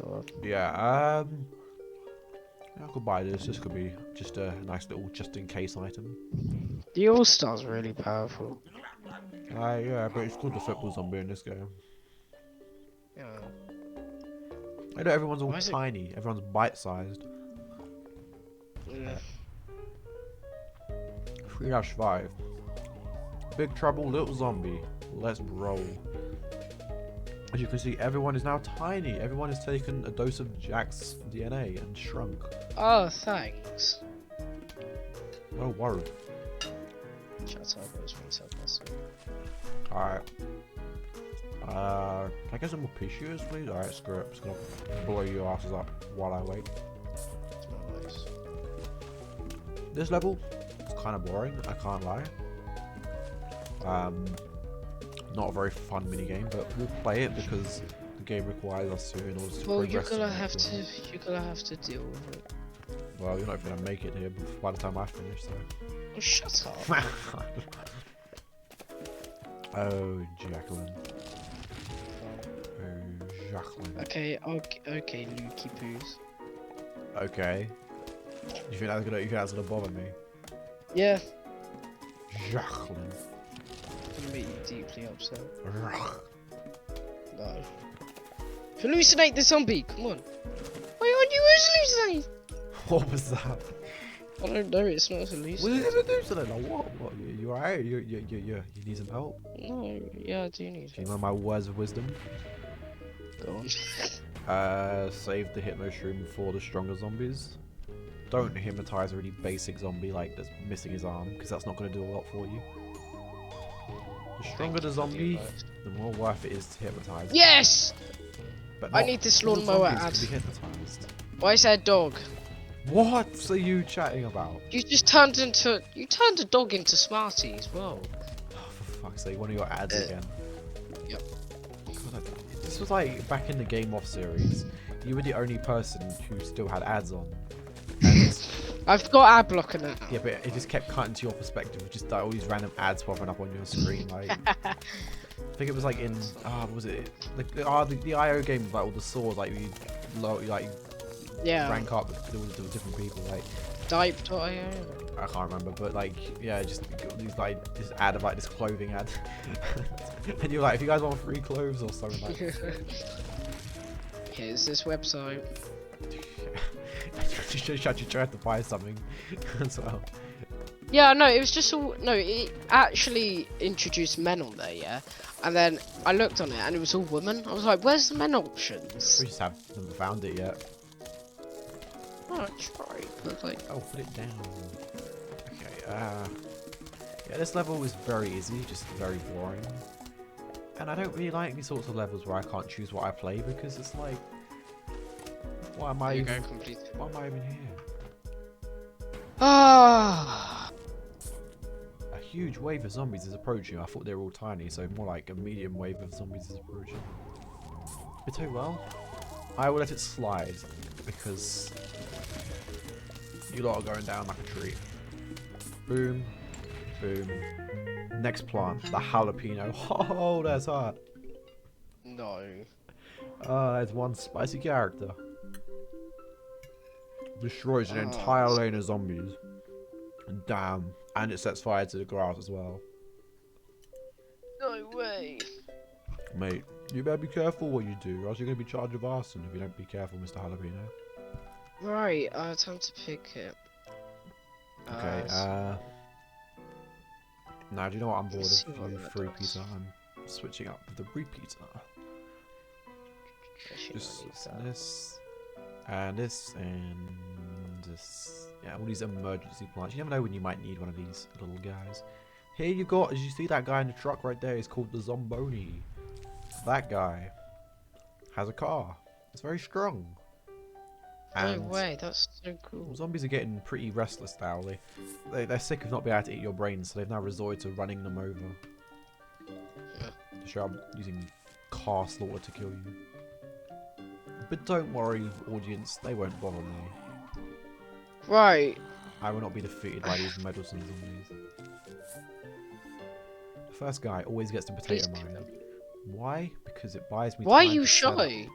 God. Yeah, I could buy this. This could be just a nice little just-in-case item. The All-Star's really powerful. Yeah, but it's called the football zombie in this game. Yeah. I know everyone's all tiny. Everyone's bite-sized. Yeah. 3-5. Big Trouble, Little Zombie. Let's roll. As you can see, everyone is now tiny. Everyone has taken a dose of Jack's DNA and shrunk. Oh, thanks. No worry. Shut up, I was trying to tell myself. Alright. Can I get some more pissues, please? Alright, screw it. I'm just gonna blow your asses up while I wait. It's not nice. This level is kind of boring, I can't lie. Not a very fun minigame, but we'll play it because the game requires us to in order to progress. Well, you're gonna have to deal with it. Well, you're not gonna make it here by the time I finish, so. Oh, shut up. Oh, Jacqueline. Oh, Jacqueline. Okay, Lukey Poos. Okay. You think that's gonna bother me? Yeah. Jacqueline. Gonna make you deeply upset. Ugh. No. Hallucinate the zombie! Come on. Why aren't you hallucinate? What was that? I don't know, it's not hallucinate. What is it hallucinate? Like what? What? You alright? You need some help? No, yeah, I do need Do you know my words of wisdom? Go on. Save the hypno shroom for the stronger zombies. Don't hypnotize a really basic zombie like that's missing his arm, because that's not going to do a lot for you. The stronger the zombie, the more worth it is to hypnotize. Yes! But I need this lawnmower ad. To be hypnotized. Why is there a dog? What are you chatting about? You just turned a dog into Smarty as well. Oh, for fuck's sake, one of your ads again. Yep. God, This was like back in the Game Off series. You were the only person who still had ads on. And I've got ad blocker now. yeah, but it just kept cutting to your perspective. Just like all these random ads popping up on your screen. Like, I think it was like in what was it the IO game with like all the swords, like you rank up with all the different people. Like Dipe.io. I can't remember, but like yeah, just these like this ad of like this clothing ad, and you're like, if you guys want free clothes or something like. Here's this website. You tried to buy something as well. Yeah, no, it was just all no. It actually introduced men on there, yeah. And then I looked on it, and it was all women. I was like, "Where's the men options?" We just haven't found it yet. Oh, I tried, but like, oh, put it down. Okay. Yeah, this level is very easy, just very boring. And I don't really like these sorts of levels where I can't choose what I play because it's like, why am I even here? Ah. A huge wave of zombies is approaching. I thought they were all tiny, so more like a medium wave of zombies is approaching. But tell you well, I will let it slide because you lot are going down like a tree. Boom, boom. Next plant, the jalapeno. Oh, that's hot. No. It's one spicy character. Destroys an entire lane of zombies. Damn. And it sets fire to the grass as well. No way. Mate, you better be careful what you do, or else you're going to be charged with arson if you don't be careful, Mr. Jalapeno. Right, time to pick it. Okay, now do you know what? I'm bored of you free pizza. I'm switching up with the repeater. Just this, and this, and this. Yeah, all these emergency plants. You never know when you might need one of these little guys. Here you got, as you see that guy in the truck right there, he's called the Zomboni. That guy has a car. It's very strong. And no way, that's so cool. Zombies are getting pretty restless now. They're sick of not being able to eat your brains, so they've now resorted to running them over. Yeah. To show I'm using car slaughter to kill you. But don't worry, audience, they won't bother me. Right. I will not be defeated by these meddlesome zombies. The first guy always gets the potato mine. Why? Because it buys me time. Why are you shy?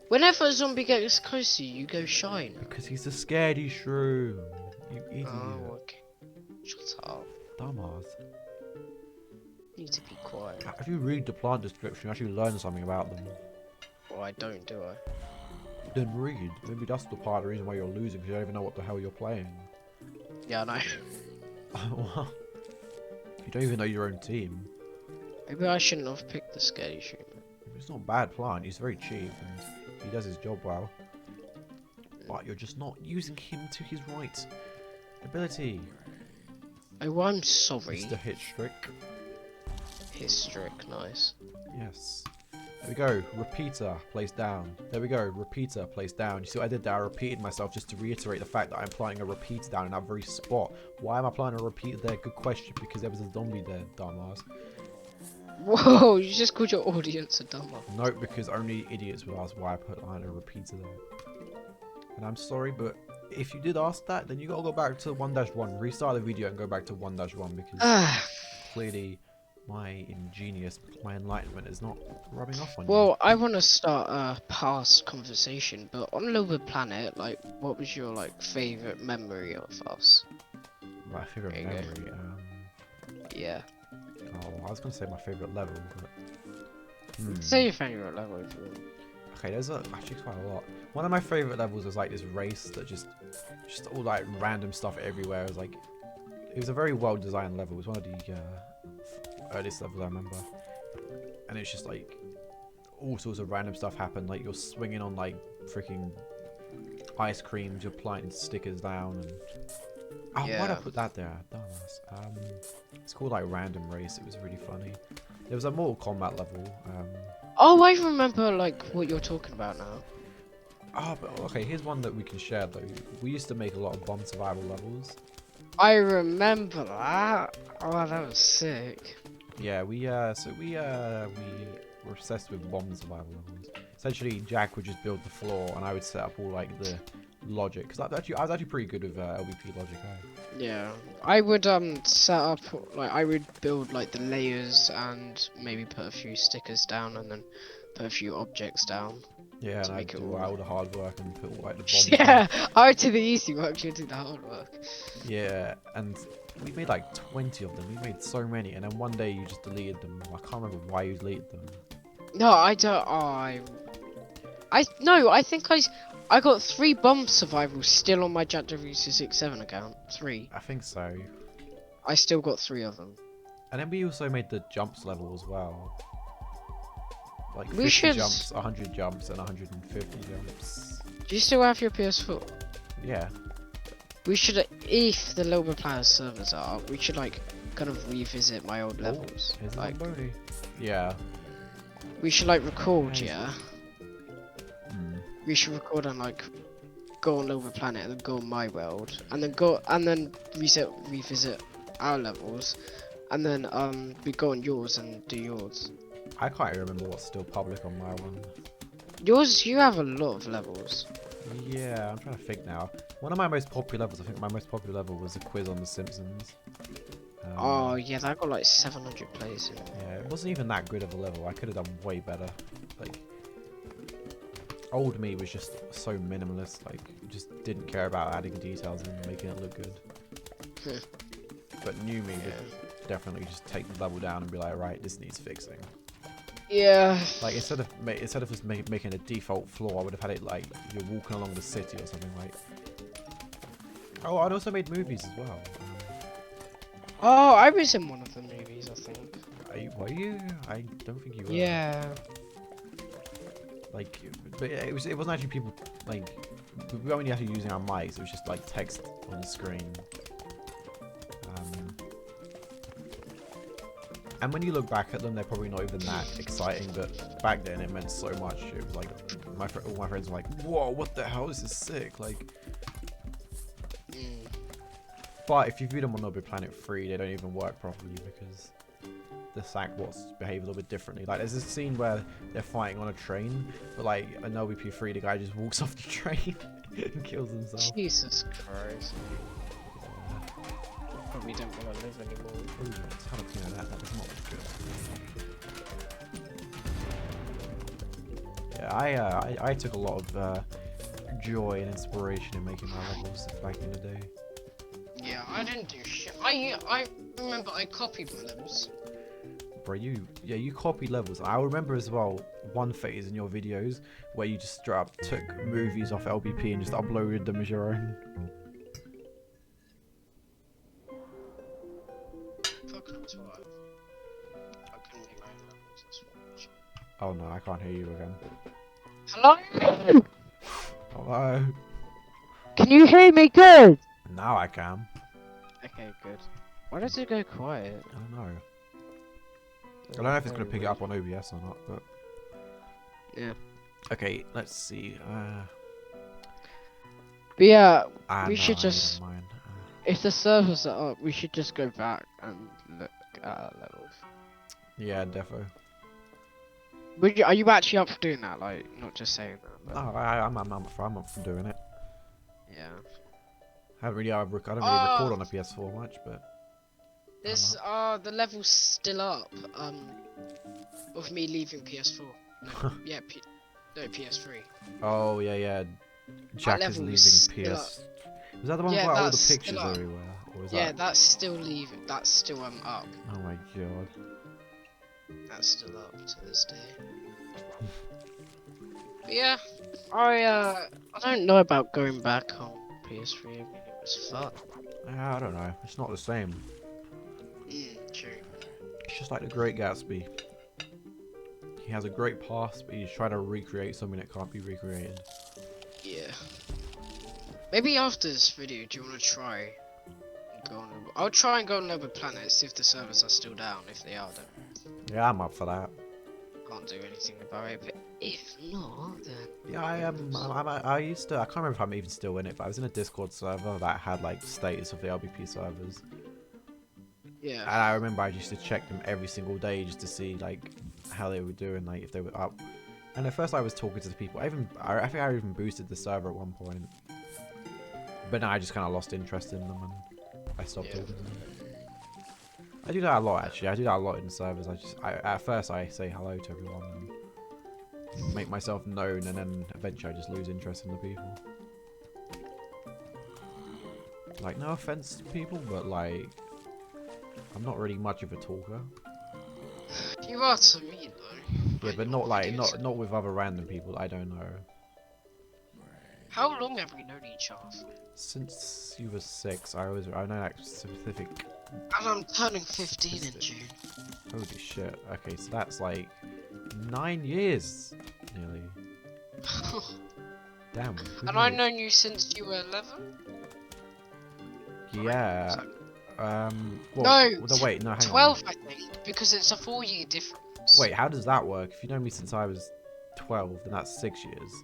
Whenever a zombie gets close to you, you go shy. Because he's a scaredy shrew. You idiot. Oh, okay. Shut up. Dumbass. You need to be quiet. If you read the plant description, you actually learn something about them. Well, I don't, do I? Then read. Maybe that's the part of the reason why you're losing, because you don't even know what the hell you're playing. Yeah, I know. Well, you don't even know your own team. Maybe I shouldn't have picked the scaredy shrew. It's not a bad plant. He's very cheap and he does his job well. But you're just not using him to his right ability. Oh, I'm sorry. Mr. Hitchstrick. Histrick, nice. Yes. There we go. Repeater, place down. There we go. Repeater, place down. You see what I did there? I repeated myself just to reiterate the fact that I'm planting a repeater down in that very spot. Why am I planting a repeater there? Good question. Because there was a zombie there, dumbass. Whoa, you just called your audience a dumbass. No, because only idiots would ask why I put a repeater there. And I'm sorry, but if you did ask that, then you gotta go back to 1-1. Restart the video and go back to 1-1 because clearly my enlightenment is not rubbing off on you. Well, I want to start a past conversation, but on Little Planet, like, what was your favorite memory of us? My favorite memory. Yeah. Oh, I was gonna say my favorite level, but Say your favorite level if you want. okay, there's actually quite a lot. One of my favorite levels was like this race that just all like random stuff everywhere. It was a very well designed level. It was one of the earliest levels I remember, and it's just like all sorts of random stuff happened. Like you're swinging on like freaking ice creams, you're planting stickers down, and why'd I put that there? Dumbass. It's called like Random Race. It was really funny. There was a Mortal Kombat level. Oh, I remember what you're talking about now. But okay, here's one that we can share though. We used to make a lot of bomb survival levels. I remember that. Oh, that was sick. Yeah, we were obsessed with bomb survival levels. Essentially, Jack would just build the floor, and I would set up all like the logic. Because I was actually pretty good with LBP logic. Yeah, I would set up like I would build like the layers and maybe put a few stickers down and then put a few objects down. Yeah, and I'd do all the hard work and put all like the bombs. Yeah, I would do the easy work, you do the hard work. Yeah, and we made like 20 of them. We made so many, and then one day you just deleted them. I can't remember why you deleted them. No, I don't. I think I got 3 bomb survivals still on my JackDW267 account. 3. I think so. I still got 3 of them. And then we also made the jumps level as well. Like we 50 jumps, 100 jumps, and 150 jumps. Do you still have your PS4? Yeah. We should, if the Lower Players servers are up, we should like kind of revisit my old levels. Like, Zomboni. Yeah. We should like record, yeah. Mm. We should record and like go on Lower Planet and then go on my world, and then revisit our levels, and then we go on yours and do yours. I can't even remember what's still public on my one. Yours, you have a lot of levels. Yeah, I'm trying to think now. One of my most popular levels, I think my most popular level was a quiz on The Simpsons. Oh yeah, that got like 700 plays in it. Yeah, it wasn't even that good of a level. I could have done way better. Like, old me was just so minimalist. Like, just didn't care about adding details and making it look good. But new me would definitely just take the level down and be like, right, this needs fixing. Yeah. Like instead of just making a default floor, I would have had it like you're walking along the city or something like. Oh, I'd also made movies as well. Oh, I was in one of the movies, I think. Were you? I don't think you were. Yeah. Like, but it wasn't actually people like. We weren't actually using our mics. It was just like text on the screen. And when you look back at them, they're probably not even that exciting, but back then it meant so much. It was like, all my friends were like, whoa, what the hell, this is sick, like... But if you view them on Noble Planet 3, they don't even work properly because the Sackbots behave a little bit differently. Like, there's this scene where they're fighting on a train, but like, in LBP 3, the guy just walks off the train and kills himself. Jesus Christ. Probably don't want to live anymore. Ooh, how to clear that? That does not look good. Yeah, I took a lot of joy and inspiration in making my levels back in the day. Yeah, I didn't do shit. I remember I copied my levels. Bro, you copied levels. I remember as well one phase in your videos where you just straight up took movies off LBP and just uploaded them as your own. Oh no, I can't hear you again. Hello? Hello? Can you hear me good? Now I can. Okay, good. Why does it go quiet? I don't know. I don't know if it's going to pick it up on OBS or not, but... Yeah. Okay, let's see. But yeah, we should just... If the servers are up, we should just go back and look at our levels. Yeah, defo. Are you actually up for doing that? Like, not just saying that. But... No, I'm up for doing it. Yeah. I don't really record on a PS4 much, but... This, the level's still up, of me leaving PS4. No, yeah, PS3. Oh, yeah. Jack is leaving PS... Was that the one with all the pictures everywhere? Or is that's still leaving. That's still up. Oh my god. That's still up to this day. But yeah, I don't know about going back on PS3. I mean, it was fun. I don't know. It's not the same. True. It's just like The Great Gatsby. He has a great past, but he's trying to recreate something that can't be recreated. Yeah. Maybe after this video, do you want to try? I'll try and go on Noble Planet, see if the servers are still down. If they are, then yeah, I'm up for that. Can't do anything about it, but if not, then yeah, I am. I used to. I can't remember if I'm even still in it, but I was in a Discord server that had like status of the LBP servers. Yeah. And I remember I used to check them every single day just to see like how they were doing, like if they were up. And at first I was talking to the people. I think I even boosted the server at one point. But now I just kind of lost interest in them and I stopped talking to them. I do that a lot actually. I do that a lot in servers. At first I say hello to everyone and make myself known, and then eventually I just lose interest in the people. Like, no offense to people, but like, I'm not really much of a talker. You are to me though. Yeah, but not like not with other random people I don't know. How long have we known each other? Since you were 6, I know like specific. And I'm turning 15 in June. Holy shit! Okay, so that's like 9 years, nearly. Damn. And I've known you since you were 11. Yeah. Well, no. Wait, no, hang 12, on. I think, because it's a 4-year difference. Wait, how does that work? If you know me since I was 12, then that's 6 years.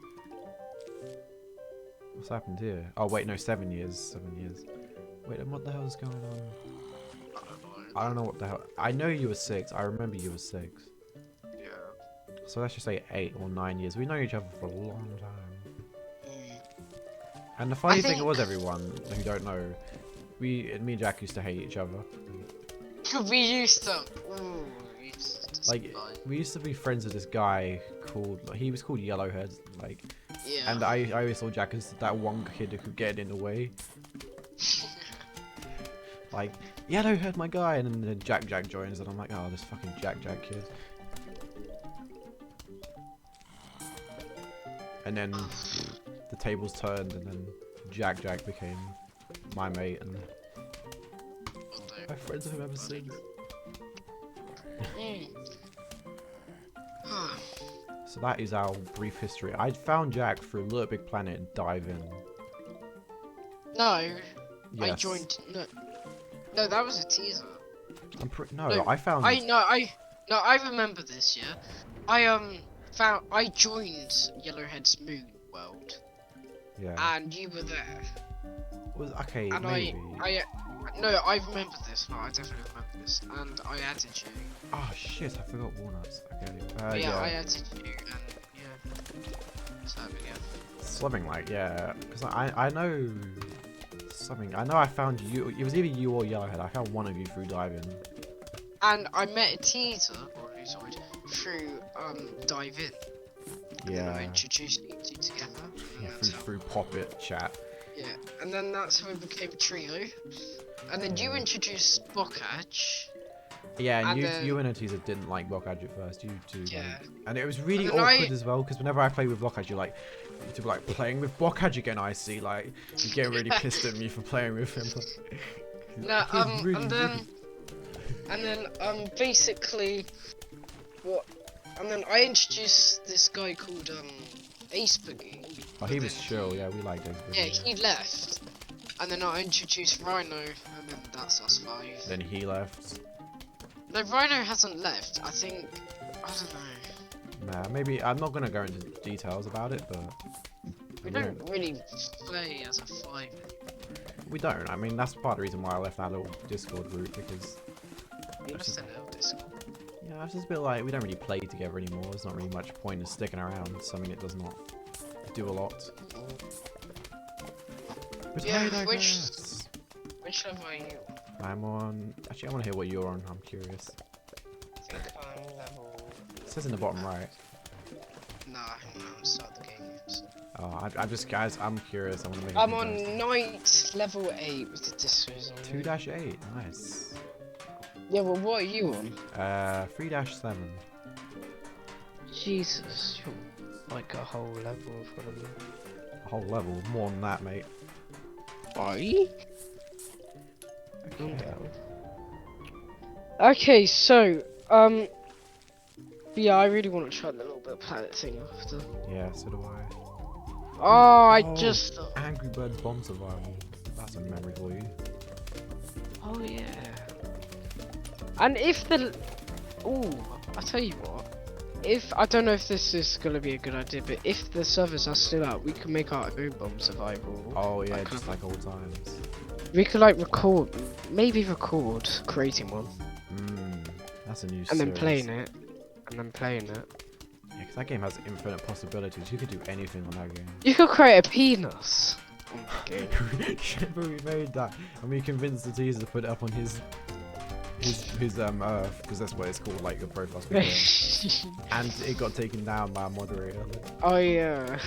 What's happened here? Oh wait, no, 7 years. 7 years. Wait, and what the hell is going on? I don't know what the hell. I know you were 6. I remember you were 6. Yeah. So let's just say 8 or 9 years. We know each other for a long time. And the funny thing was, everyone who don't know, me and Jack used to hate each other. We used to. We used to be friends with this guy called. He was called Yellowhead. Like. Yeah. And I always saw Jack as that one kid who could get in the way. Like, Yellowhead, my guy, and then Jack joins, and I'm like, oh, this fucking Jack kid. And then the tables turned, and then Jack became my mate, and I'm friends with him ever since. So that is our brief history. I found Jack through Little Big Planet and Dive In. No, yes. I joined. No, that was a teaser. No, I found. I remember this. Yeah, I joined Yellowhead's Moon World. Yeah. And you were there. Okay, and maybe. I remember this. No, I definitely remember this. And I added you. Oh shit! I forgot walnuts. Okay. Yeah, I added you, and yeah. Something again. Something like because I know something. I know I found you. It was either you or Yellowhead. I found one of you through diving. And I met a teaser through Dive In. And then I introduced you two together. Yeah, through Poppet chat. Yeah, and then that's how we became a trio. And then you introduced Bokaj. Yeah, and you and Teaser didn't like Bokaj at first. You two. Yeah. And it was really awkward as well, because whenever I play with Bokaj, you're like, playing with Bokaj again. I see, like, you get really pissed at me for playing with him. No, and then basically, and then I introduced this guy called Ace Boogie. Oh, he was chill. Yeah, we liked Ace Boogie. Yeah, he left, and then I introduced Rhino, and then that's us 5. Then he left. No, Rhino hasn't left. I think, I don't know. Nah, maybe I'm not gonna go into details about it, but we don't really play as a 5. We don't. I mean, that's part of the reason why I left that little Discord group, because. Just a little Discord. Yeah, it's just a bit like we don't really play together anymore. There's not really much point in sticking around. Something it does not do a lot. Yeah, which level are you? I'm on. Actually, I want to hear what you're on. I'm curious. I think I'm level. It says in the bottom right. Nah, I haven't started the game yet. Oh, I'm just, guys. I'm curious. I want to make. I'm on Knight level 8 with the discos on. 2-8. Nice. Yeah, well, what are you on? 3-7. Jesus, you're like a whole level in front of me. A whole level, more than that, mate. Are you? Okay. Okay, so yeah, I really want to try the little bit of planet thing after. Yeah, so do I. Oh, I just. Angry Bird Bomb Survival. That's a memory for you. Oh yeah. And if the, I tell you what. If I don't know if this is gonna be a good idea, but if the servers are still up, we can make our own bomb survival. Oh yeah, just like old times. We could like maybe record creating one. That's a new. And then playing it, and then playing it. Yeah, because that game has infinite possibilities. You could do anything on that game. You could create a penis. But we made that, and we convinced the teaser to put it up on his Earth, because that's what it's called, like the profile picture. And it got taken down by a moderator. Oh yeah.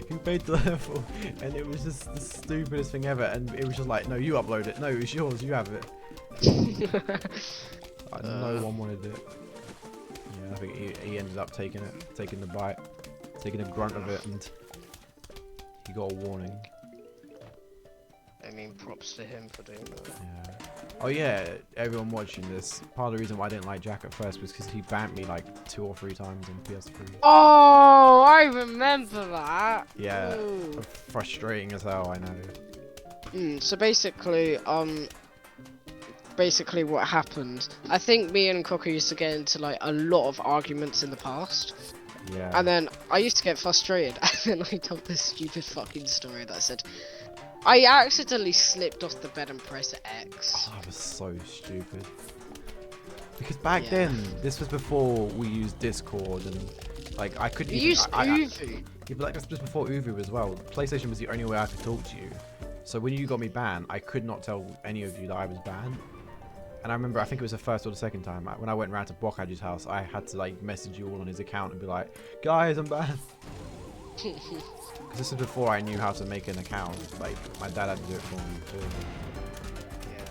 Who made the level, and it was just the stupidest thing ever. And it was just like, no, you upload it. No, it's yours. You have it. No one wanted it. Yeah, I think he ended up taking it, taking the bite, taking a grunt of it, and he got a warning. I mean, props to him for doing that. Yeah. Oh yeah, everyone watching this, part of the reason why I didn't like Jack at first was because he banned me like 2 or 3 times on PS3. Oh, I remember that. Yeah, frustrating as hell, I know. So basically, what happened, I think me and Crocko used to get into like a lot of arguments in the past. Yeah. And then I used to get frustrated, and then I told this stupid fucking story that said, I accidentally slipped off the bed and pressed X. Oh, that was so stupid. Because back then, this was before we used Discord, and like I couldn't even. Used Uvu. Yeah, but like that's just before Uvu as well. PlayStation was the only way I could talk to you. So when you got me banned, I could not tell any of you that I was banned. And I remember, I think it was the first or the second time, when I went round to Bokaj's house, I had to like message you all on his account and be like, guys, I'm banned. Because this is before I knew how to make an account. Like, my dad had to do it for me too. Yeah.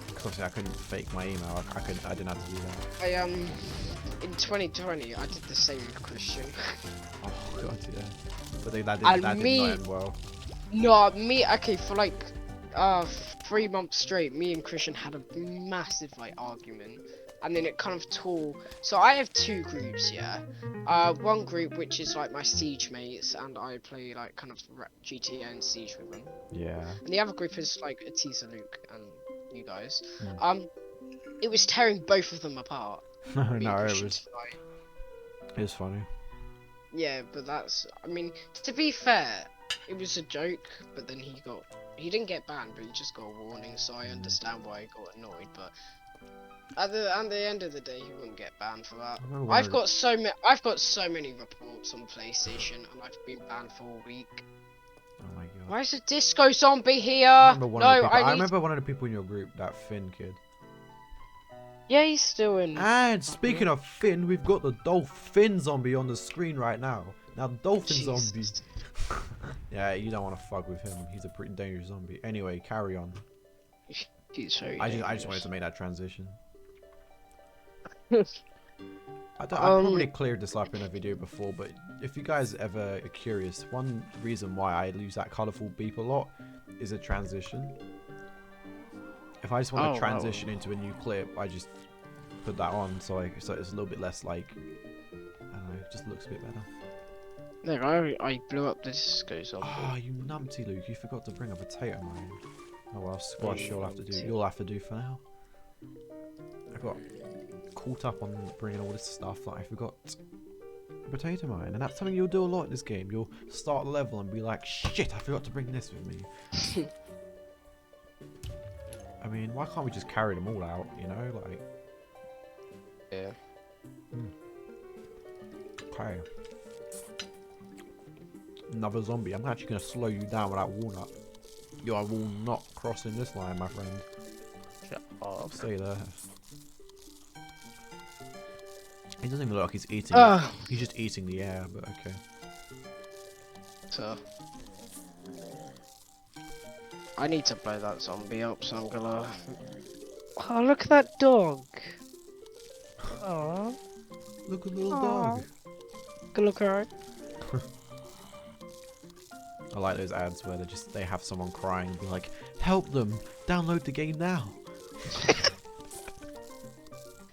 Because obviously I couldn't fake my email. I didn't have to do that. In 2020, I did the same with Christian. Oh god, yeah. But that did not end well. No, okay, for like 3 months straight, me and Christian had a massive like argument, and then it kind of tore. So I have 2 groups, yeah. One group which is like my Siege mates, and I play like kind of GTA and Siege with them. Yeah. And the other group is like Atisa, Luke, and you guys. It was tearing both of them apart. No, it was funny. Yeah, but that's, I mean, to be fair, it was a joke, but then he didn't get banned, but he just got a warning, so I understand why he got annoyed, but at the end of the day, he wouldn't get banned for that. I've got so many reports on PlayStation, and I've been banned for a week. Oh my god. Why is a disco zombie here? I remember one of the people in your group, that Finn kid. Yeah, he's still in. And speaking of Finn, we've got the dolphin zombie on the screen right now. Now, dolphin zombie. Yeah, you don't want to fuck with him. He's a pretty dangerous zombie. Anyway, carry on. He's very I just wanted to make that transition. I probably cleared this up in a video before, but if you guys ever are curious, one reason why I use that colourful beep a lot is a transition. If I just want to transition into a new clip, I just put that on, so it's a little bit less like, I don't know, it just looks a bit better. There, I blew up this disco zombie. Oh, you numpty Luke! You forgot to bring a potato mine. Oh well, squash you'll have to do for now. I got caught up on bringing all this stuff that I forgot. A potato mine, and that's something you'll do a lot in this game. You'll start a level and be like, shit, I forgot to bring this with me. I mean, why can't we just carry them all out, you know, like... Yeah. Okay. Another zombie. I'm actually going to slow you down with that walnut. You are not crossing this line, my friend. Shut up. Stay there. He doesn't even look like he's eating. He's just eating the air, but okay. So... I need to blow that zombie up, so I'm gonna... Oh, look at that dog! Aww. Look at the little dog. Good look, alright. I like those ads where they have someone crying and be like, help them! Download the game now!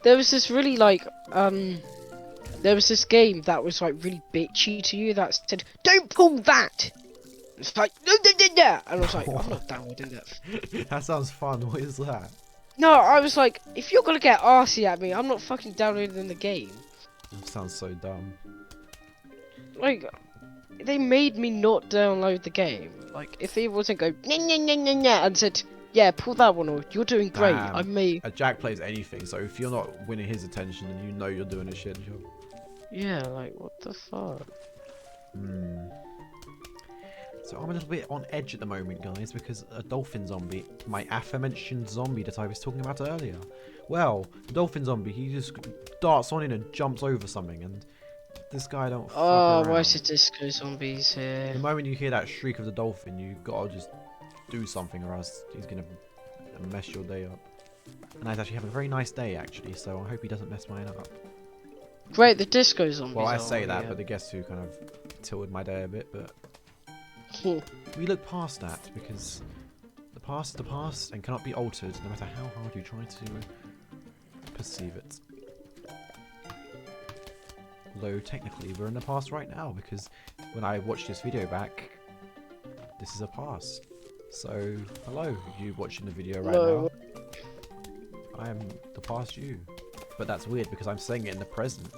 There was this really like, there was this game that was like really bitchy to you that said, don't pull that! It's like, no, and I was like, I'm not downloading that. That sounds fun. What is that? No, I was like, if you're gonna get arsey at me, I'm not fucking downloading the game. That sounds so dumb. Like, they made me not download the game. Like, if they wasn't go, and said, Yeah, pull that one off. You're doing great. I made. Jack plays anything, so if you're not winning his attention, then you know you're doing a shit job. Yeah, like what the fuck? So I'm a little bit on edge at the moment, guys, because a dolphin zombie, my aforementioned zombie that I was talking about earlier. Well, the dolphin zombie, he just darts on in and jumps over something, and this guy don't fuck around. Why is the disco zombies here? The moment you hear that shriek of the dolphin, you gotta just do something, or else he's gonna mess your day up. And I was actually having a very nice day, actually, so I hope he doesn't mess mine up. Great, the disco zombies. Well, I say that, but the Guess Who kind of tilted my day a bit, but we look past that, because the past is the past and cannot be altered, no matter how hard you try to perceive it. Although, technically, we're in the past right now, because when I watch this video back, this is a past. So, hello, you watching the video right now. I am the past you. But that's weird, because I'm saying it in the present.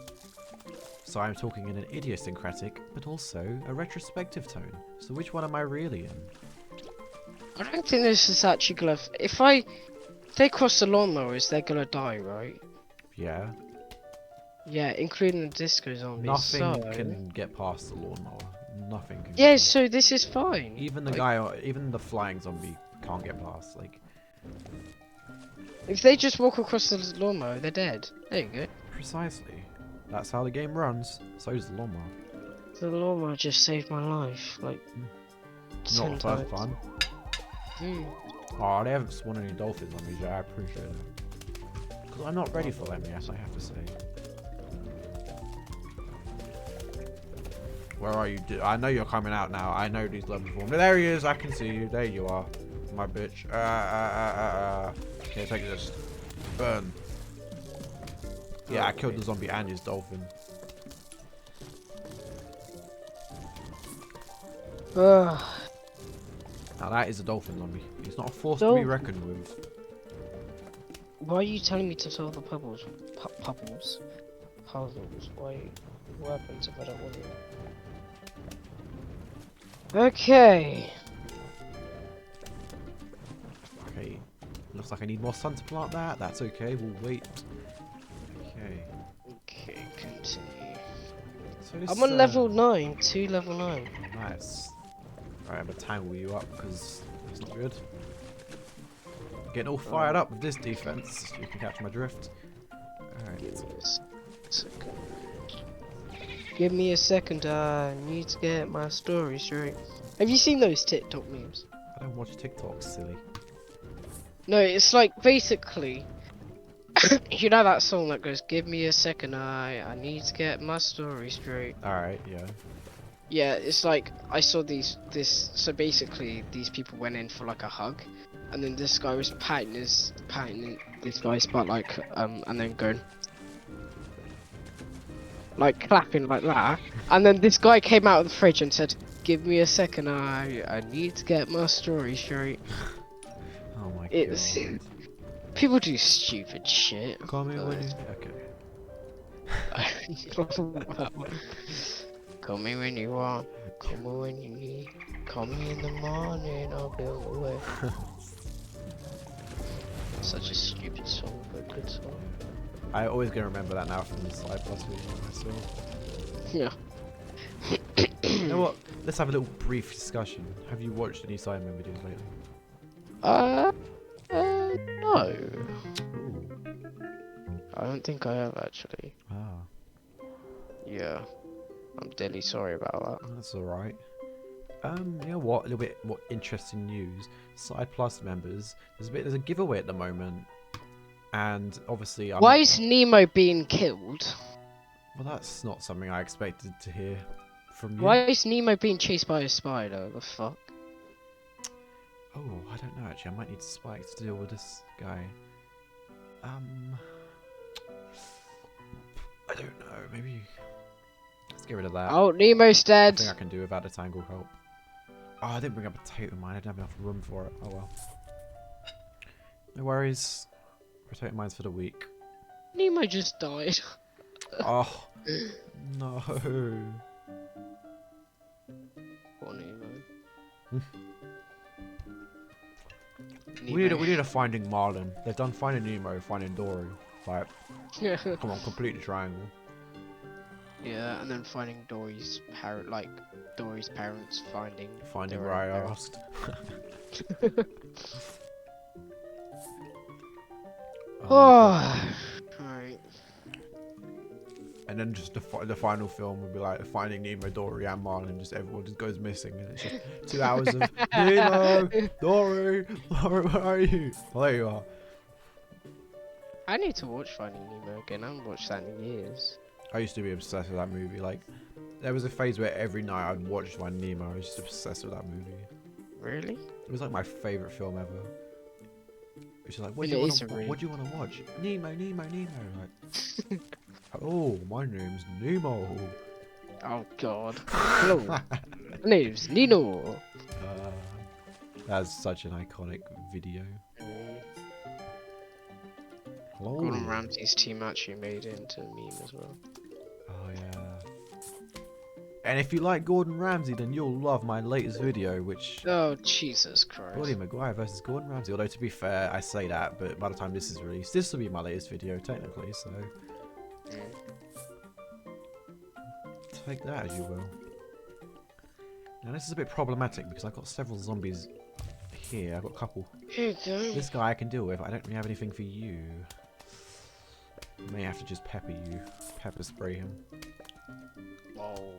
So I'm talking in an idiosyncratic, but also a retrospective tone. So which one am I really in? I don't think this is actually gonna. If they cross the lawnmowers, they're gonna die, right? Yeah. Yeah, including the disco zombies. Nothing can get past the lawnmower. Nothing can. Yeah, so this is fine. Even the guy, even the flying zombie can't get past. Like, if they just walk across the lawnmower, they're dead. There you go. Precisely. That's how the game runs. So does the lawnmower. The lawnmower just saved my life, like. Not the first time. Oh, they haven't spawned any dolphins on me, Jay. I appreciate it. Because I'm not ready for them yet, I have to say. Where are you? I know you're coming out now. I know these levels form. There he is. I can see you. There you are. My bitch. Okay, take this. Burn. Yeah, I killed the zombie and his dolphin. Now that is a dolphin zombie. He's not a force to be reckoned with. Why are you telling me to solve the puzzles? Puzzles? Why? What happens if I don't want it? Okay. Okay. Looks like I need more sun to plant that. That's okay. We'll wait. Okay. Okay, continue. So this, I'm on level 9. 2 level 9. Nice. Alright, I'm gonna tangle you up because it's not good. Getting all fired up with this defense. You can catch my drift. Alright. Give me a second. I need to get my story straight. Have you seen those TikTok memes? I don't watch TikToks, silly. No, it's like basically. You know that song that goes, "Give me a second, I need to get my story straight." Alright, yeah. Yeah, it's like I saw so basically these people went in for like a hug, and then this guy was patting this guy's butt like and then going like clapping like that, and then this guy came out of the fridge and said, "Give me a second, I need to get my story straight." Oh my god. People do stupid shit. Call me when you... Okay. Call me when you want. Call me when you need. Call me in the morning, I'll be on the way. Such a stupid song, but good song. I always gonna remember that now from the Side Plus video I saw. Yeah. You know what? Let's have a little brief discussion. Have you watched any Sidemen videos lately? No. Ooh. I don't think I have actually. Ah. Yeah. I'm deadly sorry about that. That's alright. You know what? A little bit more interesting news. Side Plus members, there's a giveaway at the moment. And obviously Why is Nemo being killed? Well, that's not something I expected to hear from you. Why is Nemo being chased by a spider? The fuck? Oh, I don't know actually. I might need Spike to deal with this guy. I don't know. Maybe let's get rid of that. Oh, Nemo's dead. I think I can do without the tangle help. Oh, I didn't bring up a potato mine. I didn't have enough room for it. Oh well. No worries. Potato mines for the week. Nemo just died. Oh no. Poor Nemo. We need a Finding Marlin. They've done Finding Nemo, Finding Dory. Like, come on, complete the triangle. Yeah, and then finding Dory's parent, like Dory's parents finding where I asked. Oh, right. And then just the final film would be like Finding Nemo, Dory, and Marlin. Just everyone just goes missing, and it's just 2 hours of Nemo, Dory, where are you? Oh, there you are. I need to watch Finding Nemo again. I haven't watched that in years. I used to be obsessed with that movie. Like, there was a phase where every night I'd watch Finding Nemo. I was just obsessed with that movie. Really? It was like my favorite film ever. It's just like, what do you want to watch? Nemo. Like, oh, my name's Nemo. Oh God. Hello. My name's Nino. That's such an iconic video. Hello. Gordon Ramsay's team actually made it into a meme as well. Oh yeah. And if you like Gordon Ramsay, then you'll love my latest video, which... Oh, Jesus Christ. Roddy McGuire versus Gordon Ramsay. Although, to be fair, I say that, but by the time this is released, this will be my latest video, technically, so... Take that as you will. Now, this is a bit problematic, because I've got several zombies here. I've got a couple. Here you go. This guy I can deal with. I don't really have anything for you. May have to just pepper you. Pepper spray him. Oh.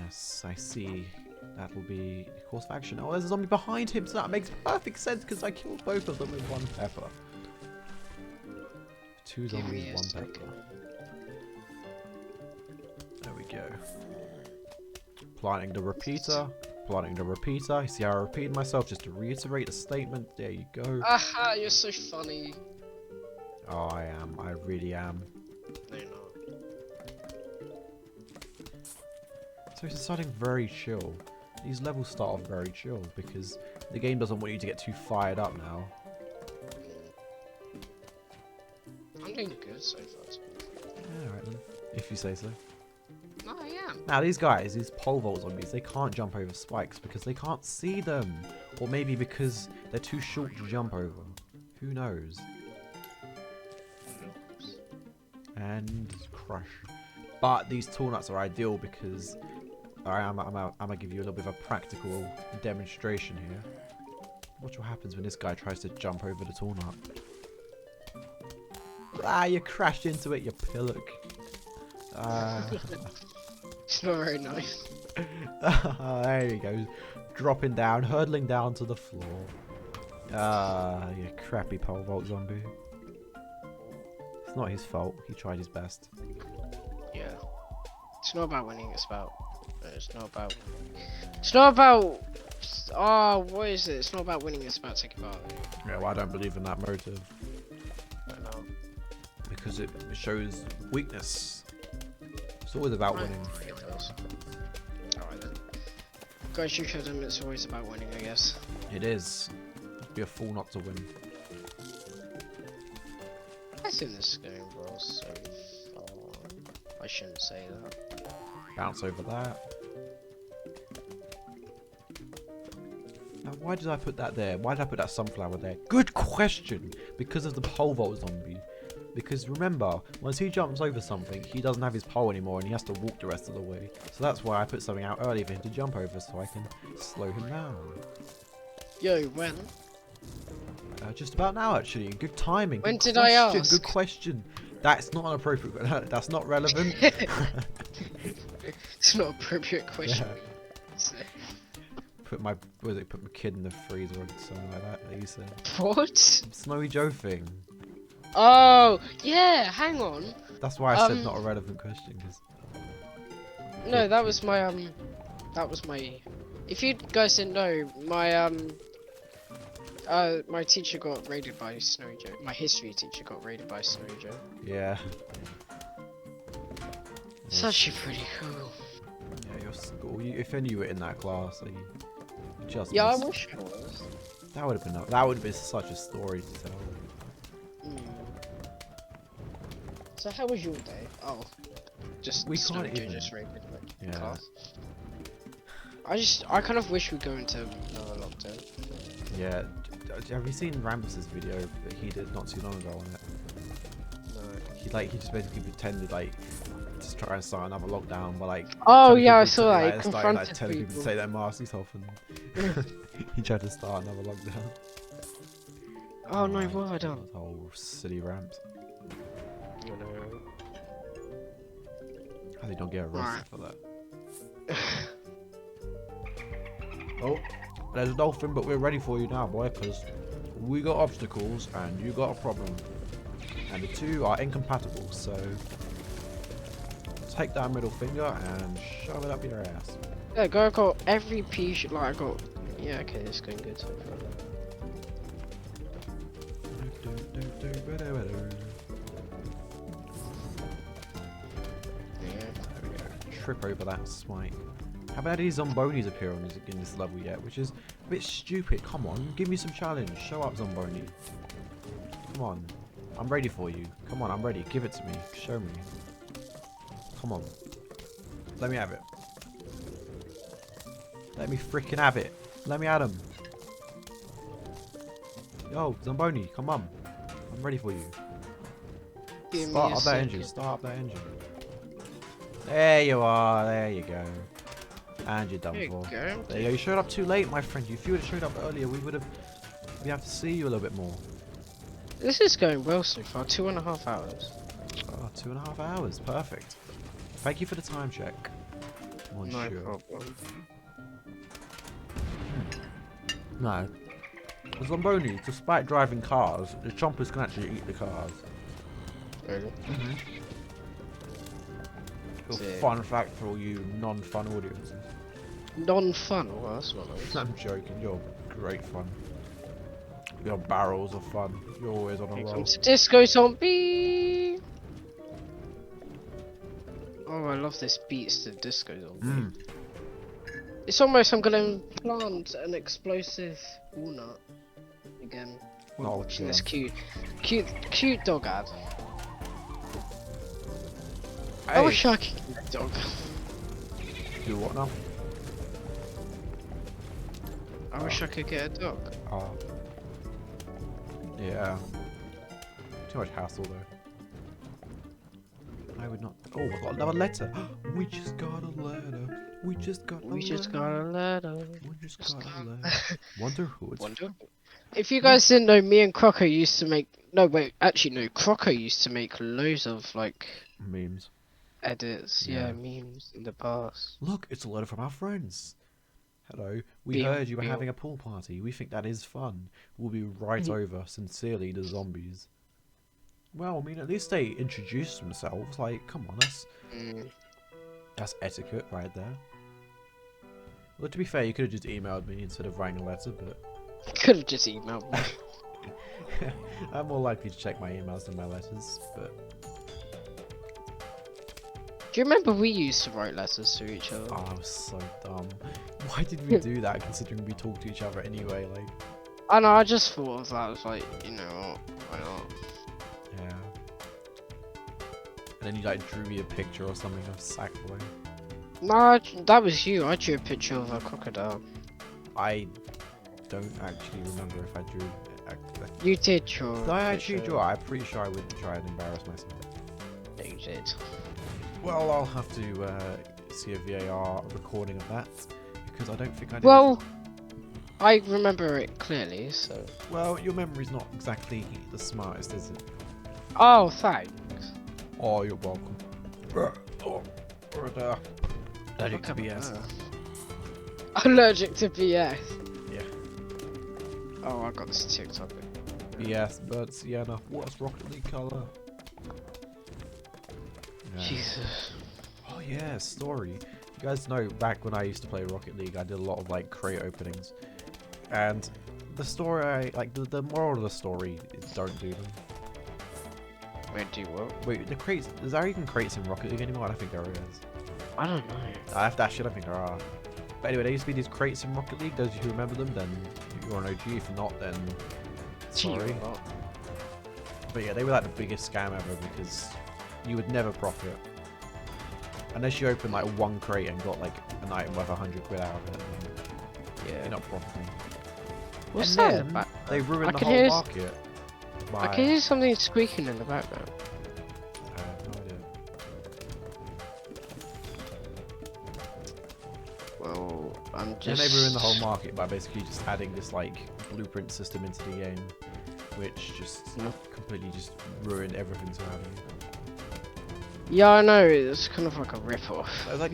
Yes, I see. That will be a course of action. Oh, there's a zombie behind him, so that makes perfect sense because I killed both of them with 1 pepper. 2 zombies, 1 pepper. There we go. Planting the repeater. You see how I repeated myself just to reiterate the statement? There you go. Aha, you're so funny. Oh, I am. I really am. No, you're not. So it's starting very chill. These levels start off very chill because the game doesn't want you to get too fired up now. I'm doing good so far. Yeah, alright then. If you say so. No, I am. Now these guys, these pole vault zombies, they can't jump over spikes because they can't see them. Or maybe because they're too short to jump over. Who knows? And crush. But these tool nuts are ideal because I'm gonna give you a little bit of a practical demonstration here. Watch what happens when this guy tries to jump over the tool nut. Ah, you crashed into it, you pillock. It's not very nice. There he goes, dropping down, hurtling down to the floor. You crappy pole vault zombie. It's not his fault. He tried his best. Yeah. It's not about winning. It's about. It's not about. It's not about. Oh, what is it? It's not about winning. It's about taking part. Yeah, well, I don't believe in that motive. I know. Because it shows weakness. It's always about winning. It does. Alright then. Guys, you showed them it's always about winning, I guess. It is. Be a fool not to win. I think this is going well so far. I shouldn't say that. Bounce over that. Now, why did I put that there? Why did I put that sunflower there? Good question! Because of the pole vault zombie. Because remember, once he jumps over something, he doesn't have his pole anymore and he has to walk the rest of the way. So that's why I put something out early for him to jump over so I can slow him down. Yo, when? Just about now, actually. Good timing. When Good did question. I ask? Good question. That's not an appropriate. That's not relevant. It's not an appropriate question. Yeah. Put my kid in the freezer or something like that. That you said. What? Snowy Joe thing. Oh, yeah. Hang on. That's why I said not a relevant question. Cause no, that was my That was my. If you guys didn't know, my teacher got raided by Snowy Joe. My history teacher got raided by Snowy Joe. Yeah. It's actually pretty cool. Yeah, your school. If only you were in that class, like, just. Yeah, missed. I wish I was. That would have been. That would have been such a story to tell. So how was your day? Oh, just we Snowy can't Joe even. just raided my class. Yeah. I kind of wish we'd go into another lockdown. Yeah. Have you seen Rams's video that he did not too long ago on it? No. He just basically pretended like just trying to start another lockdown, but like. Oh yeah, I saw that. Like, he confronted like, telling people to take their masks off, and he tried to start another lockdown. Oh no, what have I done? Oh, silly Rams. I know. How they don't get arrested for that? Oh, there's a dolphin, but we're ready for you now, boy, because we got obstacles and you got a problem. And the two are incompatible, so take that middle finger and shove it up your ass. Yeah, I got every piece, like I got... Yeah, okay, this is going good so far. There we go. Trip over that smite. Haven't had any Zombonis appear on in this level yet, which is a bit stupid. Come on, give me some challenge. Show up, Zomboni. Come on. I'm ready for you. Come on, I'm ready. Give it to me. Show me. Come on. Let me have it. Let me freaking have it. Let me at him. Yo, Zomboni, come on. I'm ready for you. Start up that engine. Start up that engine. There you are. There you go. And you're done for. There you go. You showed up too late, my friend. If you would have showed up earlier, we have to see you a little bit more. This is going well so far. 2.5 hours. Oh, 2.5 hours. Perfect. Thank you for the time check. No problem. No. Zomboni, despite driving cars, the chompers can actually eat the cars. Really? Fun fact for all you non-fun audiences. Non-fun? Well, that's not nice. I'm joking, you're great fun. You're barrels of fun. You're always on a roll. Comes Disco Zombie! Oh, I love this beats to Disco Zombie. It's almost I'm gonna plant an explosive walnut again. Oh, watching this cute dog ad. Hey. I wish I could get a dog. Do what now? I wish I could get a dog. Oh. Yeah. Too much hassle though. I would not. Oh, I got another letter. We just got a letter. We just got a letter. We just got a letter. Wonder who it's from. If you guys didn't know, me and Crocko used to make. No, wait. Actually, no. Crocko used to make loads of like memes, edits. Yeah, memes in the past. Look, it's a letter from our friends. Hello. We heard you were having a pool party. We think that is fun. We'll be right over. Sincerely, the zombies. Well, I mean, at least they introduced themselves. Like, come on, that's etiquette right there. Well, to be fair, you could have just emailed me instead of writing a letter, but... Could have just emailed me. I'm more likely to check my emails than my letters, but... Do you remember we used to write letters to each other? Oh, I was so dumb. Why did we do that, considering we talk to each other anyway, like... I know, I just thought of that. I was like, you know what, why not? Yeah. And then you like drew me a picture or something of Sackboy. No, that was you. I drew a picture of a crocodile. I don't actually remember if I drew. You did draw. Did I actually draw? I'm pretty sure I wouldn't try and embarrass myself. Yeah, you did. Well, I'll have to see a VAR recording of that because I don't think I did. Well, I remember it clearly, so. Well, your memory's not exactly the smartest, is it? Oh, thanks. Oh, you're welcome. Allergic to BS. Allergic to BS. Yeah. Oh, I got this TikTok. BS, but Sienna, what's Rocket League color? Yeah. Jesus. Oh yeah, story. You guys know back when I used to play Rocket League, I did a lot of like crate openings, and the story, the moral of the story is don't do them. Wait, do what? Wait, the crates. Is there even crates in Rocket League anymore? I don't think there is. I don't know. I have to actually, I don't think there are. But anyway, there used to be these crates in Rocket League. Those of you who remember them, then you're an OG. If not, then sorry. But yeah, they were like the biggest scam ever because you would never profit unless you opened like one crate and got like an item worth 100 quid out of it. Yeah, you're not profiting. What's and that then in the back? they ruined the can whole hear market. I can hear something squeaking in the background. I have no idea. Well, I'm And just... they ruined the whole market by basically just adding this like blueprint system into the game, which just completely just ruined everything surrounding it. Yeah, I know, it's kind of like a rip-off. There's like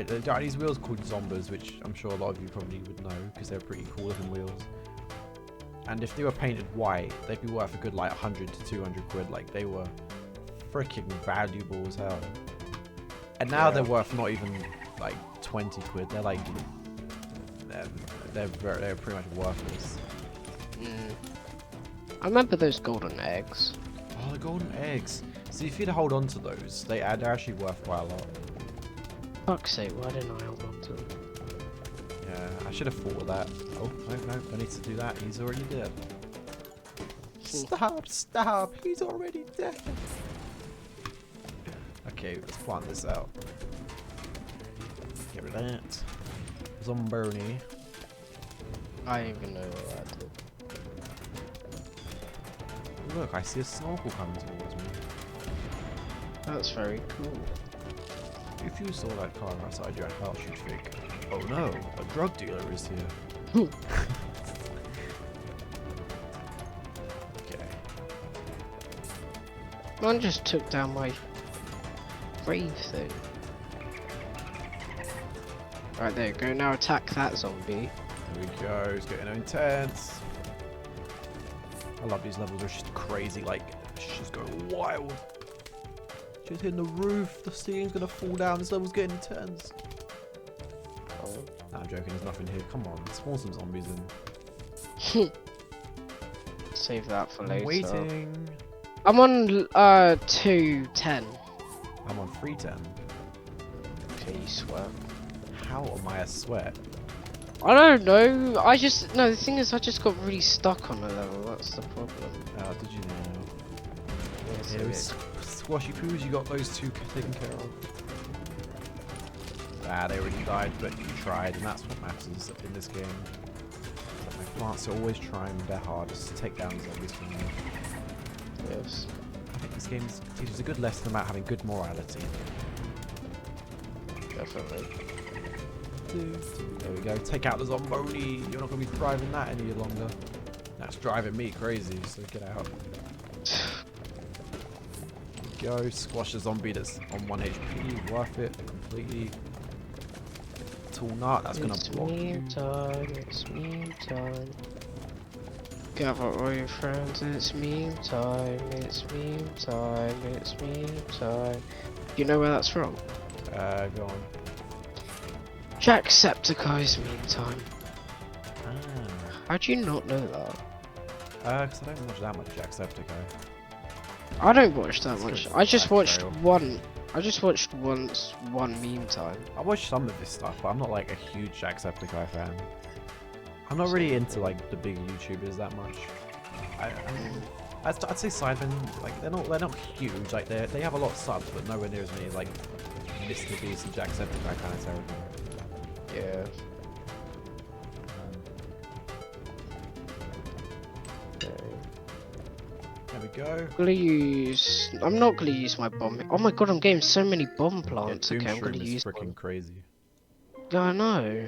there are these wheels called Zombos, which I'm sure a lot of you probably would know because they're pretty cool looking wheels. And if they were painted white, they'd be worth a good like 100 to 200 quid. Like they were freaking valuable as hell. And now they're worth not even like 20 quid. They're like they're pretty much worthless. I remember those golden eggs. Oh, the golden eggs. See, if you'd hold on to those, they're actually worth quite a lot. Fuck's sake, why didn't I hold on to them? Yeah, I should have thought of that. Oh, no, I need to do that. He's already dead. Stop, he's already dead. Okay, let's plant this out. Get rid of that. Zomboni. I don't even know what that did. Look, I see a snorkel coming towards me. That's very cool. If you saw that car outside your house, you'd think, oh no, a drug dealer is here. Okay. Man just took down my grave thing. Right, there you go. Now attack that zombie. There we go. It's getting intense. I love these levels. They're just crazy. Like, it's just going wild. Just hitting the roof. The ceiling's gonna fall down. This level's getting intense. Oh. Nah, I'm joking. There's nothing here. Come on. Spawn some zombies in. Save that for later. Waiting. I'm on 210. I'm on 310. Okay, you sweat. How am I a sweat? I don't know. No, the thing is, I just got really stuck on the level. That's the problem. Oh, did you know? Yes, Yeah, it was squashy poos. You got those two taken care of. Ah, they already died, but you tried, and that's what matters in this game. But my plants are always trying their hardest to take down zombies from me. Yes. I think this game teaches a good lesson about having good morality. Definitely. There we go. Take out the Zomboni. You're not going to be driving that any longer. That's driving me crazy, so get out. Go. Squash a zombie that's on 1 HP. Worth it completely. Tool nut. That's going to block you. It's meme time. Gather all your friends. It's meme time. It's meme time. It's meme time. You know where that's from? Go on. Jacksepticeye's meme time. Ah. How'd you not know that? Because I don't watch that much Jacksepticeye. I don't watch that much. I just watched trail. one. I just watched once one meme time. I watch some of this stuff, but I'm not like a huge Jacksepticeye fan. I'm not really into like the big YouTubers that much. I'd say Sidemen, like they're not huge. Like they have a lot of subs, but nowhere near as many as like Mr. Beast and Jacksepticeye kind of territory. Yeah. There we go. I'm not gonna use my bomb. Oh my god, I'm getting so many bomb plants. Yeah, Okay, I'm gonna use. freaking crazy. Yeah, I know.